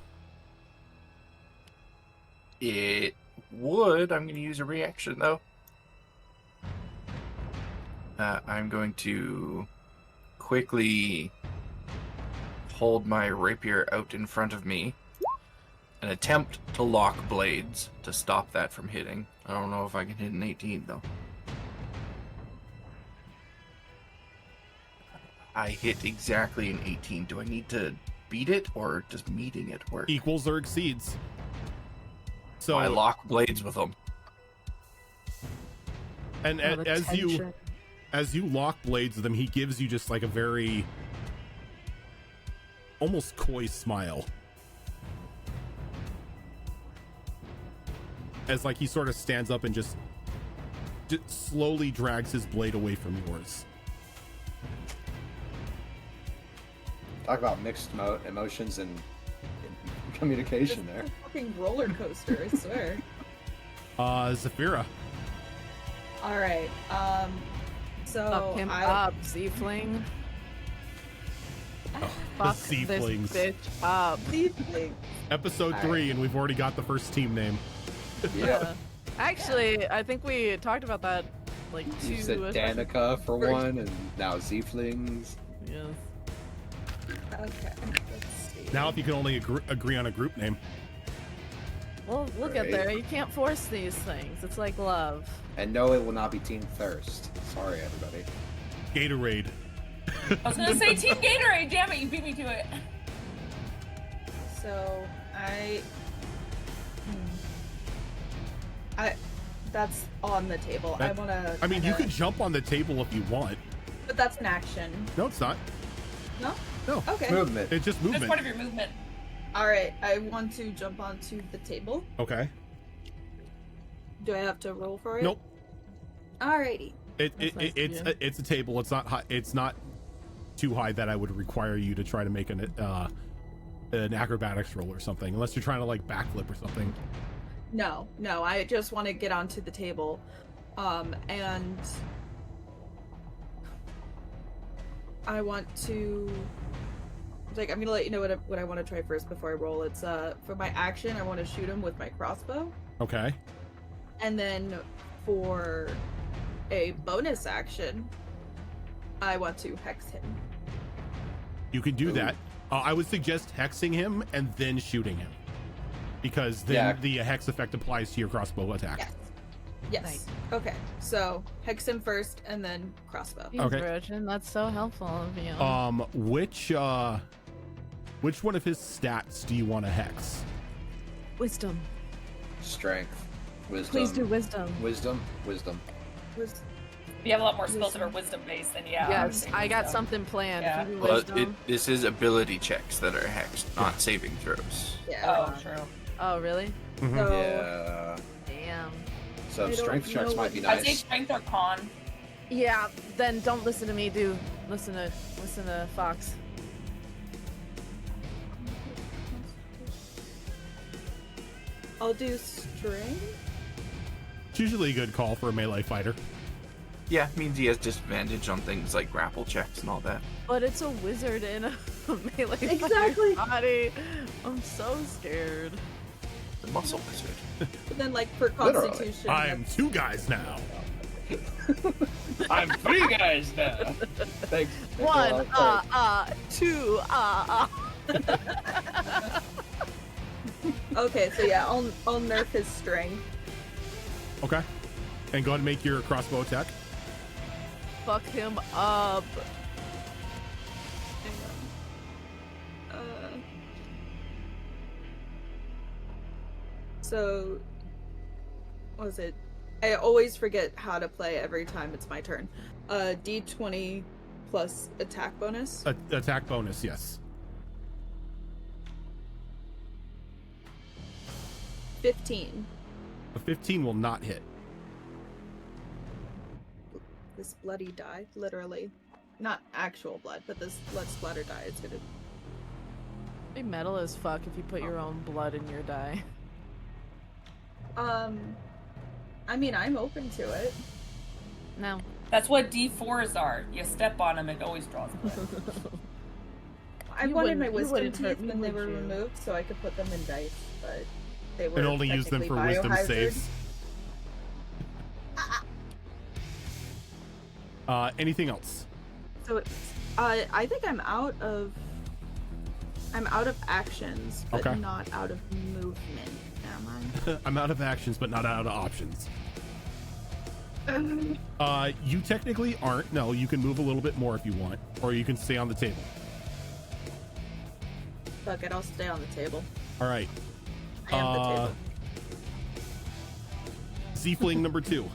It would. I'm going to use a reaction, though. I'm going to quickly hold my rapier out in front of me and attempt to lock blades to stop that from hitting. I don't know if I can hit an 18, though. I hit exactly an 18. Do I need to beat it, or does meeting it work? Equals or exceeds. So I lock blades with them. and Oh, the tension. as you lock blades with him, he gives you just like a very almost coy smile. as like he sort of stands up and just slowly drags his blade away from yours. Talk about mixed emotions and communication there. It's a fucking roller coaster, I swear. Zafira. All right. So Fuck him up, Seafling. Fuck this Seaflings. bitch up. Seafling. Episode 3, and we've already got the first team name. Yeah. Actually, I think we talked about that like You 2 said Danica for First. one, and now Zflings. Yes. Okay. Let's see. Now, if you can only agree on a group name. Well, look at Right. there. You can't force these things. It's like love. And no, it will not be Team Thirst. Sorry, everybody. Gatorade. I was gonna say Team Gatorade. Damn it, you beat me to it. So that's on the table. I wanna. I mean, you kinda- could jump on the table if you want. But that's an action. No, it's not. No. No. Okay. Movement. It's just That's movement. part of your movement. All right. I want to jump onto the table. Okay. Do I have to roll for it? Nope. Alrighty. That's nice of you. It's a table. It's not high. It's not too high that I would require you to try to make an acrobatics roll or something, unless you're trying to like backflip or something. No. I just want to get onto the table, and I want to. Like, I'm gonna let you know what I want to try first before I roll. It's for my action, I want to shoot him with my crossbow, Okay. and then for a bonus action, I want to hex him. You can do Ooh. that. I would suggest hexing him and then shooting him, because then Yeah. the hex effect applies to your crossbow attack. Yes. Nice. Okay. So hex him first, and then crossbow. Jeez, Okay. Roshan, that's so helpful of you. Which one of his stats do you want to hex? Wisdom. Strength. Wisdom. Please do wisdom. Wisdom. Was- You have a lot more spells that are wisdom based than Yes, I got something planned. Yeah. If you do Well, wisdom. this is ability checks that are hexed, not saving throws. Yeah. Oh, true. Oh, really? Mhm. So Yeah. Damn. So I don't strength know checks what might be you- I'd say nice. strength or con. Yeah, then don't listen to me, do listen to Fox. I'll do strength. It's usually a good call for a melee fighter. Yeah, means he has disadvantage on things like grapple checks and all that. But it's a wizard in a melee Exactly. fighter's body. I'm so scared. The muscle wizard. But then, like, for Literally. constitution. I'm 2 guys now. I'm 3 guys now. Thanks. 1, 2, Okay, so yeah, I'll nerf his strength. Okay. And go ahead and make your crossbow attack. Fuck him up. Hang on. So, what was it? I always forget how to play every time it's my turn. D20 plus attack bonus. Attack bonus, yes. 15. A 15 will not hit. This bloody die, literally. Not actual blood, but this blood splatter die. It's gonna. Be metal as fuck if you put your own blood in your die. I mean, I'm open to it. No. That's what D4s are. You step on them, it always draws blood. I You wanted my wouldn't- you wisdom wouldn't teeth hurt me, when they would were you? removed, so I could put them in dice, but they were And only use them for technically wisdom biohazard. saves. Anything else? So, I think I'm out of actions, but Okay. not out of movement. Am I'm out of actions, but not out of options. I? You technically aren't. No, you can move a little bit more if you want, or you can stay on the table. Fuck it, I'll stay on the table. All right. I am the table. Zfling number 2.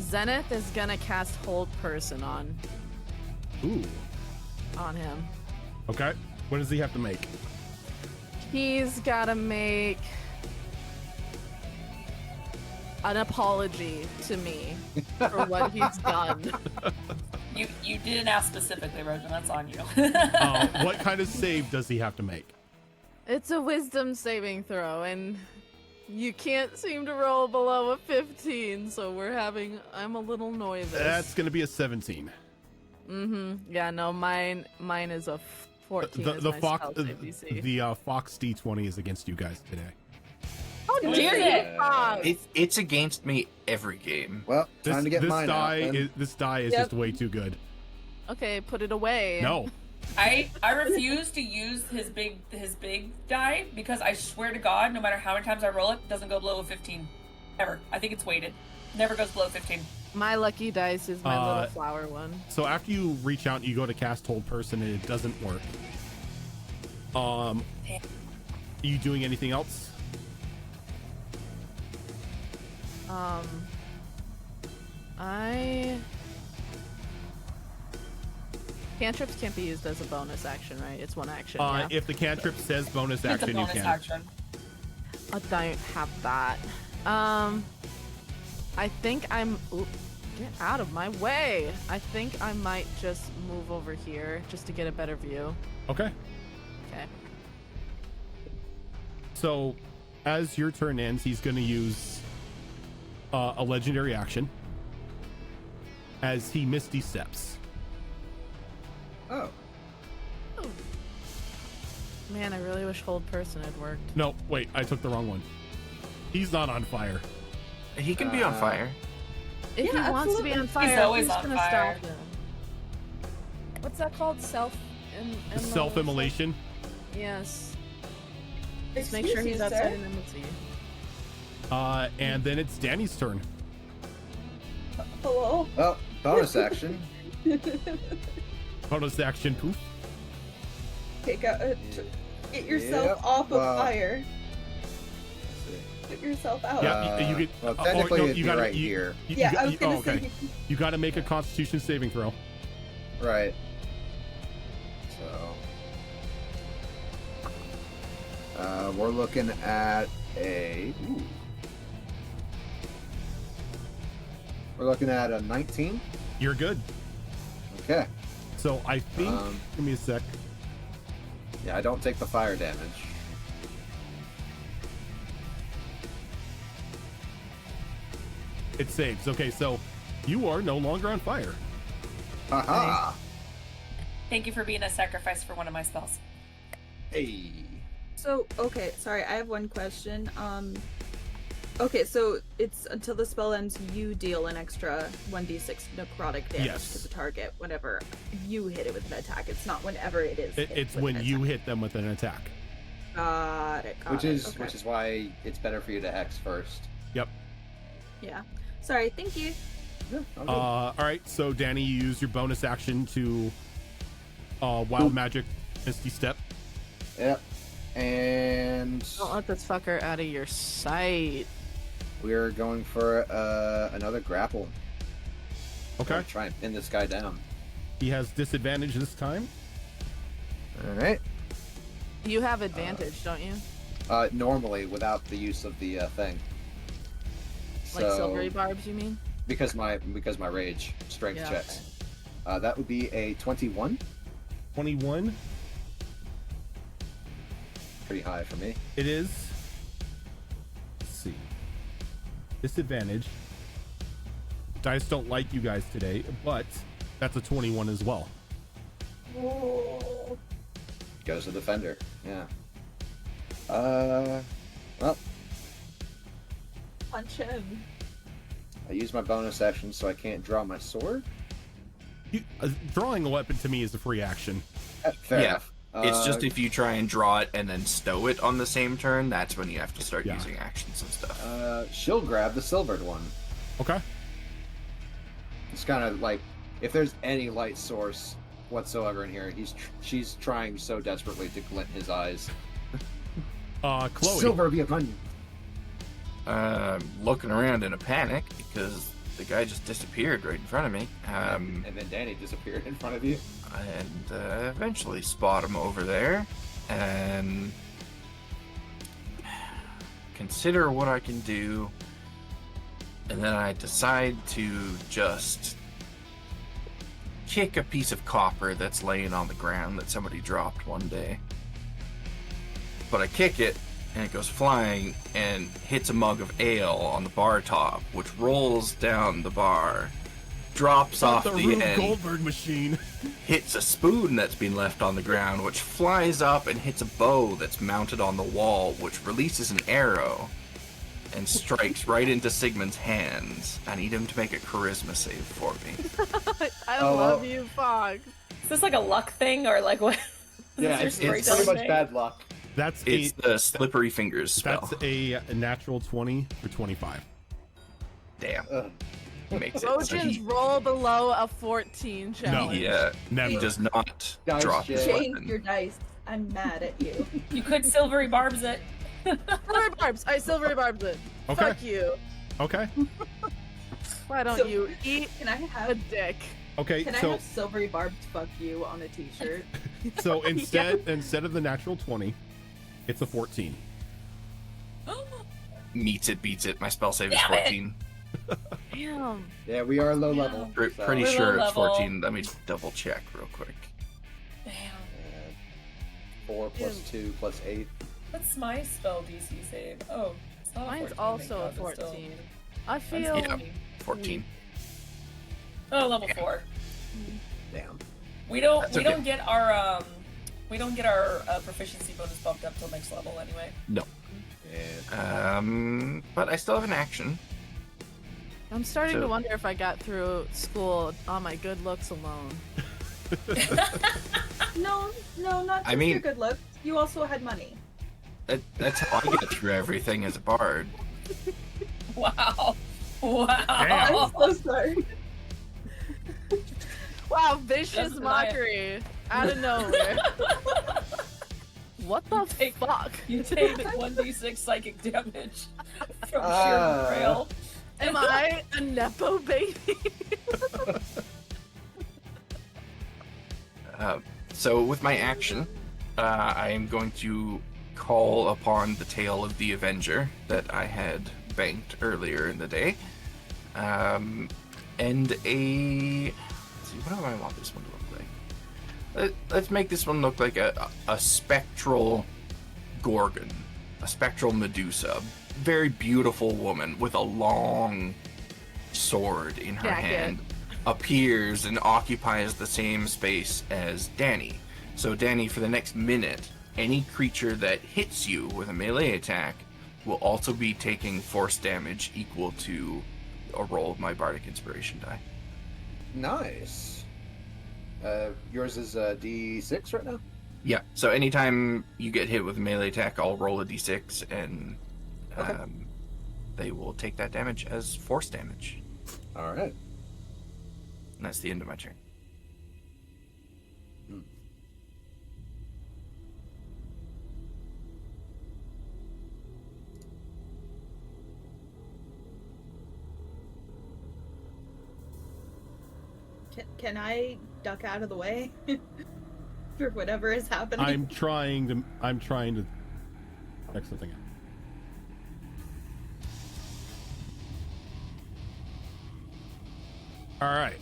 Zenith is gonna cast Hold Person on Ooh. him. Okay. What does he have to make? He's gotta make an apology to me for what he's done. You didn't ask specifically, Rogan. That's on you. What kind of save does he have to make? It's a wisdom saving throw, and you can't seem to roll below a 15, so I'm a little nervous. That's going to be a 17. Yeah, no, mine is a 14. The Fox D20 is against you guys today. How dare you, Fox? It's against me every game. Well, time to get mine out. This die is Yep. just way too good. Okay, put it away. No. I refuse to use his big die because I swear to God, no matter how many times I roll it doesn't go below a 15. Ever. I think it's weighted. Never goes below 15. My lucky dice is my little flower one. So after you reach out and you go to cast Hold Person and it doesn't work. Are you doing anything else? Cantrips can't be used as a bonus action, right? It's one action. If the cantrip says bonus It's a action, bonus you can. action. I don't have that. I think get out of my way. I think I might just move over here just to get a better view. Okay. Okay. So, as your turn ends, he's going to use a legendary action as he Misty Steps. Oh. Man, I really wish Hold Person had worked. No, wait, I took the wrong one. He's not on fire. He can be on fire. If Yeah, he wants to be on fire, always who's on gonna fire. stop him? What's that called? Self-immolation. Yes. Just make Excuse sure he's you, outside sir. an enmity. And then it's Danny's turn. Hello. Well, bonus action. Bonus action, poof. Take out. Get yourself Yep, off of well, fire. Get yourself out. Yeah, you get. Well, technically, it'd you be gotta, right you, here. You, Yeah, you, I was you- gonna oh, okay. say. You got to make a Constitution saving throw. Right. So. We're looking at a. Ooh. We're looking at a 19. You're good. Okay. So I think. Give me a sec. Yeah, I don't take the fire damage. It saves. Okay, so you are no longer on fire. Haha. Thank you for being a sacrifice for one of my spells. Hey. So, okay, sorry, I have one question. Okay, so it's until the spell ends, you deal an extra 1d6 necrotic damage Yes. to the target whenever you hit it with an attack. It's not whenever it is. hit It's with when an you attack. hit them with an attack. Got it. Which is why it's better for you to hex first. Yep. Yeah. Sorry, thank you. Yeah, All right. So Danny, you use your bonus action to wild magic Misty Step. Yep. And Don't let this fucker out of your sight. we're going for another grapple. Okay. Try and pin this guy down. He has disadvantage this time. All right. You have advantage, don't you? Normally, without the use of the thing. Like silvery barbs, you mean? Because my rage strength Yeah, checks. That would be a 21. 21. Pretty high for me. It is. Let's see. Disadvantage. Dice don't like you guys today, but that's a 21 as well. Goes to the fender. Yeah. Well, Punch him. I use my bonus action, so I can't draw my sword. Drawing a weapon to me is a free action. Fair Yeah. enough. It's just if you try and draw it and then stow it on the same turn, that's when you have to start Yeah. using actions and stuff. She'll grab the silvered one. Okay. It's kind of like, if there's any light source whatsoever in here, she's trying so desperately to glint his eyes. Chloe. Silver be upon you. Looking around in a panic because the guy just disappeared right in front of me. And then Danny disappeared in front of you. And eventually spot him over there and consider what I can do, and then I decide to just kick a piece of copper that's laying on the ground that somebody dropped one day. But I kick it, and it goes flying and hits a mug of ale on the bar top, which rolls down the bar, drops off the the Rube end, Goldberg machine. hits a spoon that's been left on the ground, which flies up and hits a bow that's mounted on the wall, which releases an arrow and strikes right into Sigmund's hands. I need him to make a charisma save for me. I Oh, love well. you, Fog. Is this like a luck thing or like what? Yeah, Is it's this your pretty storytelling much thing? bad luck. That's It's the slippery fingers spell. that's a natural 20 for 25. Damn, Ugh. he makes it. So Trojans roll below a 14 challenge. he Never. does not Dice drop his check. Change weapon. your dice. I'm mad at you. You could silvery barbs it. Silvery barbs. I silvery barbs it. Okay. Fuck you. Okay. Why don't So- you eat Can I a have dick? Okay. can I So have silvery barbed fuck you on a t-shirt? so instead of the natural 20, it's a 14. Meets it, beats it. My spell save is Damn it. 14. Damn. Yeah, we are low level. Pretty so, We're sure low it's level. 14. Let me double check real quick. Damn. 4 plus 2 plus 8. What's my spell DC save? Oh, it's not a Mine's 14, also a thank God, but still. 14. I Mine's feel. Yeah. 14. Oh, level 4. Damn. We don't That's we okay. don't get our proficiency bonus bumped up till next level anyway. No. Yeah. But I still have an action. I'm starting So- to wonder if I got through school on my good looks alone. No, not just I mean- your good looks. You also had money. That's how I get through everything as a bard. Wow. Wow. I'm so sorry. Wow, vicious That's what I- mockery out of nowhere. What the Take- fuck? You take 1d6 psychic damage from sheer Ah. betrayal. Am I a nepo baby? So with my action, I am going to call upon the tale of the Avenger that I had banked earlier in the day. And let's see, what do I want this one to look like? Let's make this one look like a spectral Gorgon, a spectral Medusa. Very beautiful woman with a long sword in her Jacket. hand appears and occupies the same space as Danny. So Danny, for the next minute, any creature that hits you with a melee attack will also be taking force damage equal to a roll of my Bardic Inspiration die. Nice. Yours is D6 right now? Yeah, so anytime you get hit with a melee attack, I'll roll a d6 and Okay. they will take that damage as force damage. Alright. And that's the end of my turn. Can I duck out of the way for whatever is happening? I'm trying to check something out. All right.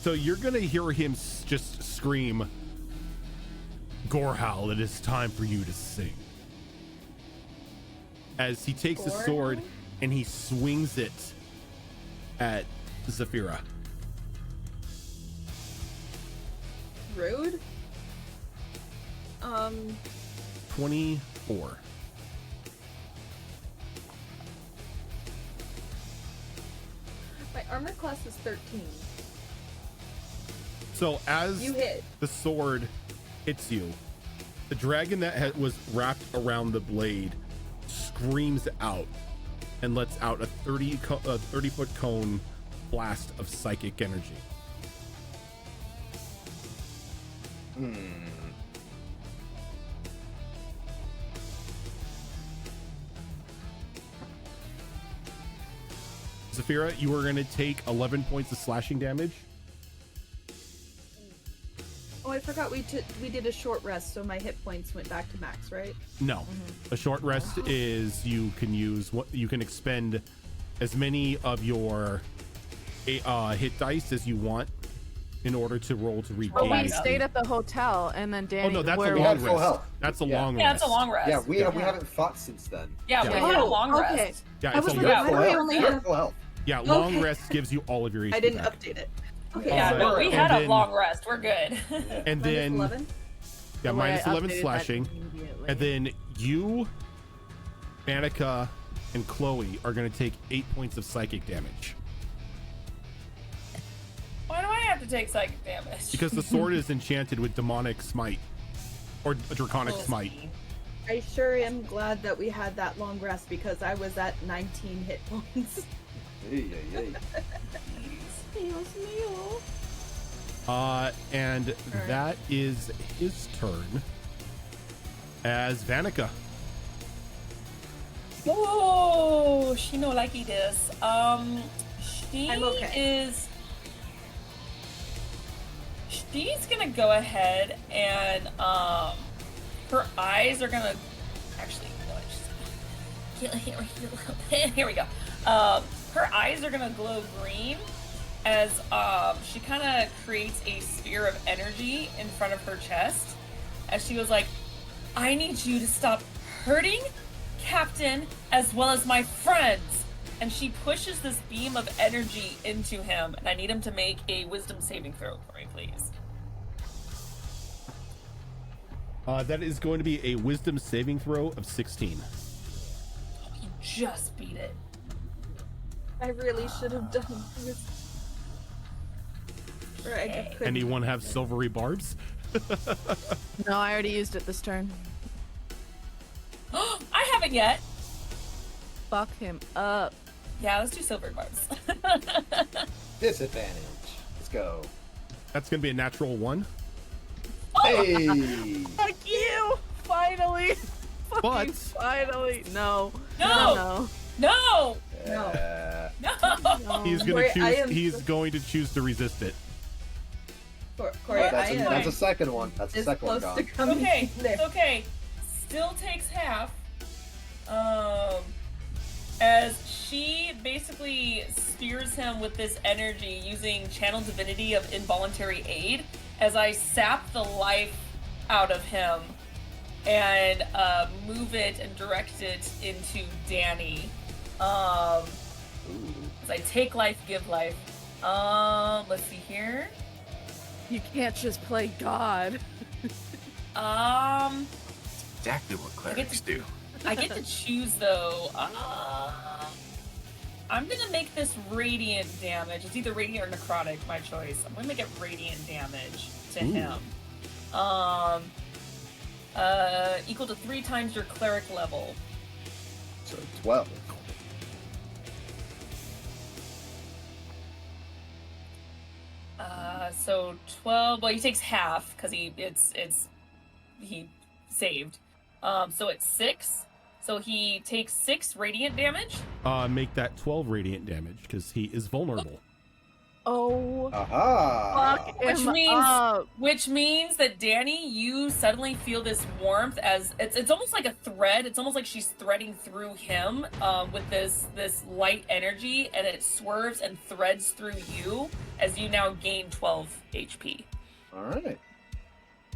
So you're going to hear him just scream, "Gorehowl, it is time for you to sing." As he takes his sword Gorehowl? and he swings it at Zafira. Rude. 24. My armor class is 13. So as You hit. the sword hits you, the dragon that was wrapped around the blade screams out and lets out a 30-foot cone blast of psychic energy. Zafira, you are going to take 11 points of slashing damage. Oh, I forgot we did a short rest, so my hit points went back to max, right? No, a short rest is you can expend as many of your hit dice as you want in order to roll to regain. But we HP. stayed at the hotel, and then Danny. Oh no, that's a where- long full rest. health. That's a Yeah. long Yeah, rest. it's a long rest. Yeah, we haven't fought since then. Yeah, Yeah. we had a Oh, long okay. rest. Yeah, I it's was a like, Yeah, why do we only You're have... full health. yeah, long Okay. rest gives you all of your HP. I didn't back. update it. Okay. Yeah, Uh, no, we and had a then- long rest. We're good. And then -11? yeah, the way minus I 11 updated that slashing, immediately. and then you, Annika, and Chloe are going to take 8 points of psychic damage Why do I have to take psychic damage? because the sword is enchanted with demonic smite or draconic Oh, smite. I sure am glad that we had that long rest because I was at 19 hit points. Hey, hey, hey. And that is his turn as Vanica. Oh, she no likey this. She I'm okay. is. She's gonna go ahead and her eyes are gonna actually no, here we go. Her eyes are gonna glow green as she kind of creates a sphere of energy in front of her chest as she was like, I need you to stop hurting Captain as well as my friends. And she pushes this beam of energy into him, and I need him to make a wisdom saving throw for me, please. That is going to be a wisdom saving throw of 16. Oh, you just beat it. I really should have done this. Or I Okay. couldn't. Anyone have silvery barbs? No, I already used it this turn. I haven't yet. Fuck him up. Yeah, let's do silver barbs. Disadvantage. Let's go. That's going to be a natural 1. Hey! Fuck you! Finally! But Fucking finally! No. No! No! No! Uh, No! No. he's Corey, going I to am choose. He's so- going to choose to resist it. Corey, I that's, am that's a second one. That's the as second one close to gone. coming Okay, there. okay. Still takes half. As she basically spears him with this energy using channel divinity of involuntary aid, as I sap the life out of him and move it and direct it into Danny. As I take life, give life. Let's see here. You can't just play God. Exactly what clerics do. I get to choose though. I'm gonna make this radiant damage. It's either radiant or necrotic, my choice. I'm gonna make it radiant damage to him. Equal to 3 times your cleric level. So 12. So 12. Well, he takes half because he saved. So it's 6. So he takes 6 radiant damage. Make that 12 radiant damage because he is vulnerable. Oh. Aha! Fuck Which him means- up. Which means that Danny, you suddenly feel this warmth as it's almost like a thread. It's almost like she's threading through him with this light energy, and it swerves and threads through you as you now gain 12 HP. Alright.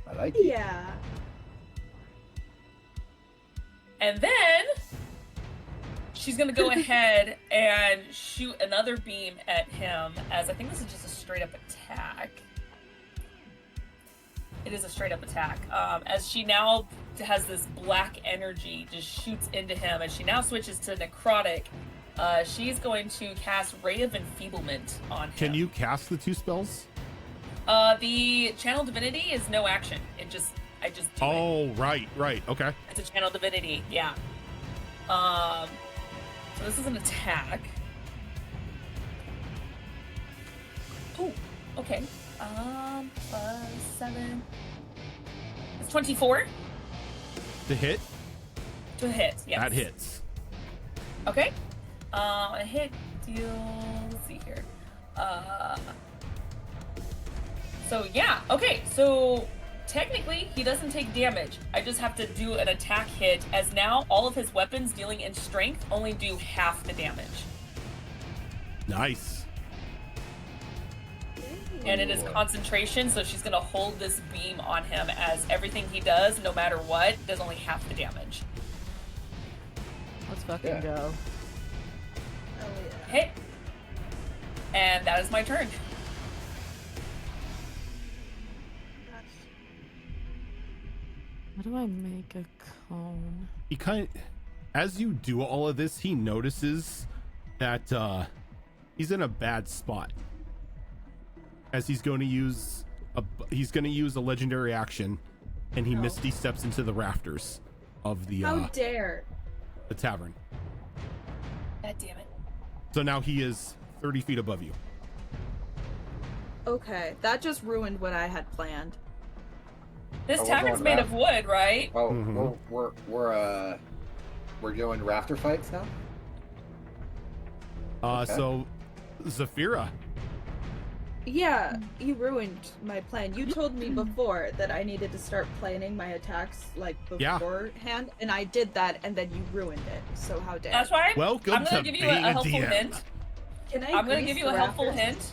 I like it. Yeah. And then she's gonna go ahead and shoot another beam at him, as I think this is just a straight up attack. It is a straight up attack. As she now has this black energy, just shoots into him, and she now switches to necrotic. She's going to cast Ray of Enfeeblement on him. Can you cast the 2 spells? The Channel Divinity is no action. I just do it. Oh, right. Okay. It's a Channel Divinity, yeah. So this is an attack. Oh, okay. Plus 7. It's 24 To hit, to hit. Yes. that hits. Okay. A hit deals. Let's see here. So yeah, okay, so technically he doesn't take damage. I just have to do an attack hit, as now all of his weapons dealing in strength only do half the damage. Nice. And it is concentration, so she's gonna hold this beam on him, as everything he does, no matter what, does only half the damage. Let's fucking Yeah. go. Oh yeah. Hit. And that is my turn. How do I make a cone? He as you do all of this, he notices that he's in a bad spot, as he's going to use a legendary action, and he No. misty steps into the rafters of the How dare! tavern. God damn it. So now he is 30 feet above you. Okay, that just ruined what I had planned. This Oh, we're tavern's going made back. of wood, right? Oh, Mhm. we're doing rafter fights now. Okay. So Zafira, Yeah, you ruined my plan. You told me before that I needed to start planning my attacks like Yeah. beforehand, and I did that, and then you ruined it. So how dare! That's right. welcome I'm gonna to give you being a a helpful DM. hint. Can I I'm gonna grease give you the a helpful rafters? hint.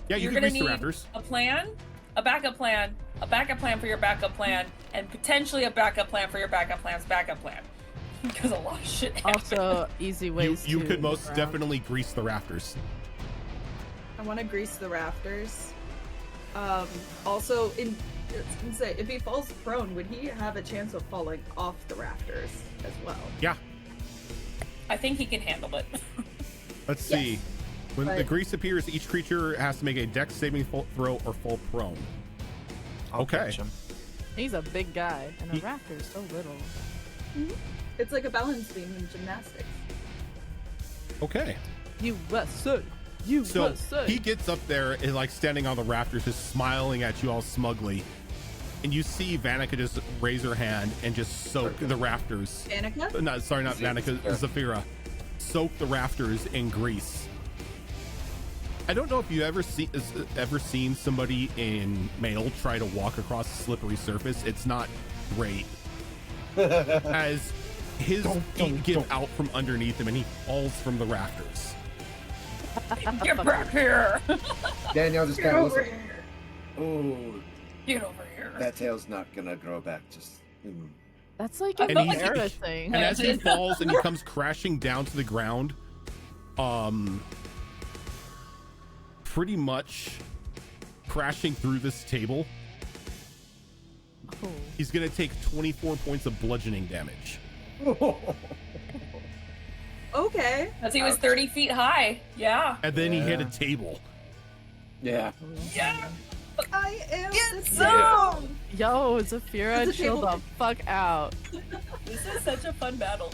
Yeah, you You're can gonna grease the need rafters. a plan, a backup plan, a backup plan for your backup plan, and potentially a backup plan for your backup plan's backup plan. Because a lot of shit happens. Also, easy ways You to could most around. definitely grease the rafters. I want to grease the rafters. Also, I was gonna say, if he falls prone, would he have a chance of falling off the rafters as well? Yeah. I think he can handle it. Let's Yes, see. When the but- grease appears, each creature has to make a dex saving throw or fall prone. I'll Okay. catch him. He's a big guy, and the He- raptor's so little. It's like a balance beam in gymnastics. Okay. USA! So USA! he gets up there and like standing on the rafters, just smiling at you all smugly. And you see Vanica just raise her hand and just soak the rafters. Annika? Not Vanica, Zafira. Soak the rafters in grease. I don't know if you ever seen somebody in mail try to walk across a slippery surface. It's not great. As his feet give out from underneath him and he falls from the rafters. Get back here! Danielle just Get kind of over listens. here! Oh, Get over here. that tail's not gonna grow back. Just. That's like And an he's- era thing. And as he falls and he comes crashing down to the ground, pretty much crashing through this table, Oh. he's gonna take 24 points of bludgeoning damage. Okay. Because he was 30 feet high. Yeah. And then he hit a Yeah. table. Yeah. Yeah. I am the so- zone! Yo, Zafira, It's a chill table. the fuck out. This is such a fun battle.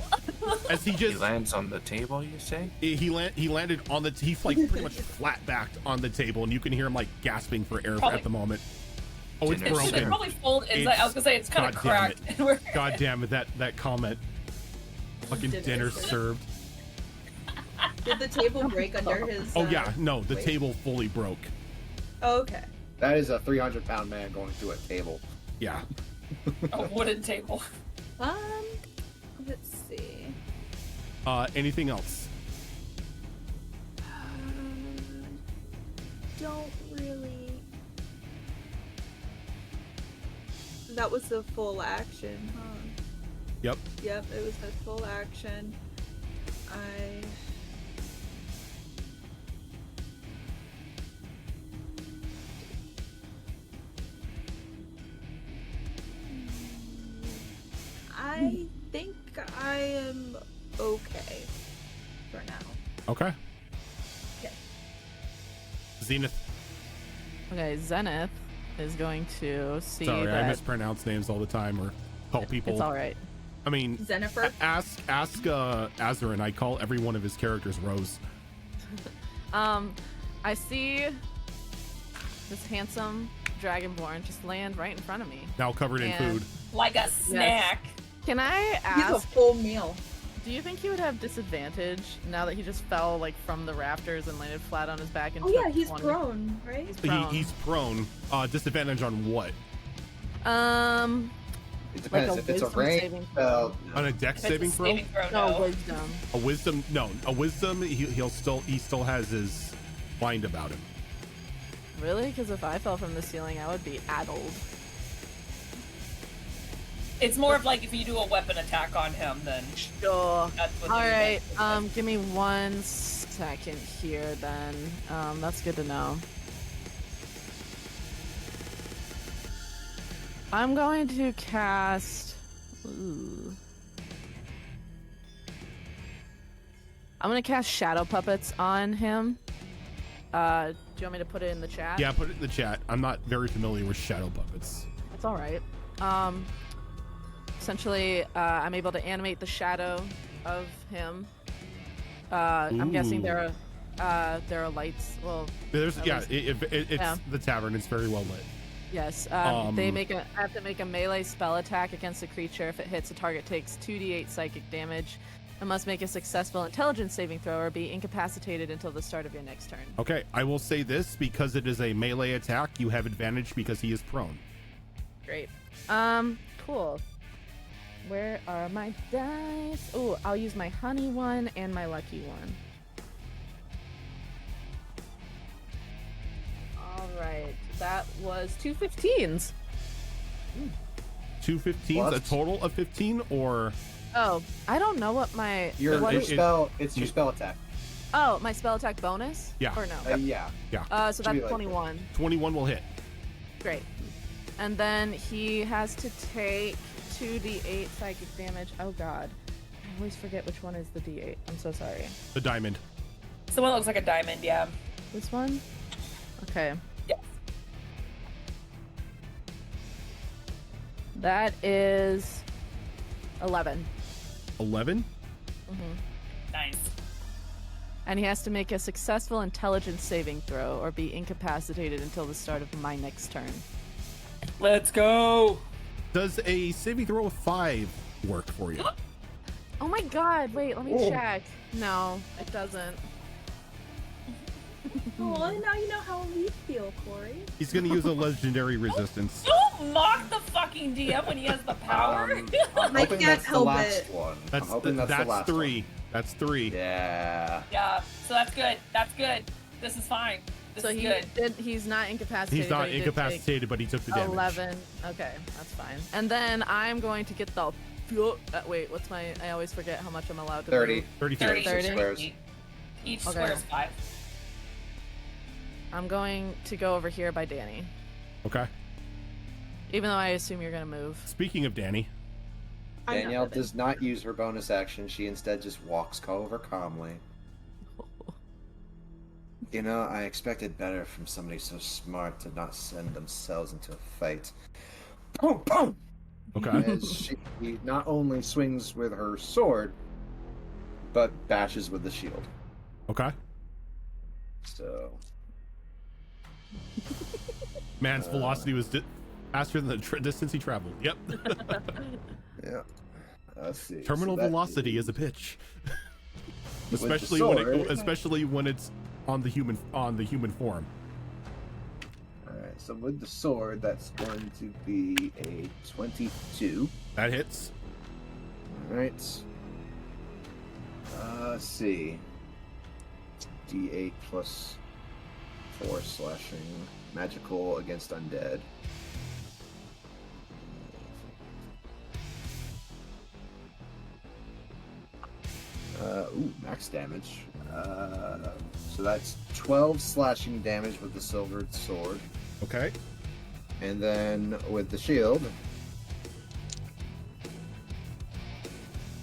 As he He just lands on the table, you say? he landed on the he's like pretty much flat backed on the table, and you can hear him like gasping for air Probably. at the moment. Oh, it's Dinner It should broken. probably fold inside. I was gonna say it's kind of God damn cracked. And we're God damn it, that comment. Fucking Dinner dinner served. served. Did the table break under his? Oh yeah, no, the weight? table fully broke. Oh, okay. That is a 300-pound man going through a table. Yeah. a wooden table. Let's see. Anything else? Don't really. That was the full action, huh? Yep. Yep, it was the full action. I think I am okay for now. Okay. Okay. Zenith. Okay, Zenith is going to see Sorry, that I mispronounce names all the time or call people. it's all right. I mean, Zenifer? ask Azarin. I call every one of his characters Rose. I see this handsome dragonborn just land right in front of me. Now covered in And- food. Like a snack. Can I He's a ask? full meal. Do you think he would have disadvantage now that he just fell like from the rafters and landed flat on his back? And Oh yeah, took he's 20? prone, right? He's prone. He's prone. Disadvantage on what? It depends. a If it's a wisdom range saving spell, On a dex saving throw? no wisdom. A wisdom? No, a wisdom. He still has his mind about him. Really? Because if I fell from the ceiling, I would be addled. It's more of like if you do a weapon attack on him, then Sure. that's what. All the right. advantage is. Give me 1 second here. Then. That's good to know. I'm going to cast. Ooh. I'm gonna cast Shadow Puppets on him. Do you want me to put it in the chat? Yeah, put it in the chat. I'm not very familiar with shadow puppets. It's all right. Essentially, I'm able to animate the shadow of him. I'm guessing there are lights. Well, There's at yeah, least- it's yeah. the tavern. It's very well lit. yes. I have to make a melee spell attack against a creature. If it hits, the target takes 2d8 psychic damage. And must make a successful intelligence saving throw or be incapacitated until the start of your next turn. Okay, I will say this because it is a melee attack. You have advantage because he is prone. Great. Cool. Where are my dice? Oh, I'll use my honey one and my lucky one. All right, that was 2 15s. 2 15s, a Plus? total of 15, or Oh, I don't know what my your what your is- spell. It's your spell attack. Oh, my spell attack bonus? Yeah. Or no? Yeah. So should be that's like 21. 21 will hit. Great. And then he has to take 2d8 psychic damage. Oh god. I always forget which one is the d8. I'm so sorry. The diamond. So one looks like a diamond, yeah. This one? Okay. Yeah. That is 11. 11. Nice. And he has to make a successful intelligence saving throw or be incapacitated until the start of my next turn. Let's go. Does a saving throw of 5 work for you? Oh my god, wait, let me Oh. check. No, it doesn't. Oh, well, now you know how we feel, Corey. He's going to use a legendary resistance. Don't mock the fucking DM when he has the power. I'm I hoping can't that's the help last it. one. That's I'm hoping that's the last 3. one. That's 3. Yeah. Yeah, so that's good. That's good. This is fine. This So is he good. he's not incapacitated. He's not but he did take incapacitated, but he took the damage. 11. Okay, that's fine. And then I'm going to get the. Wait, what's my? I always forget how much I'm allowed to 30. move. 30 feet. 30. 30. Squares. Each Okay. square is 5. I'm going to go over here by Danny, Okay. even though I assume you're gonna move. Speaking of Danny, I'm not Danielle with it. does not use her bonus action. She instead just walks over calmly. You know, I expected better from somebody so smart to not send themselves into a fight. Boom, boom! okay. As she not only swings with her sword, but bashes with the shield. Okay. So, Man's velocity was faster than the distance he traveled. Yep. yeah. Let's see. Terminal So that velocity is a pitch. With the especially when it's on the human form. Alright, so with the sword, that's going to be a 22. That hits. Alright. Let's see. D8 plus 4 slashing. Magical against undead. Max damage. So that's 12 slashing damage with the silvered sword. Okay. And then with the shield.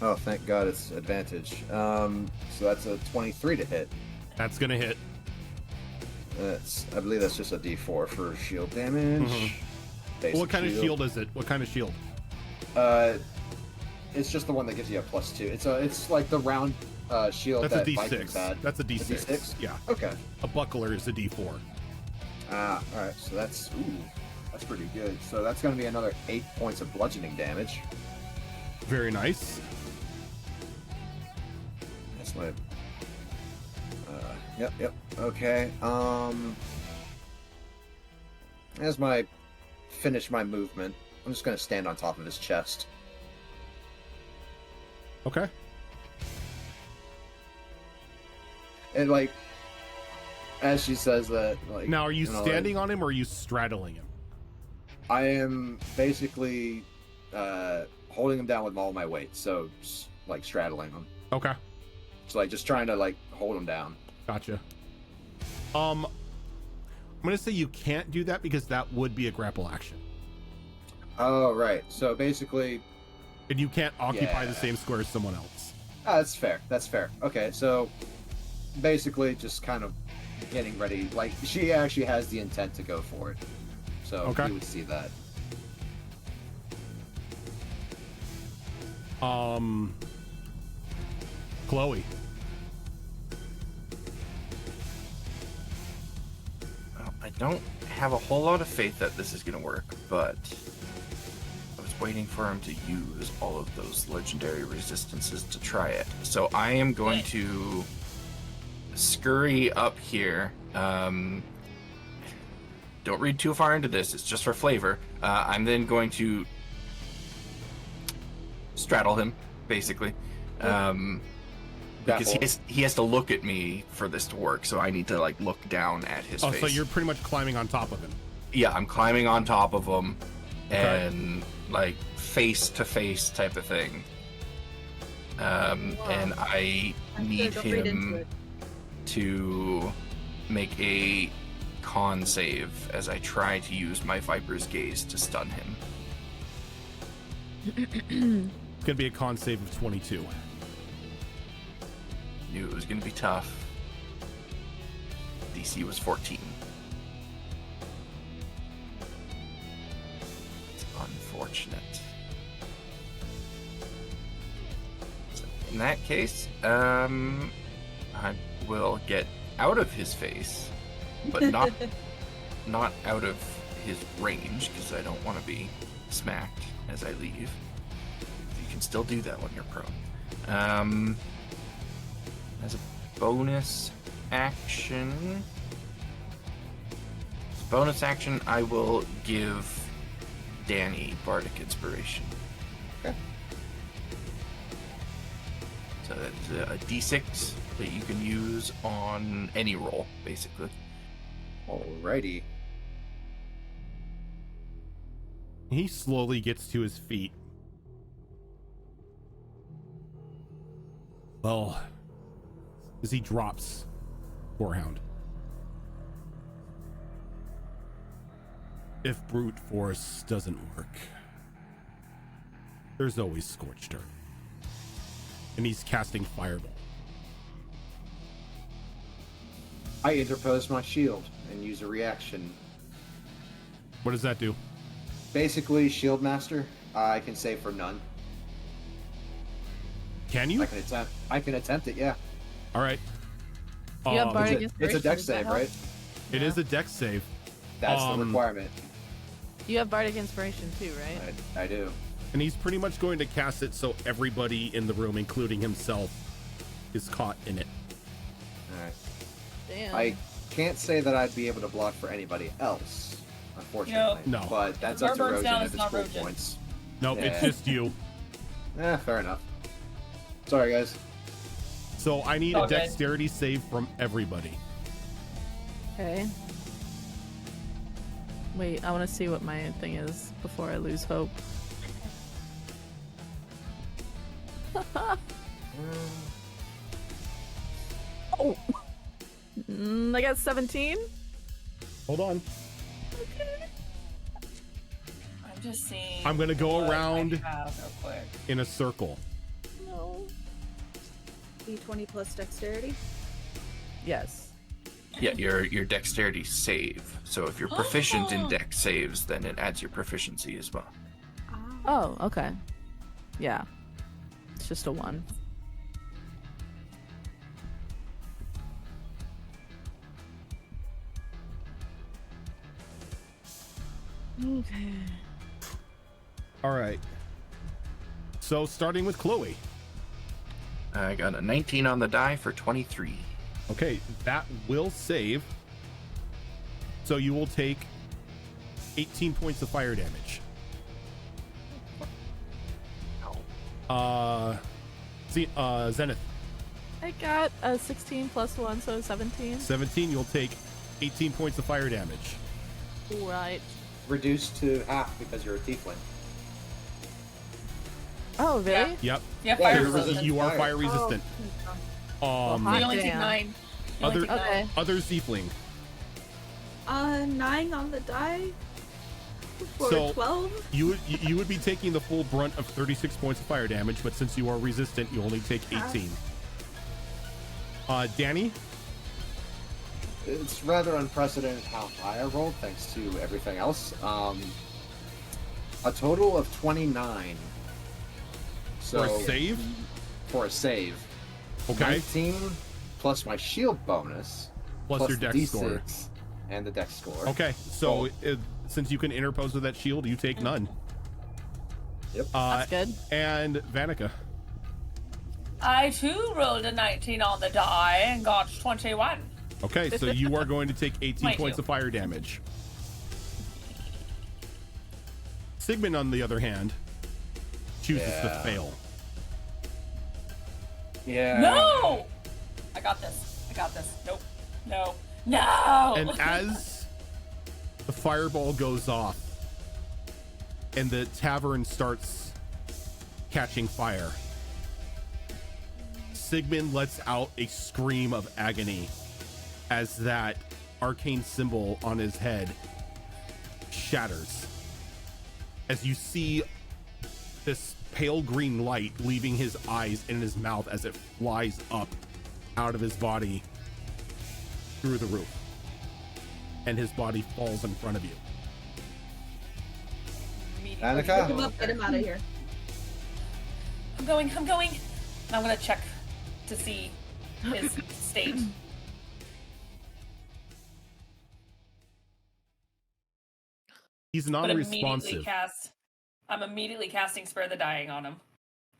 Oh, thank God it's advantage. So that's a 23 to hit. That's gonna hit. I believe that's just a D4 for shield damage. Mhm. Basic What kind of shield is it? What kind of shield? It's just the one that gives you a +2. It's like the round shield That's that a Vikings D6. had. That's a D6. D6? Yeah. Okay. A buckler is a D4. All right. So that's pretty good. So that's going to be another 8 points of bludgeoning damage. Very nice. Wait. Yep. Okay. As my finish my movement, I'm just gonna stand on top of his chest. Okay. And like, as she says that, like, Now, are you like, standing on him or are you straddling him? I am basically holding him down with all my weight, so just, like straddling him. Okay. So like just trying to like hold him down. Gotcha. I'm gonna say you can't do that because that would be a grapple action, Oh right. So basically, and you can't occupy Yeah. the same square as someone else. that's fair. That's fair. Okay, so basically just kind of getting ready. Like she actually has the intent to go for it. So Okay. you would see that. Chloe. Well, I don't have a whole lot of faith that this is going to work, but I was waiting for him to use all of those legendary resistances to try it. So I am going to scurry up here. Don't read too far into this, it's just for flavor. I'm then going to straddle him, basically. Because he has to look at me for this to work, so I need to like look down at his face. So you're pretty much climbing on top of him. Yeah, I'm climbing on top of him, Okay. and like face to face type of thing. And I need Don't read into him it. to make a con save as I try to use my Viper's Gaze to stun him. It's gonna be a con save of 22. Knew it was going to be tough. DC was 14. It's unfortunate. So in that case, I will get out of his face, but not out of his range, because I don't want to be smacked as I leave. You can still do that when you're prone. As a bonus action, I will give Danny Bardic Inspiration. Okay. So that's a D6 that you can use on any roll, basically. Alrighty. He slowly gets to his feet. Well, as he drops Gorehound. If brute force doesn't work, there's always Scorched Earth. And he's casting Fireball. I interpose my shield and use a reaction. What does that do? Basically, Shield Master. I can save for none. Can you? I can attempt it. Yeah. All right. You have Bardic It's a Inspiration, dex does that save, help? right? It is a dex save. That's the requirement. You have Bardic Inspiration too, right? I do. And he's pretty much going to cast it so everybody in the room, including himself, is caught in it. All right. Damn. I can't say that I'd be able to block for anybody else, unfortunately. No. But that's If up to our bird's Rosen down, if it's it's not full Rosen. points. Nope, it's Yeah. just you. Fair enough. Sorry, guys. So I need All a good. dexterity save from everybody. Okay. Wait, I want to see what my thing is before I lose hope. Oh! I got 17. Hold on. I'm just seeing. I'm gonna go what I around- have real quick. In a circle. No. D20 plus dexterity. Yes. Yeah, your dexterity save. So if you're proficient in dex saves, then it adds your proficiency as well. Oh, okay. Yeah. It's just a 1. Okay. All right. So starting with Chloe. I got a 19 on the die for 23. Okay, that will save. So you will take 18 points of fire damage. Zenith. I got a 16 plus 1, so 17. 17, you'll take 18 points of fire damage. Right. Reduced to half because you're a tiefling. Oh, really? Yeah. Yep. Yeah, Yeah, fire you're resistant. You are Fire. fire resistant. Well, You hot only take damn. 9. You only Other- take 9. Okay. Other Ziefling. 9 on the die for So- 12. You would be taking the full brunt of 36 points of fire damage, but since you are resistant, you only take 18. Danny? It's rather unprecedented how high I rolled, thanks to everything else. A total of 29. So For a save? For a save. Okay. 19 plus my shield bonus. Plus your the dex score. D6 and the dex score. Okay, so Oh. since you can interpose with that shield, you take none. Yep. That's good. And Vanica. I too rolled a 19 on the die and got 21. Okay, so you are going to take 18 Might points do. of fire damage. Sigmund, on the other hand, chooses to Yeah. fail. Yeah. No! I got this. I got this. Nope. No. No! And as the fireball goes off and the tavern starts catching fire, Sigmund lets out a scream of agony as that arcane symbol on his head shatters. As you see this pale green light leaving his eyes and his mouth as it flies up out of his body through the roof, and his body falls in front of you. Immediately. Pick him Annika? up, get him out of here. I'm going. And I'm gonna check to see his state. He's But immediately non-responsive. I'm immediately casting Spare the Dying on him.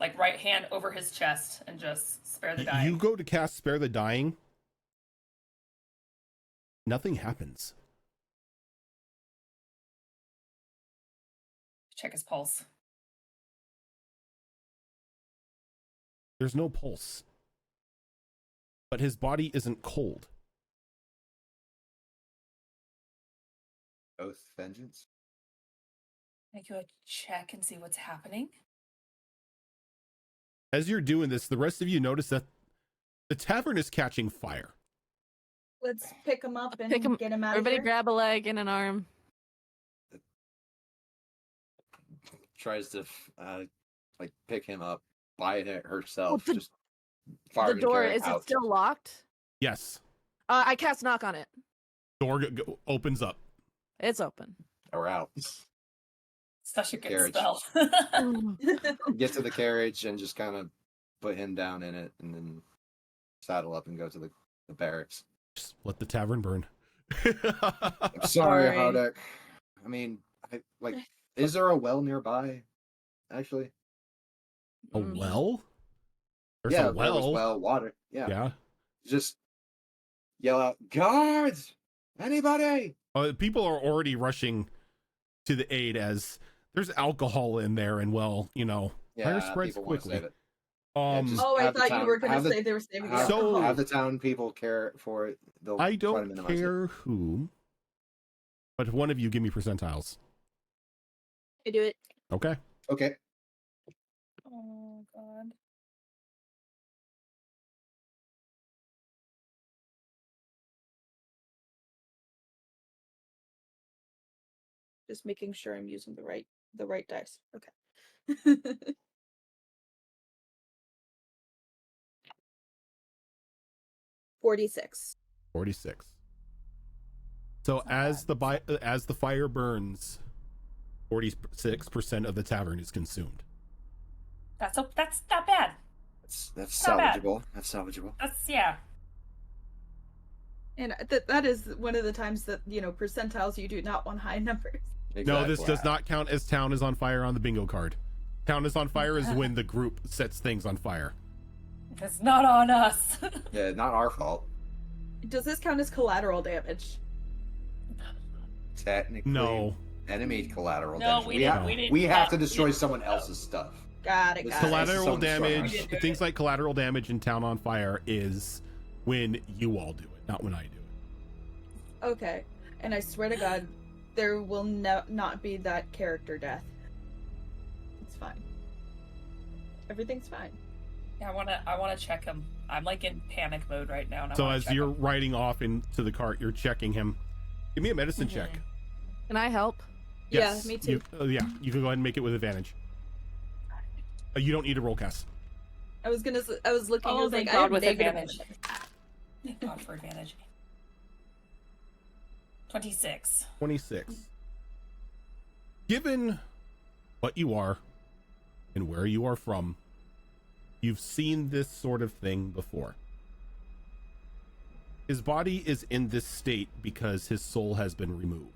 Like right hand over his chest and just Spare the Dying. You go to cast Spare the Dying. Nothing happens. Check his pulse. There's no pulse. But his body isn't cold. Oath vengeance. I go check and see what's happening. As you're doing this, the rest of you notice that the tavern is catching fire. Let's pick him up and Pick him- get him out Everybody of here. grab a leg and an arm. Tries to like pick him up, bite it herself. the- Just fire The and door, carry is out. it still locked? Yes. I cast knock on it. Door opens up. It's open. Or out. Such a good Carriage. spell. Get to the carriage and just kind of put him down in it, and then saddle up and go to the barracks. Just let the tavern burn. I'm sorry, Sorry. Howdeck. I mean, is there a well nearby? Actually, A Mm. well? There's yeah, a there was well. well water. Yeah. Yeah. Just yell out, guards! Anybody! People are already rushing to the aid as there's alcohol in there, and well, fire spreads people wanna quickly. save it. Yeah, just Oh, I have the thought you town- were going have to the- say they were saving have, So- alcohol. have the town people care for it. They'll I try to don't minimize it. care who, but one of you give me percentiles. I do it. Okay. Okay. Oh god. Just making sure I'm using the right dice. Okay. 46. 46. So as the fire burns, 46% of the tavern is consumed. That's not bad. That's Not bad. salvageable. That's salvageable. That's yeah. And that is one of the times that, percentiles you do not want high numbers. No, this Exactly. does not count as town is on fire on the bingo card. Town is on fire is when the group sets things on fire. It's not on us. Yeah, not our fault. Does this count as collateral damage? Technically, No. enemy collateral No, damage. we didn't. We have to we destroy didn't- someone else's stuff. Got it, This got it. Collateral someone destroying damage, ours. things like collateral damage in Town on Fire is when you all do it, not when I do it. Okay. And I swear to God, there will not be that character death. It's fine. Everything's fine. Yeah, I wanna check him. I'm like in panic mode right now. And I So wanna as check you're him. riding off into the cart, you're checking him. Give me a medicine check. Can I help? Yeah, me too. Yeah, you can go ahead and make it with advantage. You don't need a roll cast. I was looking. I Oh, was thank like, I God, have with negative- advantage. Thank God for advantage. 26. 26. Given what you are and where you are from, you've seen this sort of thing before. His body is in this state because his soul has been removed.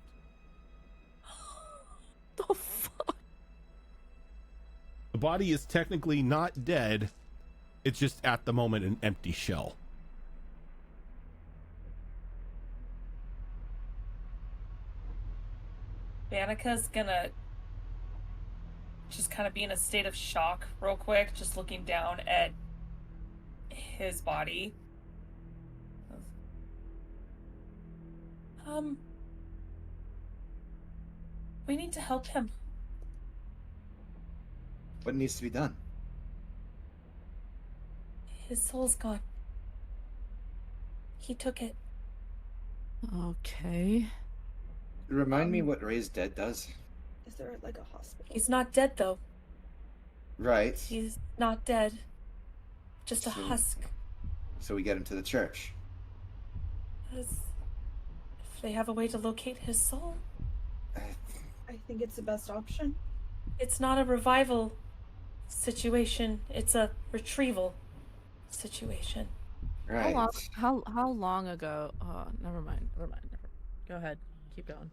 The fuck? The body is technically not dead. It's just at the moment an empty shell. Vanica's gonna just kind of be in a state of shock real quick, just looking down at his body. We need to help him. What needs to be done? His soul's gone. He took it. Okay. Remind me what Raised Dead does. Is there like a hospital? He's not dead though. Right. He's not dead. Just a So- husk. So we get him to the church. If they have a way to locate his soul. I think it's the best option. It's not a revival situation. It's a retrieval situation. Right. How long ago? Oh, never mind. Go ahead. Keep going.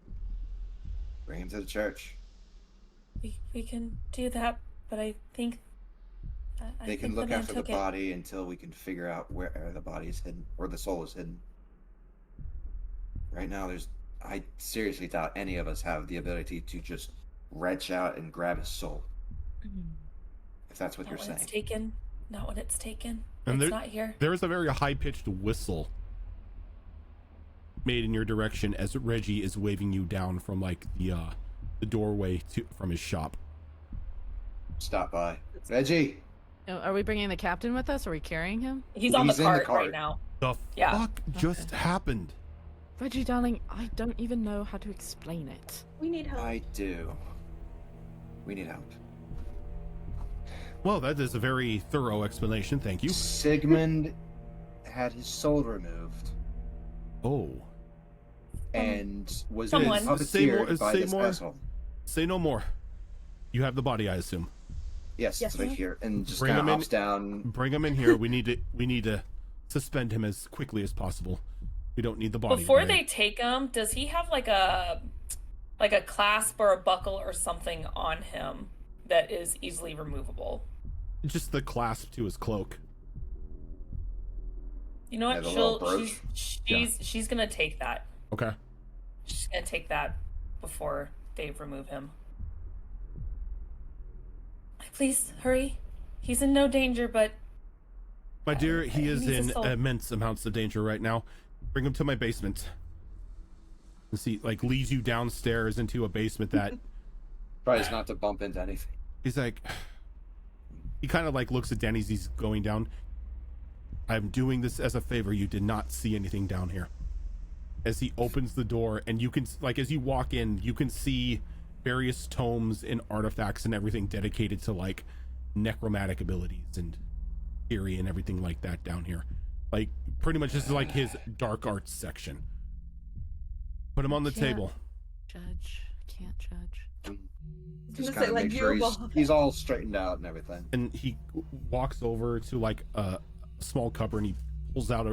Bring him to the church. We can do that, but I think I They can think look man after the took it. body until we can figure out where the body is hidden or the soul is hidden. Right now, I seriously doubt any of us have the ability to just reach out and grab his soul. If that's what Not you're when saying. it's taken. Not when it's taken. And It's not here. There is a very high-pitched whistle made in your direction as Reggie is waving you down from like the doorway from his shop. Stop by. Reggie! Are we bringing the captain with us? Are we carrying him? He's on the He's in the cart cart. right now. The Yeah. fuck just happened? Reggie, darling, I don't even know how to explain it. We need help. I do. We need help. Well, that is a very thorough explanation. Thank you. Sigmund had his soul removed Oh, and was Someone. Say more- puppeteered by say this more. asshole. say no more. You have the body, I assume. Yes, Yes. it's right here. And just Bring kind him of in. hops down. Bring him in here. We need to suspend him as quickly as possible. We don't need the body. Before today. they take him, does he have like a clasp or a buckle or something on him that is easily removable? Just the clasp to his cloak. You know Yeah, what? the little brooch. She's gonna take that. Okay. She's gonna take that before they remove him. Please hurry. He's in no danger, but My dear, he he is needs in a soul. immense amounts of danger right now. Bring him to my basement. And see, like, leads you downstairs into a basement that Tries not to bump into anything. he's like, he kind of like looks at Danny as he's going down. I'm doing this as a favor. You did not see anything down here. As he opens the door, and you can, like, as you walk in, you can see various tomes and artifacts and everything dedicated to like necromantic abilities and theory and everything like that down here. Like, pretty much this is like his dark arts section. Put him on the Yeah. table. Judge. Can't judge. Just gonna kind say, of like, make sure you're he's all straightened out and everything. And he walks over to like a small cupboard and he pulls out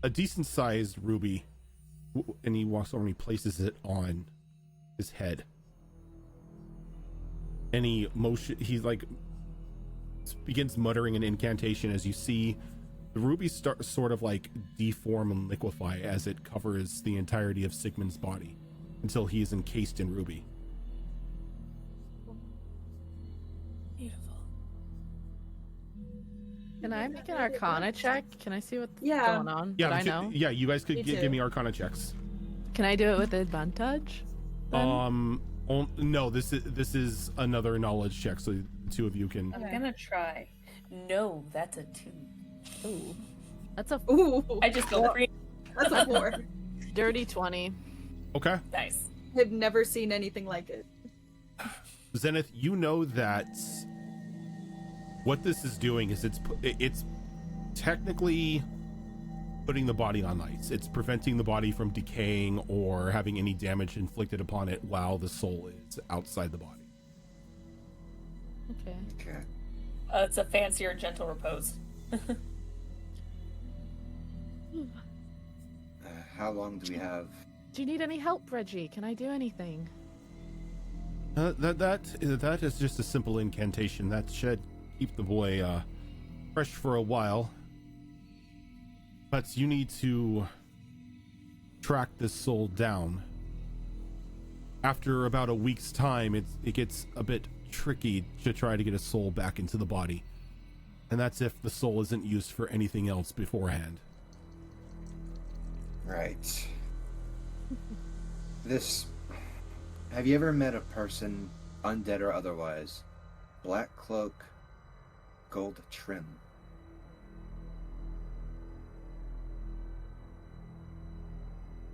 a decent sized ruby, and he walks over and he places it on his head. And he's like begins muttering an incantation as you see the ruby start sort of like deform and liquefy as it covers the entirety of Sigmund's body until he is encased in ruby. Beautiful. Can I make an Arcana check? Can I see what's Yeah. going on? Yeah, Would I know? yeah, you guys could Me give too. me Arcana checks. Can I do it with advantage? then? No, this is another knowledge check, so the two of you can. I'm gonna try. No, that's a 2. Ooh, that's a Ooh, I just go 3. that's a 4. dirty 20. Okay, Nice. I've never seen anything like it. Zenith, you know that what this is doing is it's technically putting the body on ice. It's preventing the body from decaying or having any damage inflicted upon it while the soul is outside the body. Okay. Okay. It's a fancier gentle repose. How long do we have? Do you need any help, Reggie? Can I do anything? That is just a simple incantation that should keep the boy fresh for a while. But you need to track this soul down. After about a week's time, it gets a bit tricky to try to get a soul back into the body. And that's if the soul isn't used for anything else beforehand. Right. Have you ever met a person, undead or otherwise, black cloak, gold trim?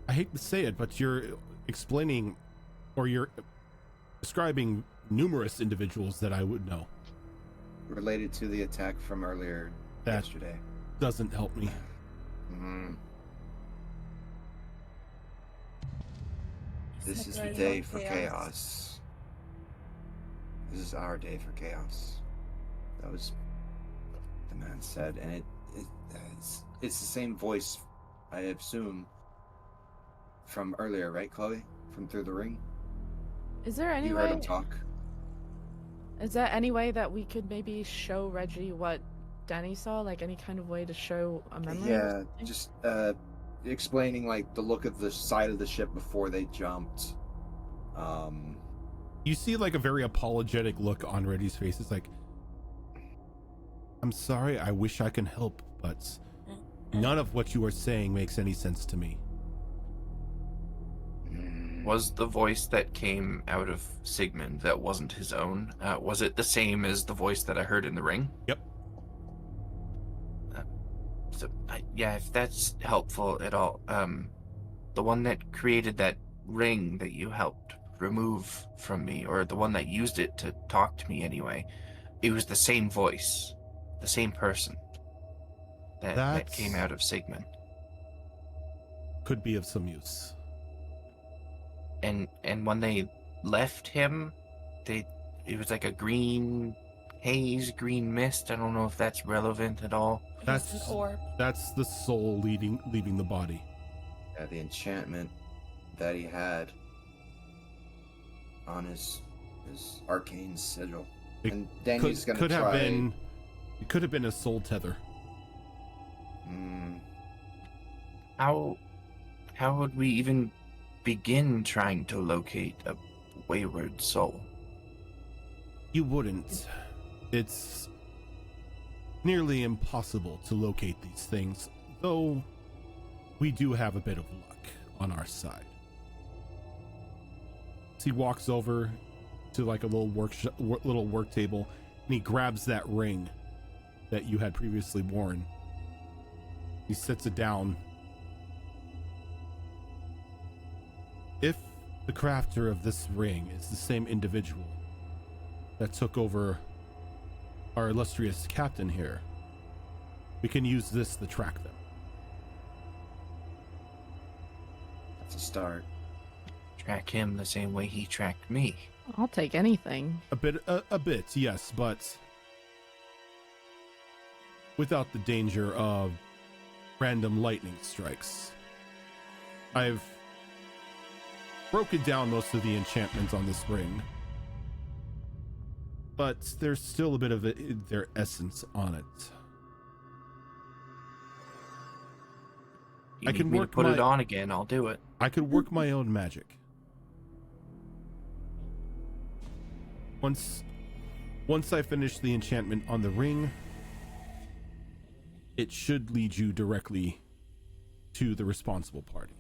I hate to say it, but you're explaining, or you're describing numerous individuals that I would know. Related to the attack from earlier yesterday. Doesn't help me. This is the day for chaos. This is our day for chaos. That was what the man said, and it's the same voice, I assume, from earlier, right, Chloe? From Through the Ring? Is there any You heard way? him talk? Is there any way that we could maybe show Reggie what Danny saw? Like any kind of way to show a memory? or Yeah, something? just explaining like the look of the side of the ship before they jumped. You see like a very apologetic look on Reddy's face. It's like, I'm sorry, I wish I can help, but none of what you are saying makes any sense to me. Was the voice that came out of Sigmund that wasn't his own, was it the same as the voice that I heard in the ring? Yep. Yeah, if that's helpful at all. The one that created that ring that you helped remove from me, or the one that used it to talk to me anyway, it was the same voice, the same person that came out of Sigmund. Could be of some use. And when they left him, it was like a green haze, green mist. I don't know if that's relevant at all. That's Just an orb. that's the soul leaving the body. Yeah, the enchantment that he had on his arcane sigil. It And Danny's gonna could try. have been. It could have been a soul tether. How would we even begin trying to locate a wayward soul? You wouldn't. It's nearly impossible to locate these things, though we do have a bit of luck on our side. So he walks over to like a little work table, and he grabs that ring that you had previously worn. He sets it down. If the crafter of this ring is the same individual that took over our illustrious captain here, we can use this to track them. That's a start. Track him the same way he tracked me. I'll take anything. A bit, yes, but without the danger of random lightning strikes. I've broken down most of the enchantments on this ring. but there's still a bit of their essence on it. You I need can me to work put it my- on again, I'll do it. I could work my own magic. Once I finish the enchantment on the ring, it should lead you directly to the responsible party.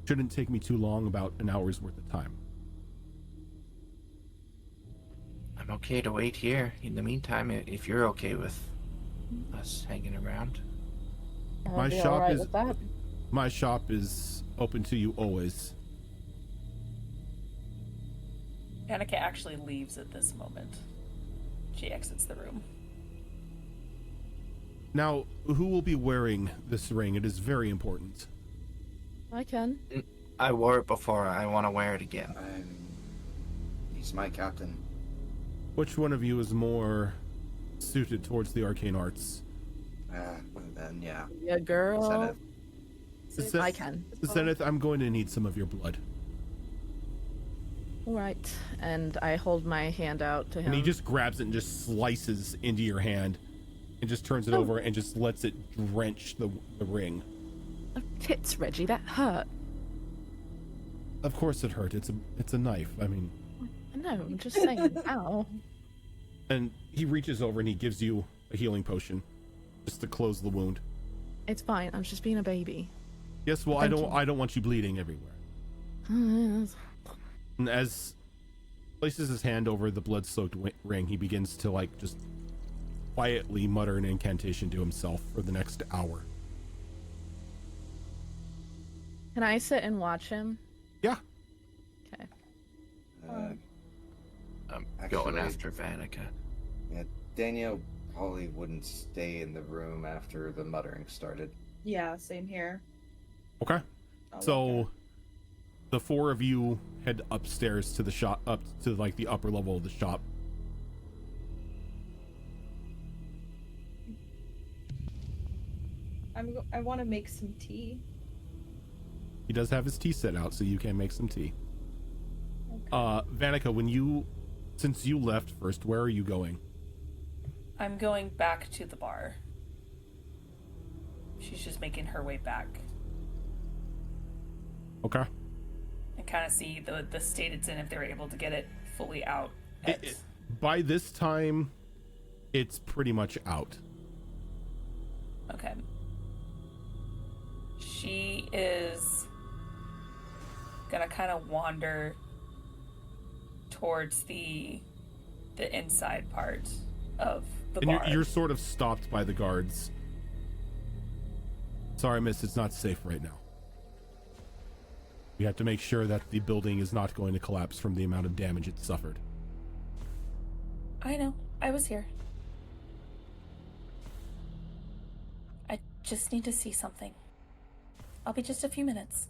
Shouldn't take me too long, about an hour's worth of time. I'm okay to wait here. In the meantime, if you're okay with us hanging around. My I'd be shop alright is- with that. My shop is open to you always. Annika actually leaves at this moment. She exits the room. Now, who will be wearing this ring? It is very important. I can. I wore it before, I want to wear it again. He's my captain. Which one of you is more suited towards the arcane arts? Well then, yeah. Yeah, girl. Zenith. Zen- I can. Zenith, I'm going to need some of your blood. All right. And I hold my hand out to him. And he just grabs it and just slices into your hand and just turns it Oh. over and just lets it drench the ring. Oh, tits, Reggie. That hurt. Of course it hurt. It's a knife. I mean, I know. I'm just saying. Ow. and he reaches over and he gives you a healing potion just to close the wound. It's fine. I'm just being a baby. Yes, well, Thank I don't want you bleeding everywhere. And as places his hand over the blood-soaked ring, he begins to like just quietly mutter an incantation to himself for the next hour. Can I sit and watch him? Yeah. Okay. I'm Actually- going after Vanica. Yeah, Danielle probably wouldn't stay in the room after the muttering started. Yeah, same here. Okay. I'll walk So out. the four of you head upstairs to the shop, up to like the upper level of the shop. I want to make some tea. He does have his tea set out, so you can make some tea. Okay. Vanica, since you left first, where are you going? I'm going back to the bar. She's just making her way back Okay. and kind of see the state it's in, if they're able to get it fully out. at- By this time, it's pretty much out. Okay. She is gonna kind of wander towards the inside part of the And bar. you're sort of stopped by the guards. Sorry, miss, it's not safe right now. We have to make sure that the building is not going to collapse from the amount of damage it suffered. I know. I was here. I just need to see something. I'll be just a few minutes.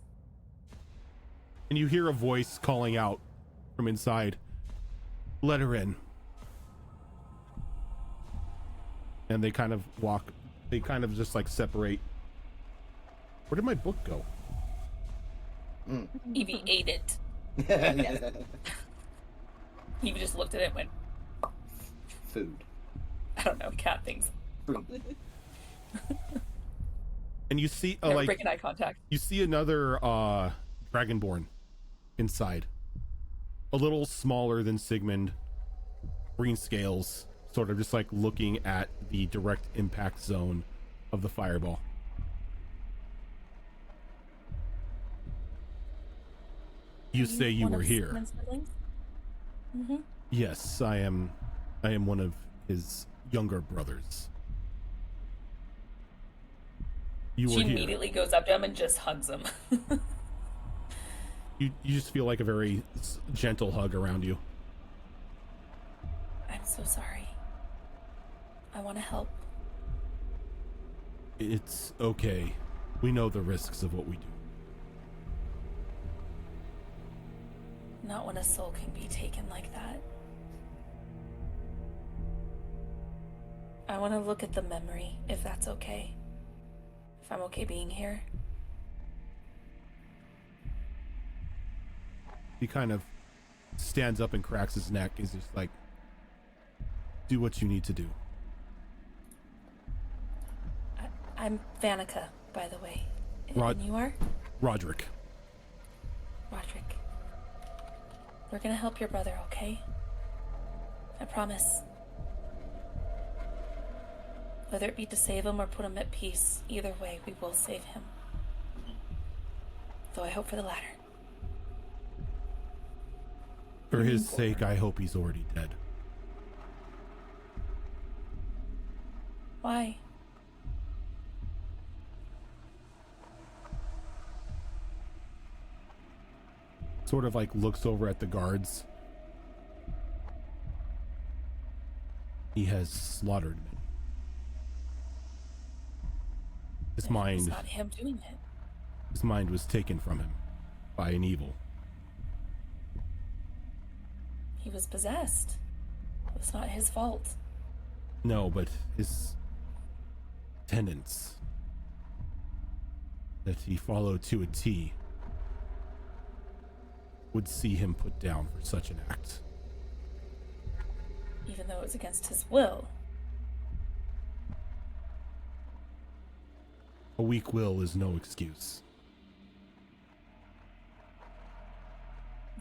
And you hear a voice calling out from inside. Let her in. And they kind of just like separate. Where did my book go? Evie ate it. Evie just looked at it and went, Food. I don't know, cat things. And you see Never like breaking eye contact. you see another dragonborn inside. A little smaller than Sigmund. Green scales, sort of just like looking at the direct impact zone of the fireball. You say you One were of here. Sigmund's siblings? Mm-hmm. Yes, I am one of his younger brothers. You She were here. immediately goes up to him and just hugs him. You just feel like a very gentle hug around you. I'm so sorry. I want to help. It's okay. We know the risks of what we do. Not when a soul can be taken like that. I want to look at the memory, if that's okay. If I'm okay being here. He kind of stands up and cracks his neck. He's just like, do what you need to do. I'm Vanica, by the way. Rod- And you are? Roderick. Roderick. We're gonna help your brother, okay? I promise. Whether it be to save him or put him at peace, either way, we will save him. Though I hope for the latter. For his sake, I hope he's already dead. Why? Sort of like looks over at the guards. He has slaughtered me. His It's mind, not him doing it. his mind was taken from him by an evil. He was possessed. It was not his fault. No, but his tenets that he followed to a T would see him put down for such an act. Even though it was against his will. A weak will is no excuse.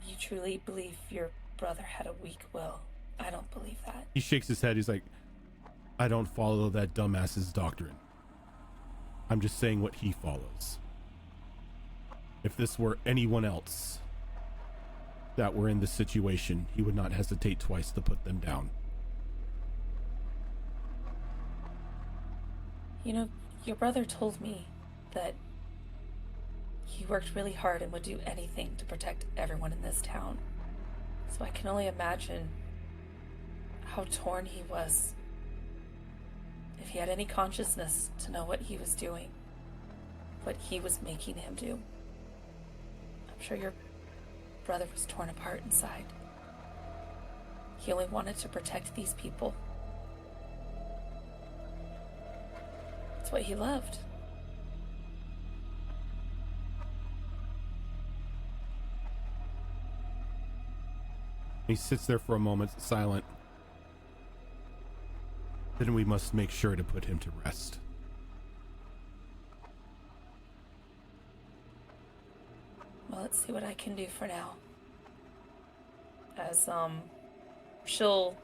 You truly believe your brother had a weak will? I don't believe that. He shakes his head. He's like, I don't follow that dumbass's doctrine. I'm just saying what he follows. If this were anyone else that were in this situation, he would not hesitate twice to put them down. You know, your brother told me that he worked really hard and would do anything to protect everyone in this town. So I can only imagine how torn he was. If he had any consciousness to know what he was doing, what he was making him do. I'm sure your brother was torn apart inside. He only wanted to protect these people. It's what he loved. He sits there for a moment, silent. Then we must make sure to put him to rest. Well, let's see what I can do for now. As, she'll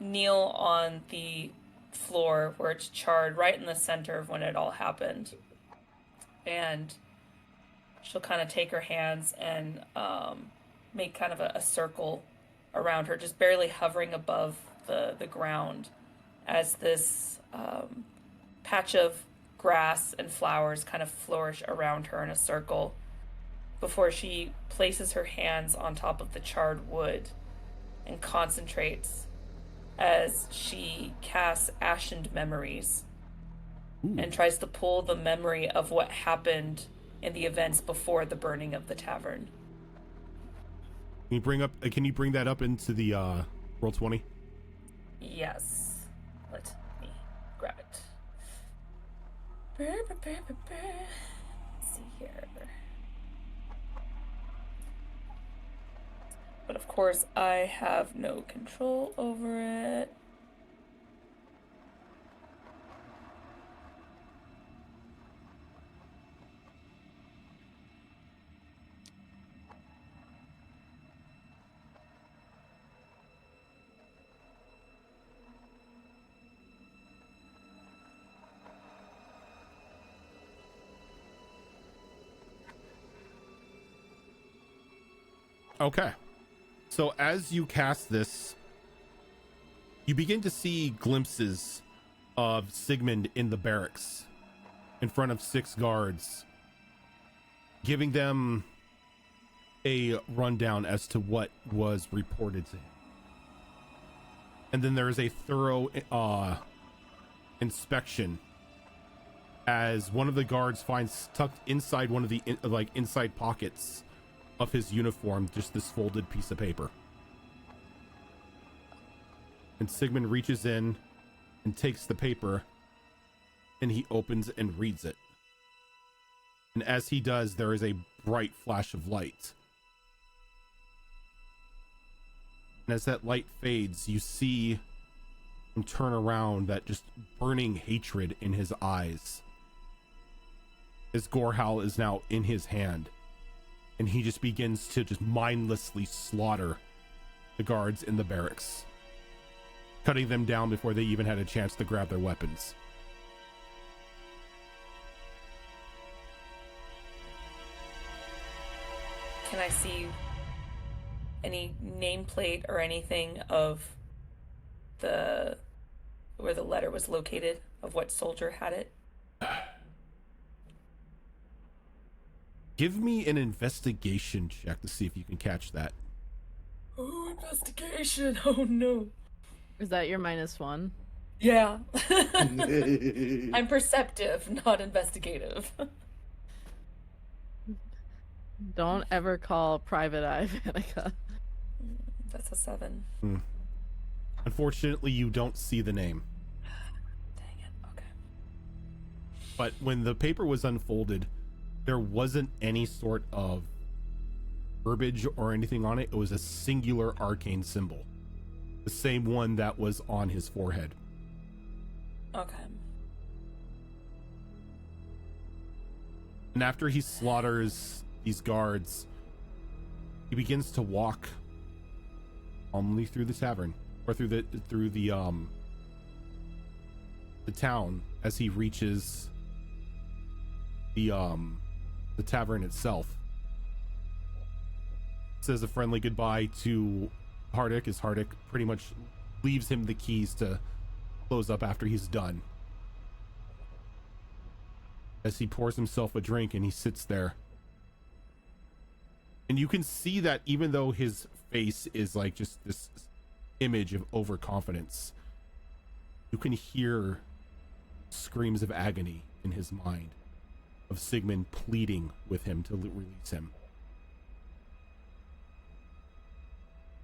kneel on the floor where it's charred right in the center of when it all happened. And she'll kind of take her hands and make kind of a circle around her, just barely hovering above the ground as this patch of grass and flowers kind of flourish around her in a circle before she places her hands on top of the charred wood and concentrates as she casts Ashened Memories. Ooh. And tries to pull the memory of what happened in the events before the burning of the tavern. Can you bring that up into the roll 20? Yes. Let me grab it. Let's see here. But of course, I have no control over it. Okay. So as you cast this, you begin to see glimpses of Sigmund in the barracks in front of 6 guards, giving them a rundown as to what was reported to him. And then there is a thorough inspection as one of the guards finds tucked inside one of the inside pockets of his uniform just this folded piece of paper. And Sigmund reaches in and takes the paper, and he opens and reads it. And as he does, there is a bright flash of light And as that light fades, you see him turn around, that just burning hatred in his eyes. His gorehowl is now in his hand, and he just begins to just mindlessly slaughter the guards in the barracks, cutting them down before they even had a chance to grab their weapons. Can I see any nameplate or anything of where the letter was located, of what soldier had it? Give me an investigation check to see if you can catch that. Oh, investigation. Oh no. Is that your -1? Yeah. I'm perceptive, not investigative. Don't ever call Private Eye Vanica. That's a 7. Unfortunately, you don't see the name. Dang it. Okay. But when the paper was unfolded, there wasn't any sort of verbiage or anything on it. It was a singular arcane symbol, the same one that was on his forehead. Okay. And after he slaughters these guards, he begins to walk calmly through the tavern, or through the town, as he reaches the tavern itself. Says a friendly goodbye to Hardick, as Hardick pretty much leaves him the keys to close up after he's done. As he pours himself a drink and he sits there. And you can see that even though his face is like just this image of overconfidence, you can hear screams of agony in his mind, of Sigmund pleading with him to release him.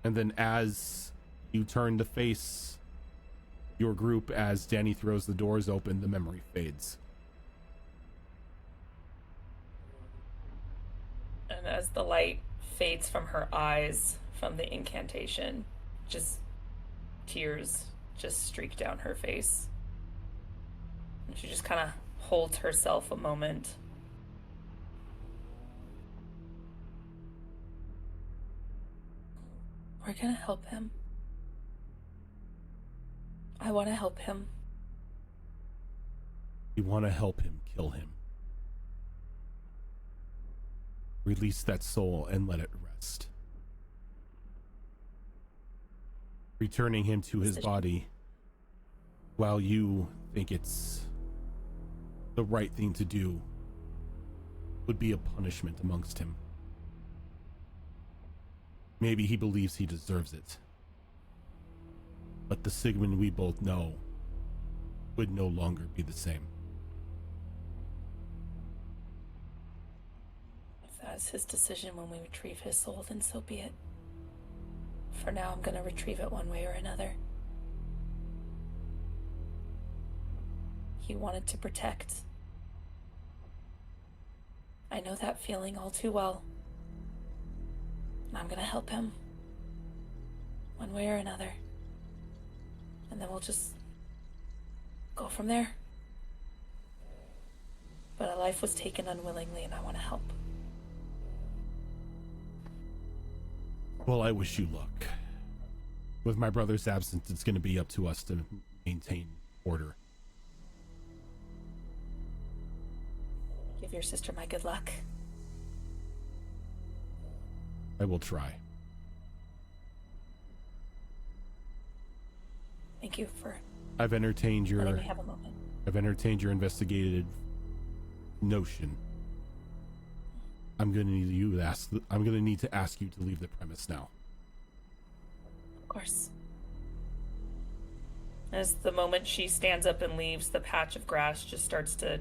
And then as you turn to face your group, as Danny throws the doors open, the memory fades. And as the light fades from her eyes from the incantation, just tears just streak down her face. And she just kind of holds herself a moment. We're gonna help him. I want to help him. You want to help him kill him. Release that soul and let it rest. Returning him to his body while you think it's the right thing to do would be a punishment amongst him. Maybe he believes he deserves it. But the Sigmund we both know would no longer be the same. If that's his decision when we retrieve his soul, then so be it. For now, I'm gonna retrieve it one way or another. He wanted to protect. I know that feeling all too well. And I'm gonna help him. One way or another. And then we'll just go from there. But a life was taken unwillingly, and I want to help. Well, I wish you luck. With my brother's absence, it's going to be up to us to maintain order. Give your sister my good luck. I will try. Thank you for I've entertained letting me have a moment. I've entertained your investigative notion. I'm going to need to ask you to leave the premise now. Of course. As the moment she stands up and leaves, the patch of grass just starts to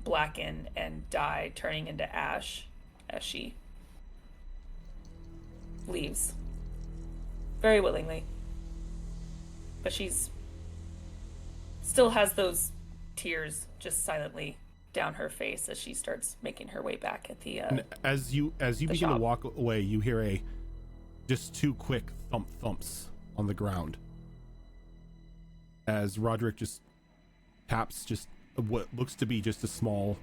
blacken and die, turning into ash as she leaves. Very willingly. But she's still has those tears just silently down her face as she starts making her way back at the And as you begin to shop. walk away, you hear a just two quick thumps on the ground as Roderick just taps just what looks to be just a small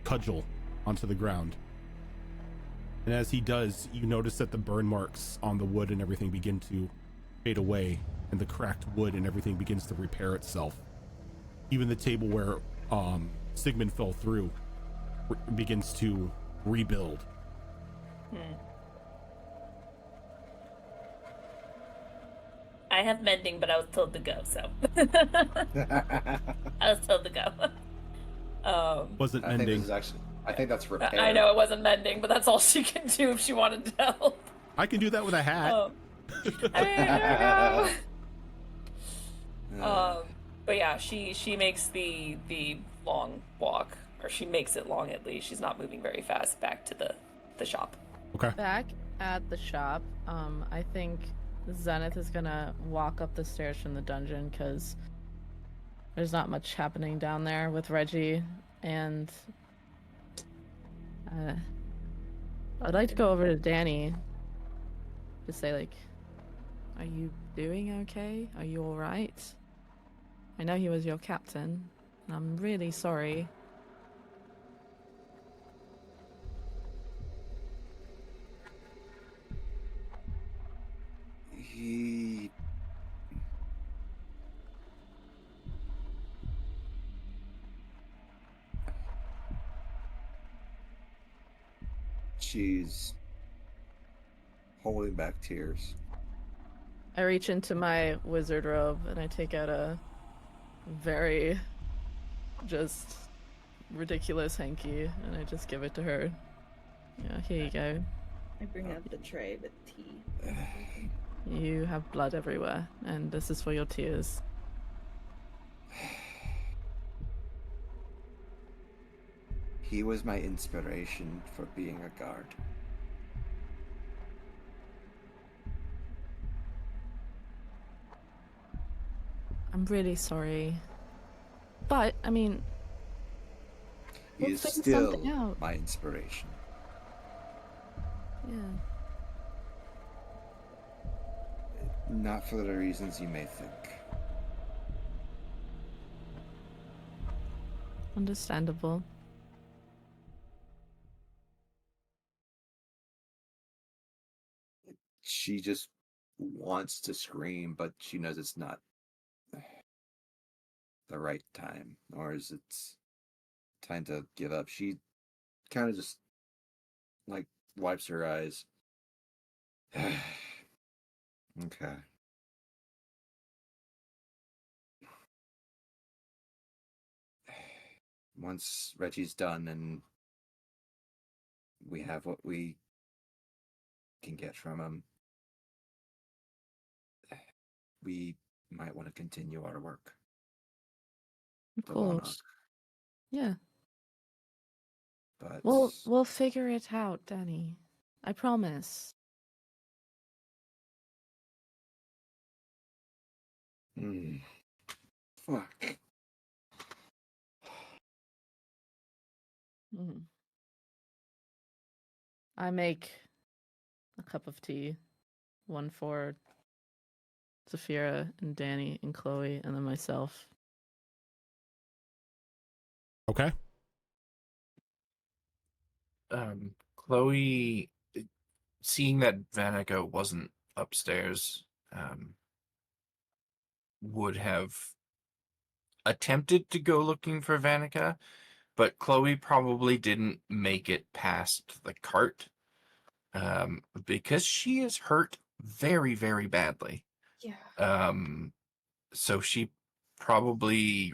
cudgel onto the ground. And as he does, you notice that the burn marks on the wood and everything begin to fade away, and the cracked wood and everything begins to repair itself. Even the table where Sigmund fell through begins to rebuild. I have mending, but I was told to go, so I was told to go. Wasn't I think mending. this is actually. I think that's repair. I know it wasn't mending, but that's all she can do if she wanted to help. I can do that with a hat. I don't know. But yeah, she makes the long walk, or she makes it long at least. She's not moving very fast back to the shop. Okay. Back at the shop, I think Zenith is gonna walk up the stairs from the dungeon because there's not much happening down there with Reggie, and I'd like to go over to Danny to say, like, are you doing okay? Are you alright? I know he was your captain, and I'm really sorry. He. She's holding back tears. I reach into my wizard robe and I take out a very just ridiculous hanky and I just give it to her. Yeah, here you go. I bring out the tray with tea. You have blood everywhere, and this is for your tears. He was my inspiration for being a guard. I'm really sorry. But, I mean, He we'll is figure still something out. my inspiration. Yeah. Not for the reasons you may think. Understandable. She just wants to scream, but she knows it's not the right time, or is it time to give up? She kind of just like wipes her eyes. Okay. Once Reggie's done and we have what we can get from him, we might want to continue our work. Of The Monarch, course. Yeah. but We'll figure it out, Danny. I promise. Fuck. Mm. I make a cup of tea. One for Saphira and Danny and Chloe, and then myself. Okay. Chloe, seeing that Vanica wasn't upstairs, would have attempted to go looking for Vanica, but Chloe probably didn't make it past the cart, because she is hurt very, very badly. Yeah. So she probably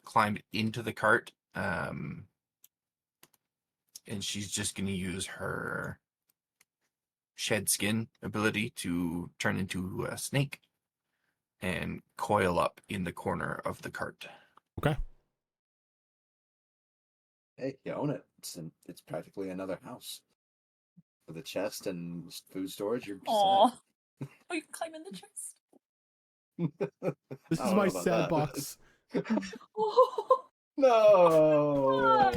climbed into the cart, and she's just going to use her shed skin ability to turn into a snake and coil up in the corner of the cart. Okay. Hey, you own it. It's practically another house. With a chest and food storage, you're Aw. set. Oh, you can climb in the chest. This I is don't my know about sad that. box. Oh. No.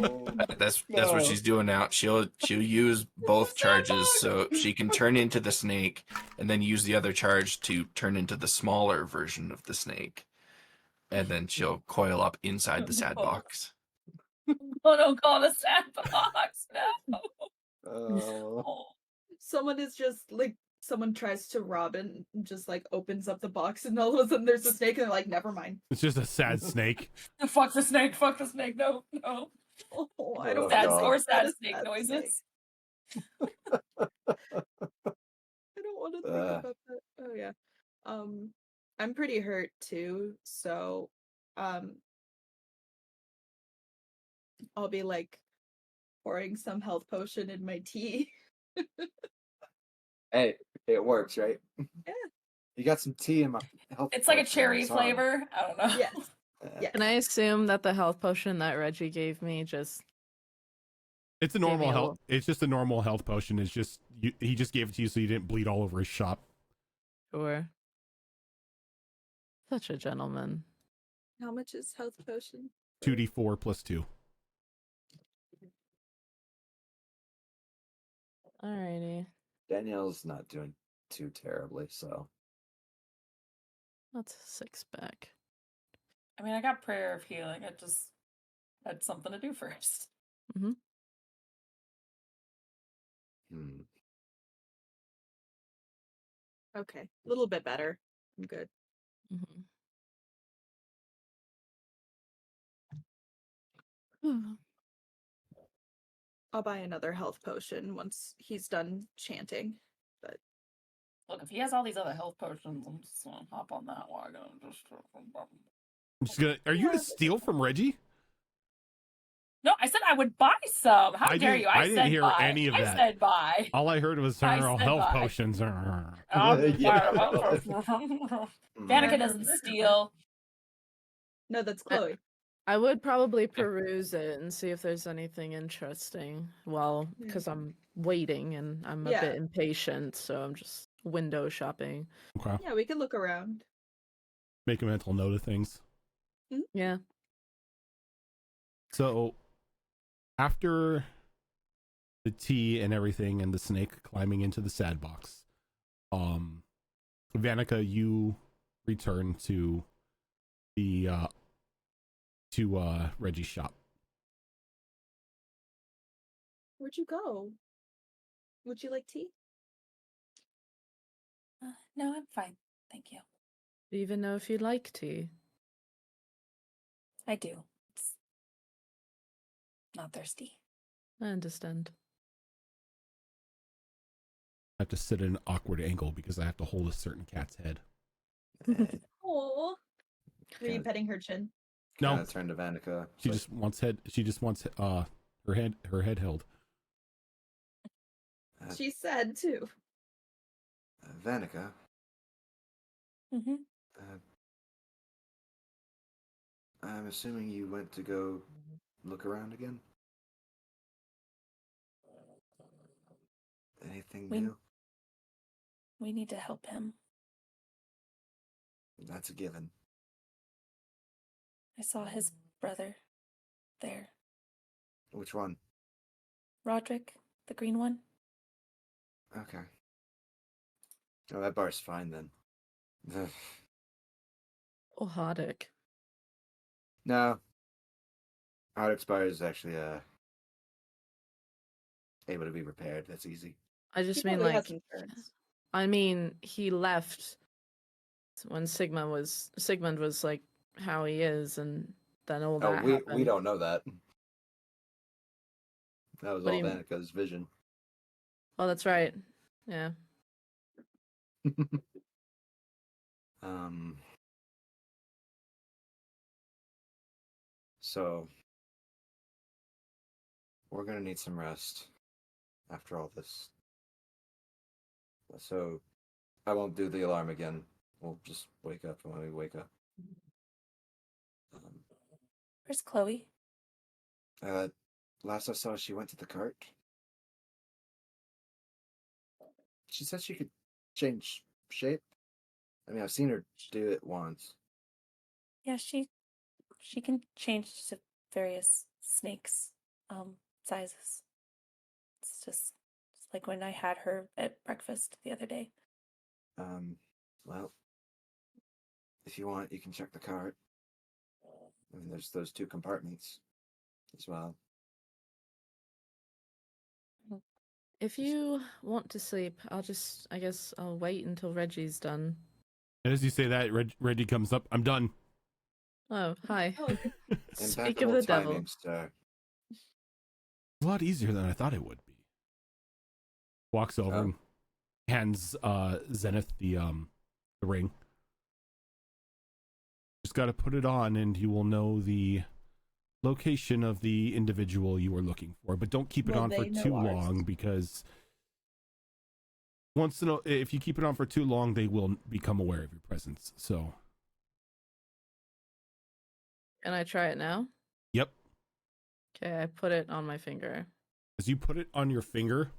That's what she's doing now. She'll use both charges so she can turn into the snake and then use the other charge to turn into the smaller version of the snake. And then she'll coil up inside the sad box. Oh, don't call it a sandbox. No. Oh. Someone is just like someone tries to rob it and just like opens up the box and all of a sudden there's a snake and they're like, never mind. It's just a sad snake. Fuck the snake. Fuck the snake. No. Oh, I Oh, don't Sad God. or That sad is snake sad noises. I don't want to think about that. Oh yeah. I'm pretty hurt too, so I'll be like pouring some health potion in my tea. Hey, it works, right? Yeah. You got some tea in my health. It's like a potion, cherry it's on. flavor. I don't know. Yes. Uh, Yeah. Can I assume that the health potion that Reggie gave me just It's a Gave normal me a health. It's just a normal health potion. It's just he just gave it to you so you didn't bleed all over his shop. sure? Such a gentleman. How much is health potion? 2d4 plus 2. Alrighty. Danielle's not doing too terribly, so That's a 6 back. I mean, I got prayer of healing. I just had something to do first. hmm. Okay. A little bit better. I'm good. Mm-hmm. I'll buy another health potion once he's done chanting. But Look, if he has all these other health potions, I'm just gonna hop on that wagon and just. I'm just gonna. Are you gonna steal from Reggie? No, I said I would buy some. How I didn't- didn't- you? I didn't said hear buy. any of I that. said buy. All I heard was I health said bye. potions. Danica Mm. doesn't steal. no, that's Chloe. I would probably peruse it and see if there's anything interesting. Well, Yeah. because I'm waiting and I'm a Yeah. bit impatient, so I'm just window shopping. Okay. Yeah, we can look around. Make a mental note of things. Yeah. So, after the tea and everything, and the snake climbing into the sad box, Vanica, you return to the Reggie's shop. Where'd you go? Would you like tea? No, I'm fine. Thank you. Do you even know if you'd like tea? I do. It's not thirsty. I understand. I have to sit at an awkward angle because I have to hold a certain cat's head. Oh. Are you Kinda- petting her chin? No, kinda turn to Vanica. she like, just wants her head held. She said too. Vanica, Mm-hmm. I'm assuming you went to go look around again? Anything We- new? We need to help him. That's a given. I saw his brother there. Which one? Roderick, the green one. Okay. Oh, that bar's fine then. Ugh. Oh, Hardick. No. Onyx bar is actually able to be repaired. That's easy. I just He mean probably like has insurance. I mean he left when Sigmund was like how he is, and then all that we happened. don't know that. That was What do all you mean? Vanica's vision. Oh, that's right. Yeah. So we're gonna need some rest after all this. So I won't do the alarm again. We'll just wake up when we wake up. Where's Chloe? Last I saw, she went to the cart. She said she could change shape. I mean, I've seen her do it once. Yeah, she can change to various snakes sizes. It's just like when I had her at breakfast the other day. Well, if you want, you can check the cart. I mean, there's those 2 compartments as well. If you want to sleep, I guess I'll wait until Reggie's done. And as you say that, Reggie comes up. I'm done. Oh, hi. Oh, Speak of the devil. Timing, sir. A lot easier than I thought it would be. Walks over and hands Zenith the ring. Just got to put it on, and you will know the location of the individual you are looking for. But don't keep it Will on for they know too ours? long, because if you keep it on for too long, they will become aware of your presence. So, Can I try it now? yep. Okay, I put it on my finger. As you put it on your finger,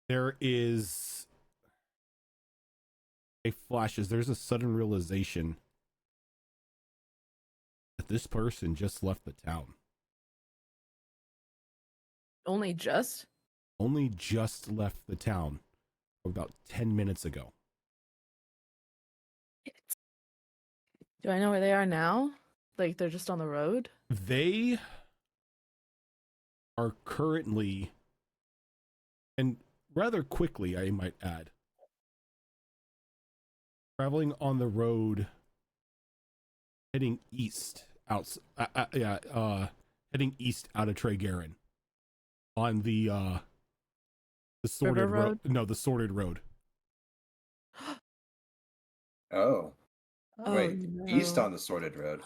there is a flashes. There's a sudden realization that this person just left the town. Only just? Only just left the town about 10 minutes ago. Do I know where they are now? Like, they're just on the road? They are currently, and rather quickly, I might add, traveling on the road, heading east heading east out of Tregarin on the sorted River road? No, the sorted road. Oh, Oh, wait. East no. on the sorted road.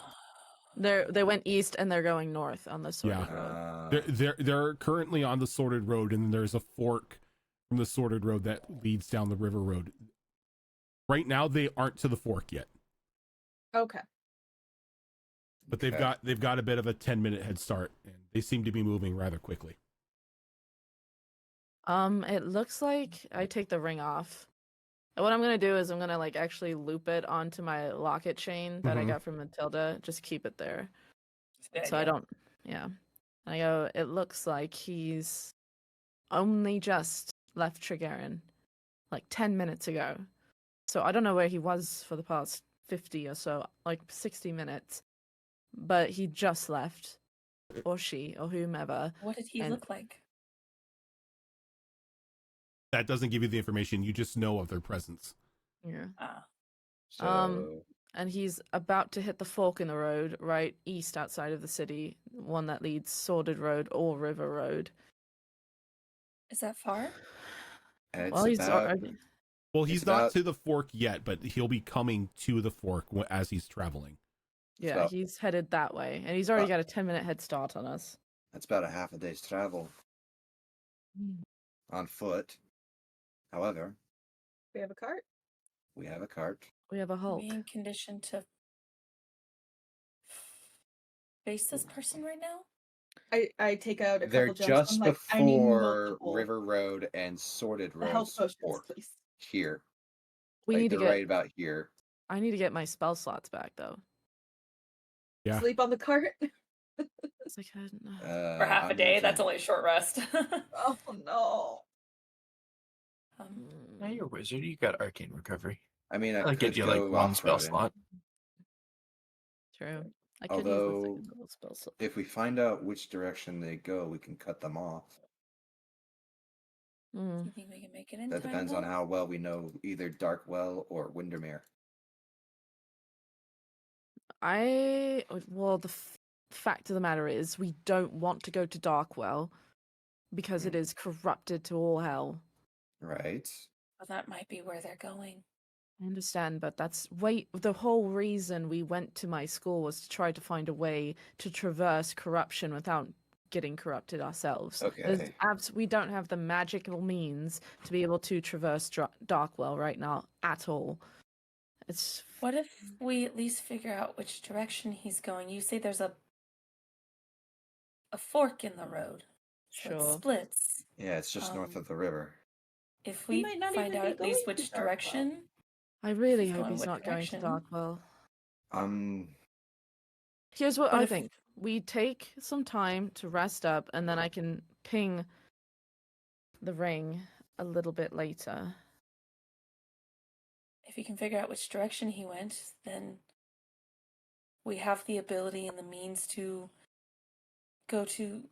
They went east and they're going north on the sorted road. They're currently on the sorted road, and there's a fork from the sorted road that leads down the river road. Right now, they aren't to the fork yet, okay. but they've got a bit of a 10-minute head start, and they seem to be moving rather quickly. It looks like I take the ring off. And what I'm gonna do is I'm gonna like actually loop it onto my locket chain that I got from Matilda. Just keep it there. So I don't, yeah. I go, it looks like he's only just left Tregarin, like 10 minutes ago. So I don't know where he was for the past 50 or so, like 60 minutes. But he just left, or she, or whomever. What did he look like? That doesn't give you the information. You just know of their presence. Yeah. So, And he's about to hit the fork in the road right east outside of the city, one that leads Sordid Road or River Road. Is that far? Well, he's already... Well, he's not to the fork yet, but he'll be coming to the fork as he's traveling. Yeah, he's headed that way, and he's already got a 10-minute head start on us. That's about a half a day's travel on foot. However, We have a cart. we have a cart. We have a Are Hulk. we in condition to face this person right now? I take out a They're couple gems. just I'm like, I need before multiple River Road and Sorted Road health potions, fork please. here. We Like, need to they're get. right about here. I need to get my spell slots back, though. Yeah. Sleep on the cart. It's like, I don't know. For half a I'm day? gonna That's take- only a short rest. Oh no. Now you're a wizard. You got arcane recovery. I mean, I I'll could give you like go one spell off-roading. slot. True. I could use the Although, second level spell slot. if we find out which direction they go, we can cut them off. Mm. You think we can make it in That time? depends on though? how well we know either Darkwell or Windermere. Well, the fact of the matter is, we don't want to go to Darkwell because it is corrupted to all hell. Right. Well, that might be where they're going. I understand, but the whole reason we went to my school was to try to find a way to traverse corruption without getting corrupted ourselves. Okay. We don't have the magical means to be able to traverse Darkwell right now at all. What if we at least figure out which direction he's going? You say there's a fork in the road. So it Sure. splits. Yeah, it's just north of the river. If He we might not find even out be at least going to which Darkwell. direction, I really He's hope going he's what not going to direction? Darkwell. Um, Here's what What I if- think. we take some time to rest up, and then I can ping the ring a little bit later. If you can figure out which direction he went, then we have the ability and the means to go to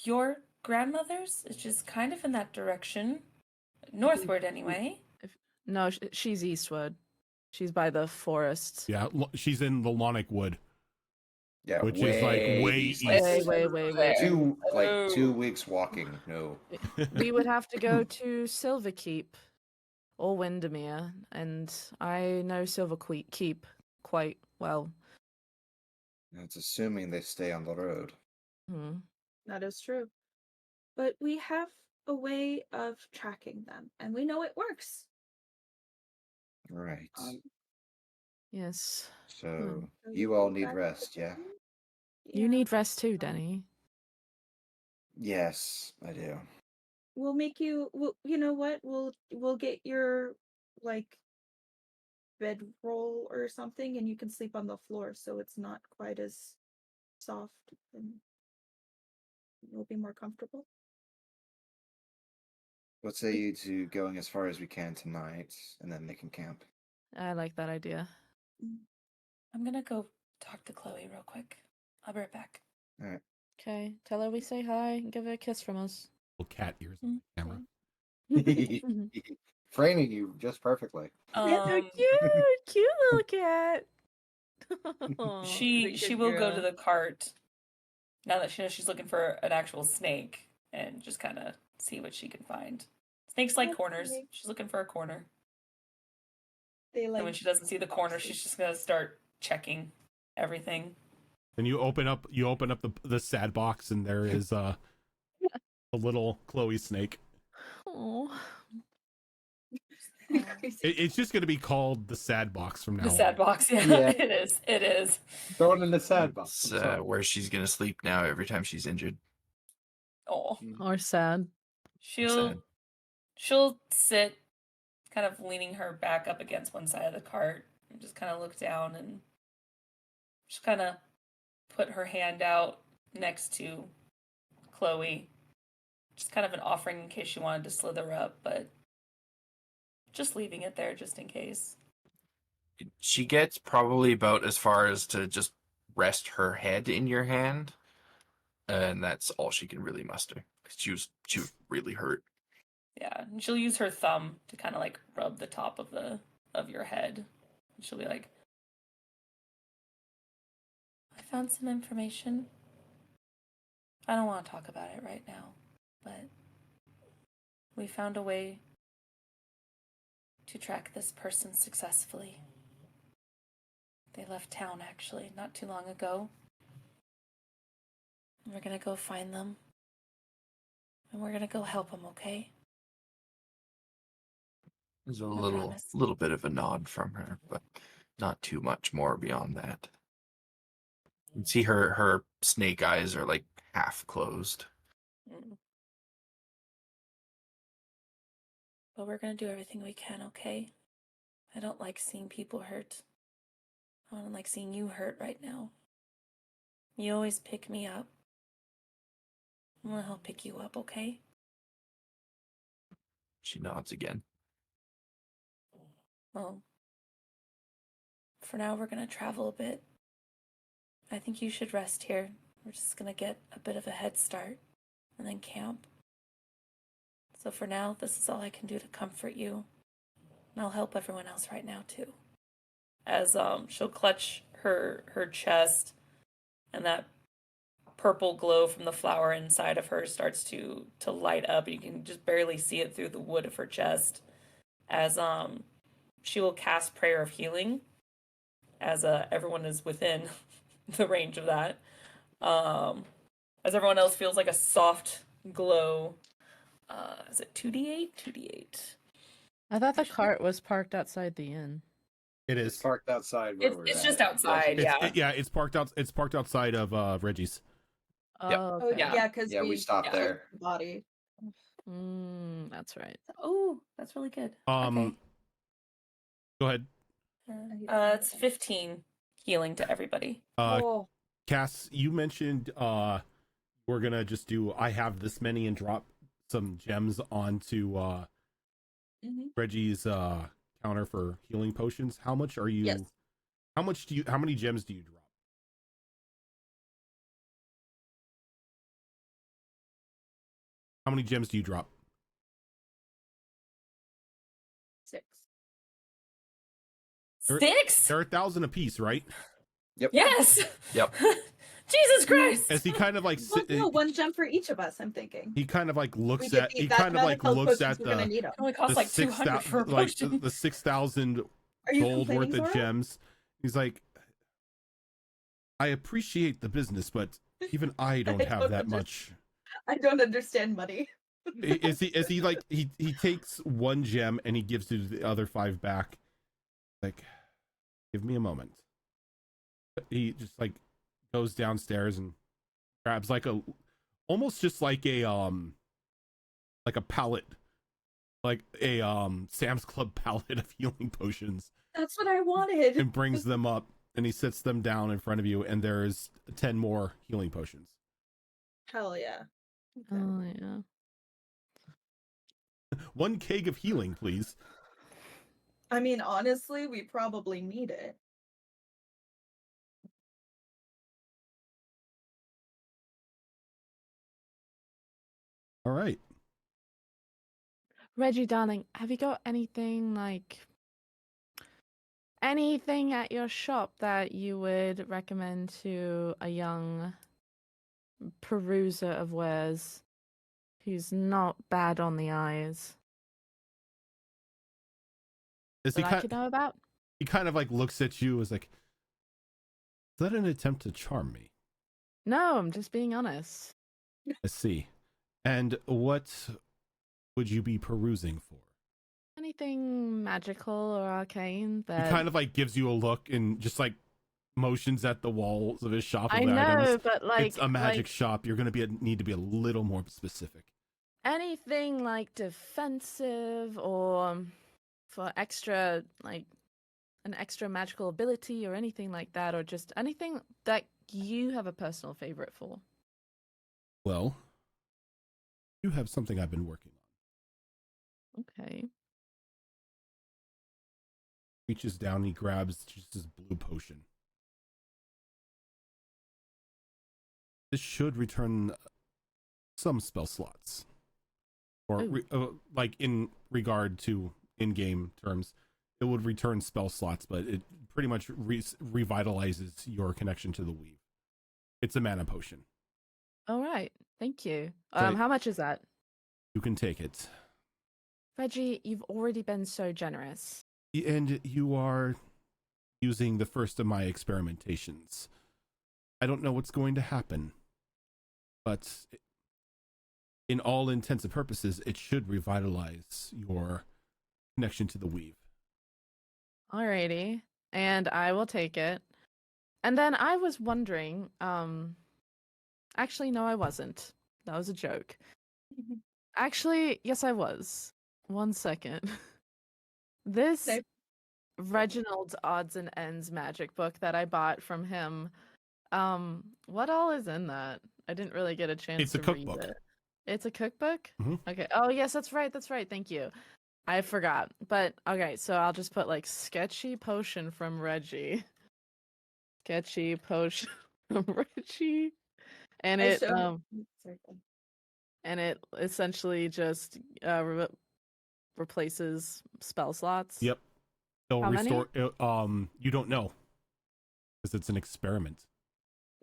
your grandmother's, which is kind of in that direction. Northward, anyway. No, she's eastward. She's by the forests. Yeah, she's in the Lonic Wood, Yeah, which is like way east. Way. Oh. 2 weeks walking. No. We would have to go to Silver Keep or Windermere, and I know Silver Keep quite well. That's assuming they stay on the road. Hmm. That is true. But we have a way of tracking them, and we know it works. Right. Yes. So So you all can need track rest, the yeah? thing? You Yeah. need rest too, Denny. Yes, I do. We'll make you. You know what? We'll get your like bedroll or something, and you can sleep on the floor, so it's not quite as soft, and you'll be more comfortable. What say you to going as far as we can tonight, and then making camp? I like that idea. I'm gonna go talk to Chloe real quick. I'll be right back. All right. Okay, tell her we say hi and give her a kiss from us. Little cat ears on the camera. Framing you just perfectly. Yeah, so cute little cat. She will go to the cart now that she knows she's looking for an actual snake and just kind of see what she can find. Snakes like That's corners. nice. She's looking for a corner. They And when she doesn't see the corner, she's just gonna start checking everything. Then you open up the sad box, and there is a little Chloe snake. Oh. It's just going to be called the sad box from now The on. sad box, yeah, Yeah. it is. It is. Throw it in the sad box. It's where she's gonna sleep now every time she's injured. Oh, Or sad. she'll sit, kind of leaning her back up against one side of the cart, and just kind of look down and just kind of put her hand out next to Chloe. Just kind of an offering in case she wanted to slither up, but just leaving it there just in case. She gets probably about as far as to just rest her head in your hand, and that's all she can really muster. 'Cause she was really hurt. Yeah, and she'll use her thumb to kind of like rub the top of your head. And she'll be like, I found some information. I don't want to talk about it right now, but we found a way to track this person successfully. They left town actually not too long ago. And we're gonna go find them. And we're gonna go help them, okay? There's a I little promise. bit of a nod from her, but not too much more beyond that. You can see her snake eyes are like half closed. Mm. But we're gonna do everything we can, okay? I don't like seeing people hurt. I don't like seeing you hurt right now. You always pick me up. I'm gonna help pick you up, okay? She nods again. Well, for now we're gonna travel a bit. I think you should rest here. We're just gonna get a bit of a head start and then camp. So for now, this is all I can do to comfort you. And I'll help everyone else right now too. As she'll clutch her chest, and that purple glow from the flower inside of her starts to light up. You can just barely see it through the wood of her chest. As she will cast Prayer of Healing, as everyone is within the range of that. As everyone else feels like a soft glow. Is it 2d8? 2d8. I thought the cart was parked outside the inn. It is. Parked outside where we're It's at. just outside, yeah. It's parked out. It's parked outside of Reggie's. Yep. Oh, Oh okay. Yeah. yeah, because Yeah, we stopped there. the body. That's right. Oh, that's really good. Go ahead. Okay. It's 15 healing to everybody. Oh, Cass, you mentioned we're gonna just do I have this many and drop some gems onto Reggie's counter for healing potions. How much are you? Yes. How many gems do you drop? How many gems do you drop? 6. Six? They're 1,000 apiece, right? Yes. Yep. Jesus Christ. As he kind of like Well, no, 1 gem for each of us, I'm thinking. he kind of like looks We get at the- he that kind of amount like health looks potions at we're gonna the need 'em. It only costs the like 200 for a like potion. the 6,000 Are you gold worth complaining, of Zora? gems. He's like, I appreciate the business, but even I don't have don't that understand. much. I don't understand money. Is he like he takes 1 gem and he gives you the other 5 back? Like, give me a moment. He just like goes downstairs and grabs like almost just like a pallet, like a Sam's Club pallet of healing potions, That's what I wanted. and brings them up, and he sits them down in front of you, and there's 10 more healing potions. Hell yeah. Okay. Oh yeah. 1 keg of healing, please. I mean, honestly, we probably need it. All right. Reggie, darling, have you got anything at your shop that you would recommend to a young peruser of wares who's not bad on the eyes? Is he That I could know about? he kind of like looks at you as like, is that an attempt to charm me? No, I'm just being honest. I see. And what would you be perusing for? Anything magical or arcane He that kind of like gives you a look and just like motions at the walls of his shop of I know, items. but like It's a magic shop. You're gonna need to be a little more specific. anything like defensive or for extra like an extra magical ability or anything like that, or just anything that you have a personal favorite for. Well, you have something I've been working on. Okay. Reaches down, he grabs just his blue potion. This should return some spell slots, or like in regard to in-game terms, it would return spell slots, but it pretty much revitalizes your connection to the weave. It's a mana potion. All right. Thank you. So How much is that? you can take it, Reggie, you've already been so generous. and you are using the first of my experimentations. I don't know what's going to happen, but in all intents and purposes, it should revitalize your connection to the weave. Alrighty. And I will take it. And then I was wondering, actually, no, I wasn't. That was a joke. Actually, yes, I was. 1 second. This Okay. Reginald's Odds and Ends magic book that I bought from him, what all is in that? I didn't really get a chance It's a to read cookbook. it. It's a cookbook? Mhm. Okay. Oh, yes, that's right. That's right. Thank you. I forgot. But okay, so I'll just put like sketchy potion from Reggie. Sketchy potion from Reggie. And I it showed him- Sorry, go on. and it essentially just replaces spell slots. Yep. It'll How many? restore. You don't know because it's an experiment.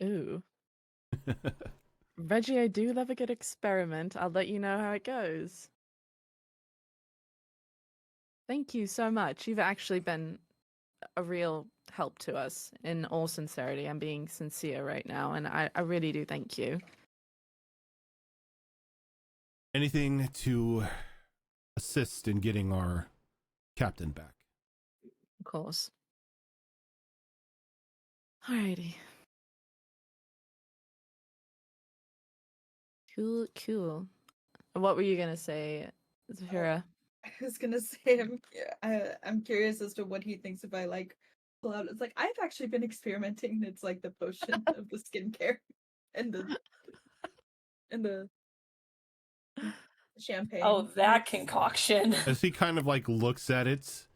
Ooh. Reggie, I do love a good experiment. I'll let you know how it goes. Thank you so much. You've actually been a real help to us, in all sincerity. I'm being sincere right now, and I really do thank you. Anything to assist in getting our captain back. Of course. Alrighty. Cool, cool. What were you gonna say, Zahira? I was gonna say I'm curious as to what he thinks if I like pull out. It's like I've actually been experimenting. And it's like the potion of the skincare and the champagne. Oh, that concoction. As he kind of like looks at it,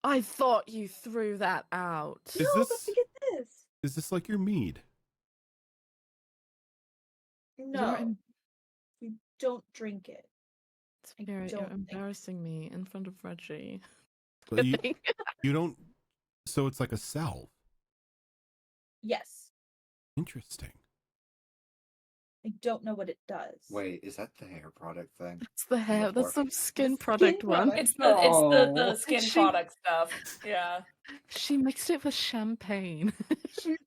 I thought you threw that out. Is No, this- but look at this. is this like your mead? No, You're, we don't drink it. I you're don't think- embarrassing me in front of Reggie. Well, you don't. So it's like a salve. Yes, Interesting. I don't know what it does. Wait, is that the hair product thing? That's the hair. Before. That's some skin skin product one. product. It's the Oh. skin She- product stuff. Yeah. She mixed it with champagne.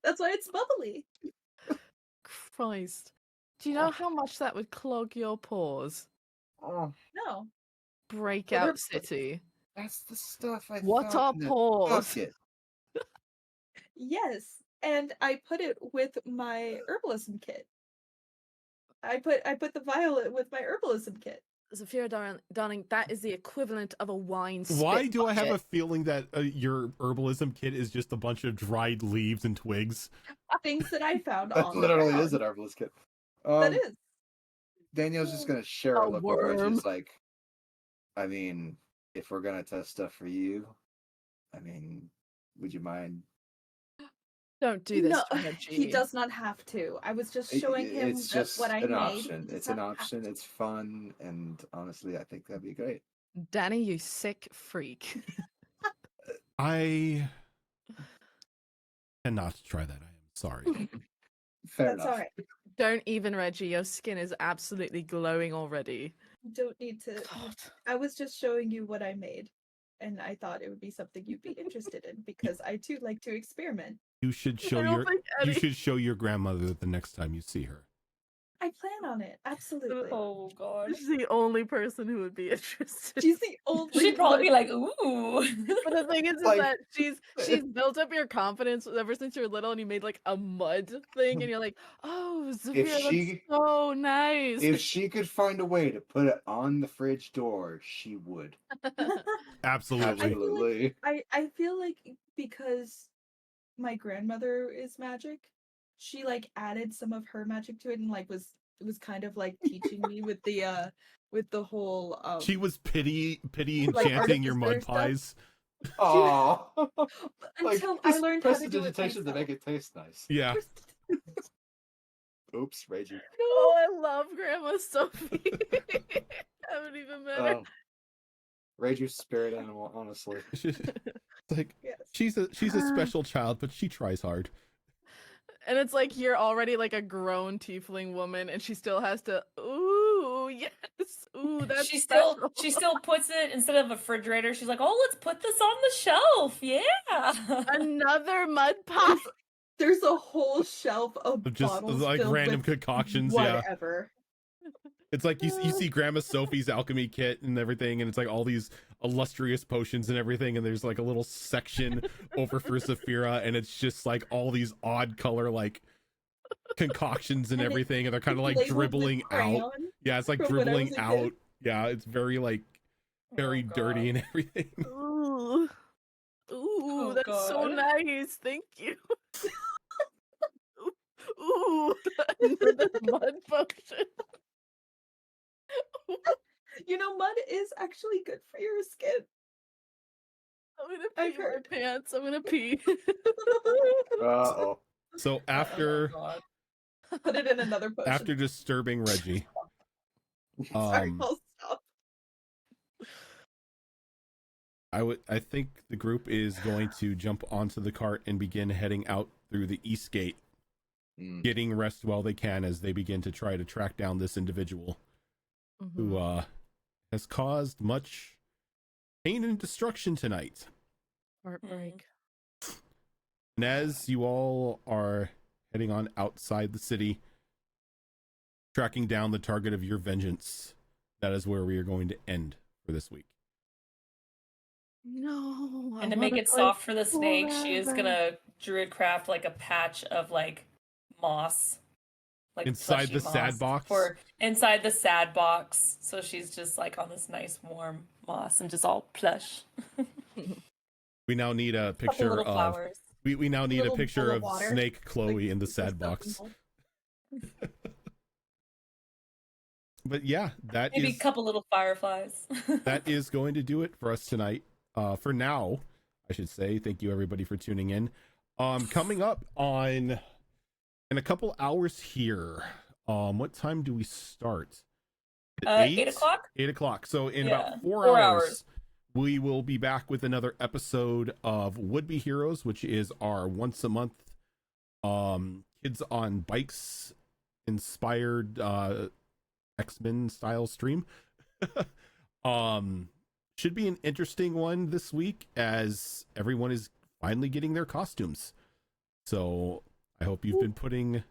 That's why it's bubbly. Christ. Do you know how much that would clog your pores? Oh, No, Breakout City. that's the stuff I What thought are in the pores? bucket. yes, and I put it with my herbalism kit. I put the violet with my herbalism kit. Zafira darling, that is the equivalent of a wine spit Why do I have a bucket. feeling that your herbalism kit is just a bunch of dried leaves and twigs? Things that I found That on the literally is an ground. herbalist kit. That is. Danielle's just gonna share A a look with her. worm. She's like, I mean, if we're gonna test stuff for you, I mean, would you mind? Don't do this No, to Reggie. he does not have to. I was just showing him It's just what I an made. option. He It's does an not have option. to. It's fun, and honestly, I think that'd be great. Danny, you sick freak. I cannot try that. I am sorry. Fair That's enough. all right. Don't even, Reggie. Your skin is absolutely glowing already. You don't need to. God. I was just showing you what I made, and I thought it would be something you'd be interested in because I too like to experiment. You should show I don't your think you any- should show your grandmother the next time you see her. I plan on it. Absolutely. Oh god. She's the only person who would be interested. She's the only. She'd probably be one- like, ooh. But the thing is Like- that she's built up your confidence ever since you're little, and you made like a mud thing, and you're like, oh, Zafira, she- that's so nice. If she could find a way to put it on the fridge door, she would. Absolutely. Absolutely. I feel like because my grandmother is magic, she like added some of her magic to it and like was kind of like teaching me with the whole She was pity Like enchanting your mud artificer stuff? pies. Oh, until I learned how to do it prestidigitation to myself. make it taste nice. Yeah. Oops, Raging. Oh, I love Grandma Sophie. I haven't even met her. Oh. Rager's spirit animal, honestly. It's like Yes. she's a special child, but she tries hard. And it's like you're already like a grown tiefling woman, and she still has to. Ooh, yes. Ooh, that's she special. still puts it instead of a refrigerator. She's like, oh, let's put this on the shelf. Yeah. Another mud pie. There's a whole shelf of Of just bottles like filled random with concoctions. Yeah. whatever. It's like you see Grandma Sophie's alchemy kit and everything, and it's like all these illustrious potions and everything, and there's like a little section over for Zafira, and it's just like all these odd color like concoctions and And everything, and they're kind of like labeled with dribbling out. crayon. Yeah, it's like from when I dribbling was a out. kid. Yeah, it's very like very Oh, dirty God. and everything. Ooh. Ooh, that's so God. nice. Thank you. Ooh, another mud potion. You know, mud is actually good for your skin. I'm gonna I've pee my heard. pants. I'm gonna pee. Uh-oh. So Oh, after God. Put it in another potion. after disturbing Reggie, Sorry, um, I'll stop. I think the group is going to jump onto the cart and begin heading out through the east gate, Mm. getting rest while they can as they begin to try to track down this individual who has caused much pain and destruction tonight. Heartbreak. And as you all are heading on outside the city, tracking down the target of your vengeance, that is where we are going to end for this week. No. I And to make wanna it play soft for the snake, she is forever. gonna druid craft like a patch of like moss, like Inside fleshy the sad moss box? for inside the sad box. So she's just like on this nice warm moss and just all plush. We now need a Couple picture little of flowers. we now need a Little picture bowl of of water. Snake Chloe in the Put your sad stuff box. involved. But yeah, Maybe a couple little fireflies. that is going to do it for us tonight. For now, I should say thank you everybody for tuning in. Coming up in a couple hours here. What time do we start? At 8 o'clock? 8 o'clock. So in Yeah, about 4 4 hours, hours. we will be back with another episode of Would Be Heroes, which is our once a month kids on bikes inspired X-Men style stream. Should be an interesting one this week as everyone is finally getting their costumes. So I hope you've been putting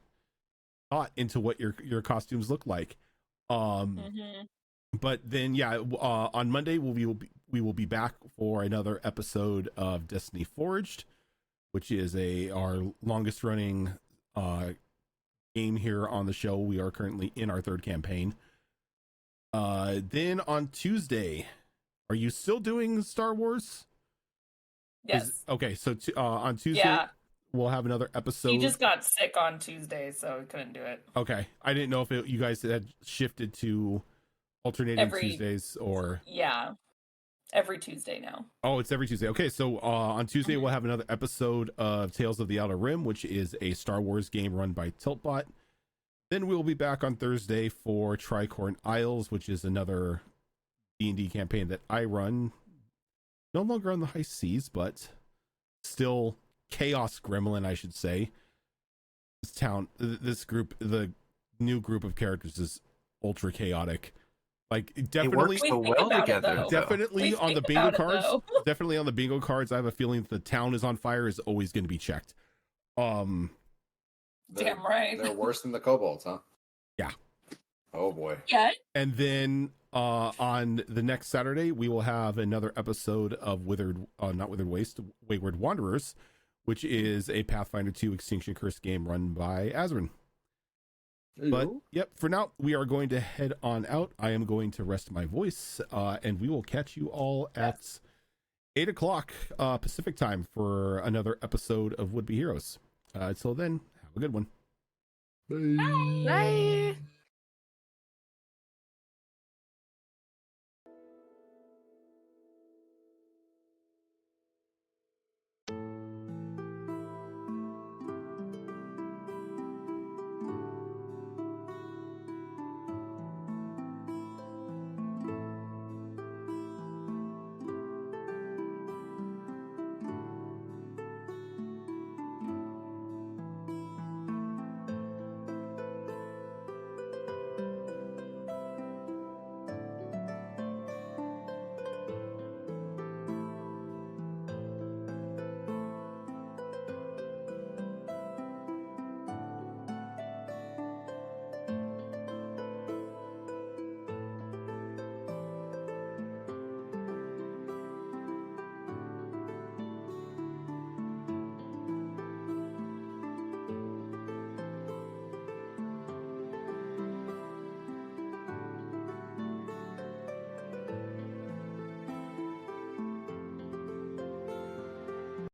thought into what your costumes look like. But then on Monday we will be back for another episode of Destiny Forged, which is our longest running game here on the show. We are currently in our third campaign. Then on Tuesday, are you still doing Star Wars? Yes. Okay, so on Tuesday Yeah. we'll have another episode. He just got sick on Tuesday, so he couldn't do it. Okay, I didn't know if you guys had shifted to alternating Tuesdays or... Yeah, every Tuesday now. Oh, it's every Tuesday. Okay, so on Tuesday we'll have another episode of Tales of the Outer Rim, which is a Star Wars game run by Tiltbot. Then we'll be back on Thursday for Tricorn Isles, which is another D&D campaign that I run. No longer on the high seas, but still Chaos Gremlin, I should say. This group, the new group of characters is ultra chaotic. Like It definitely, works so We think well about it, together. though. though. definitely We on the think bingo about it, cards. though. Definitely on the bingo cards. I have a feeling the town is on fire is always going to be checked. Damn right. They're worse than the kobolds, huh? Yeah. Oh boy. Yeah. And then on the next Saturday, we will have another episode of not Withered Wastes, Wayward Wanderers, which is a Pathfinder 2 Extinction Curse game run by Azrin. But yep, for now, we are going to head on out. I am going to rest my voice, and we will catch you all at 8 o'clock Pacific time for another episode of Would Be Heroes. Until then, have a good one. Bye.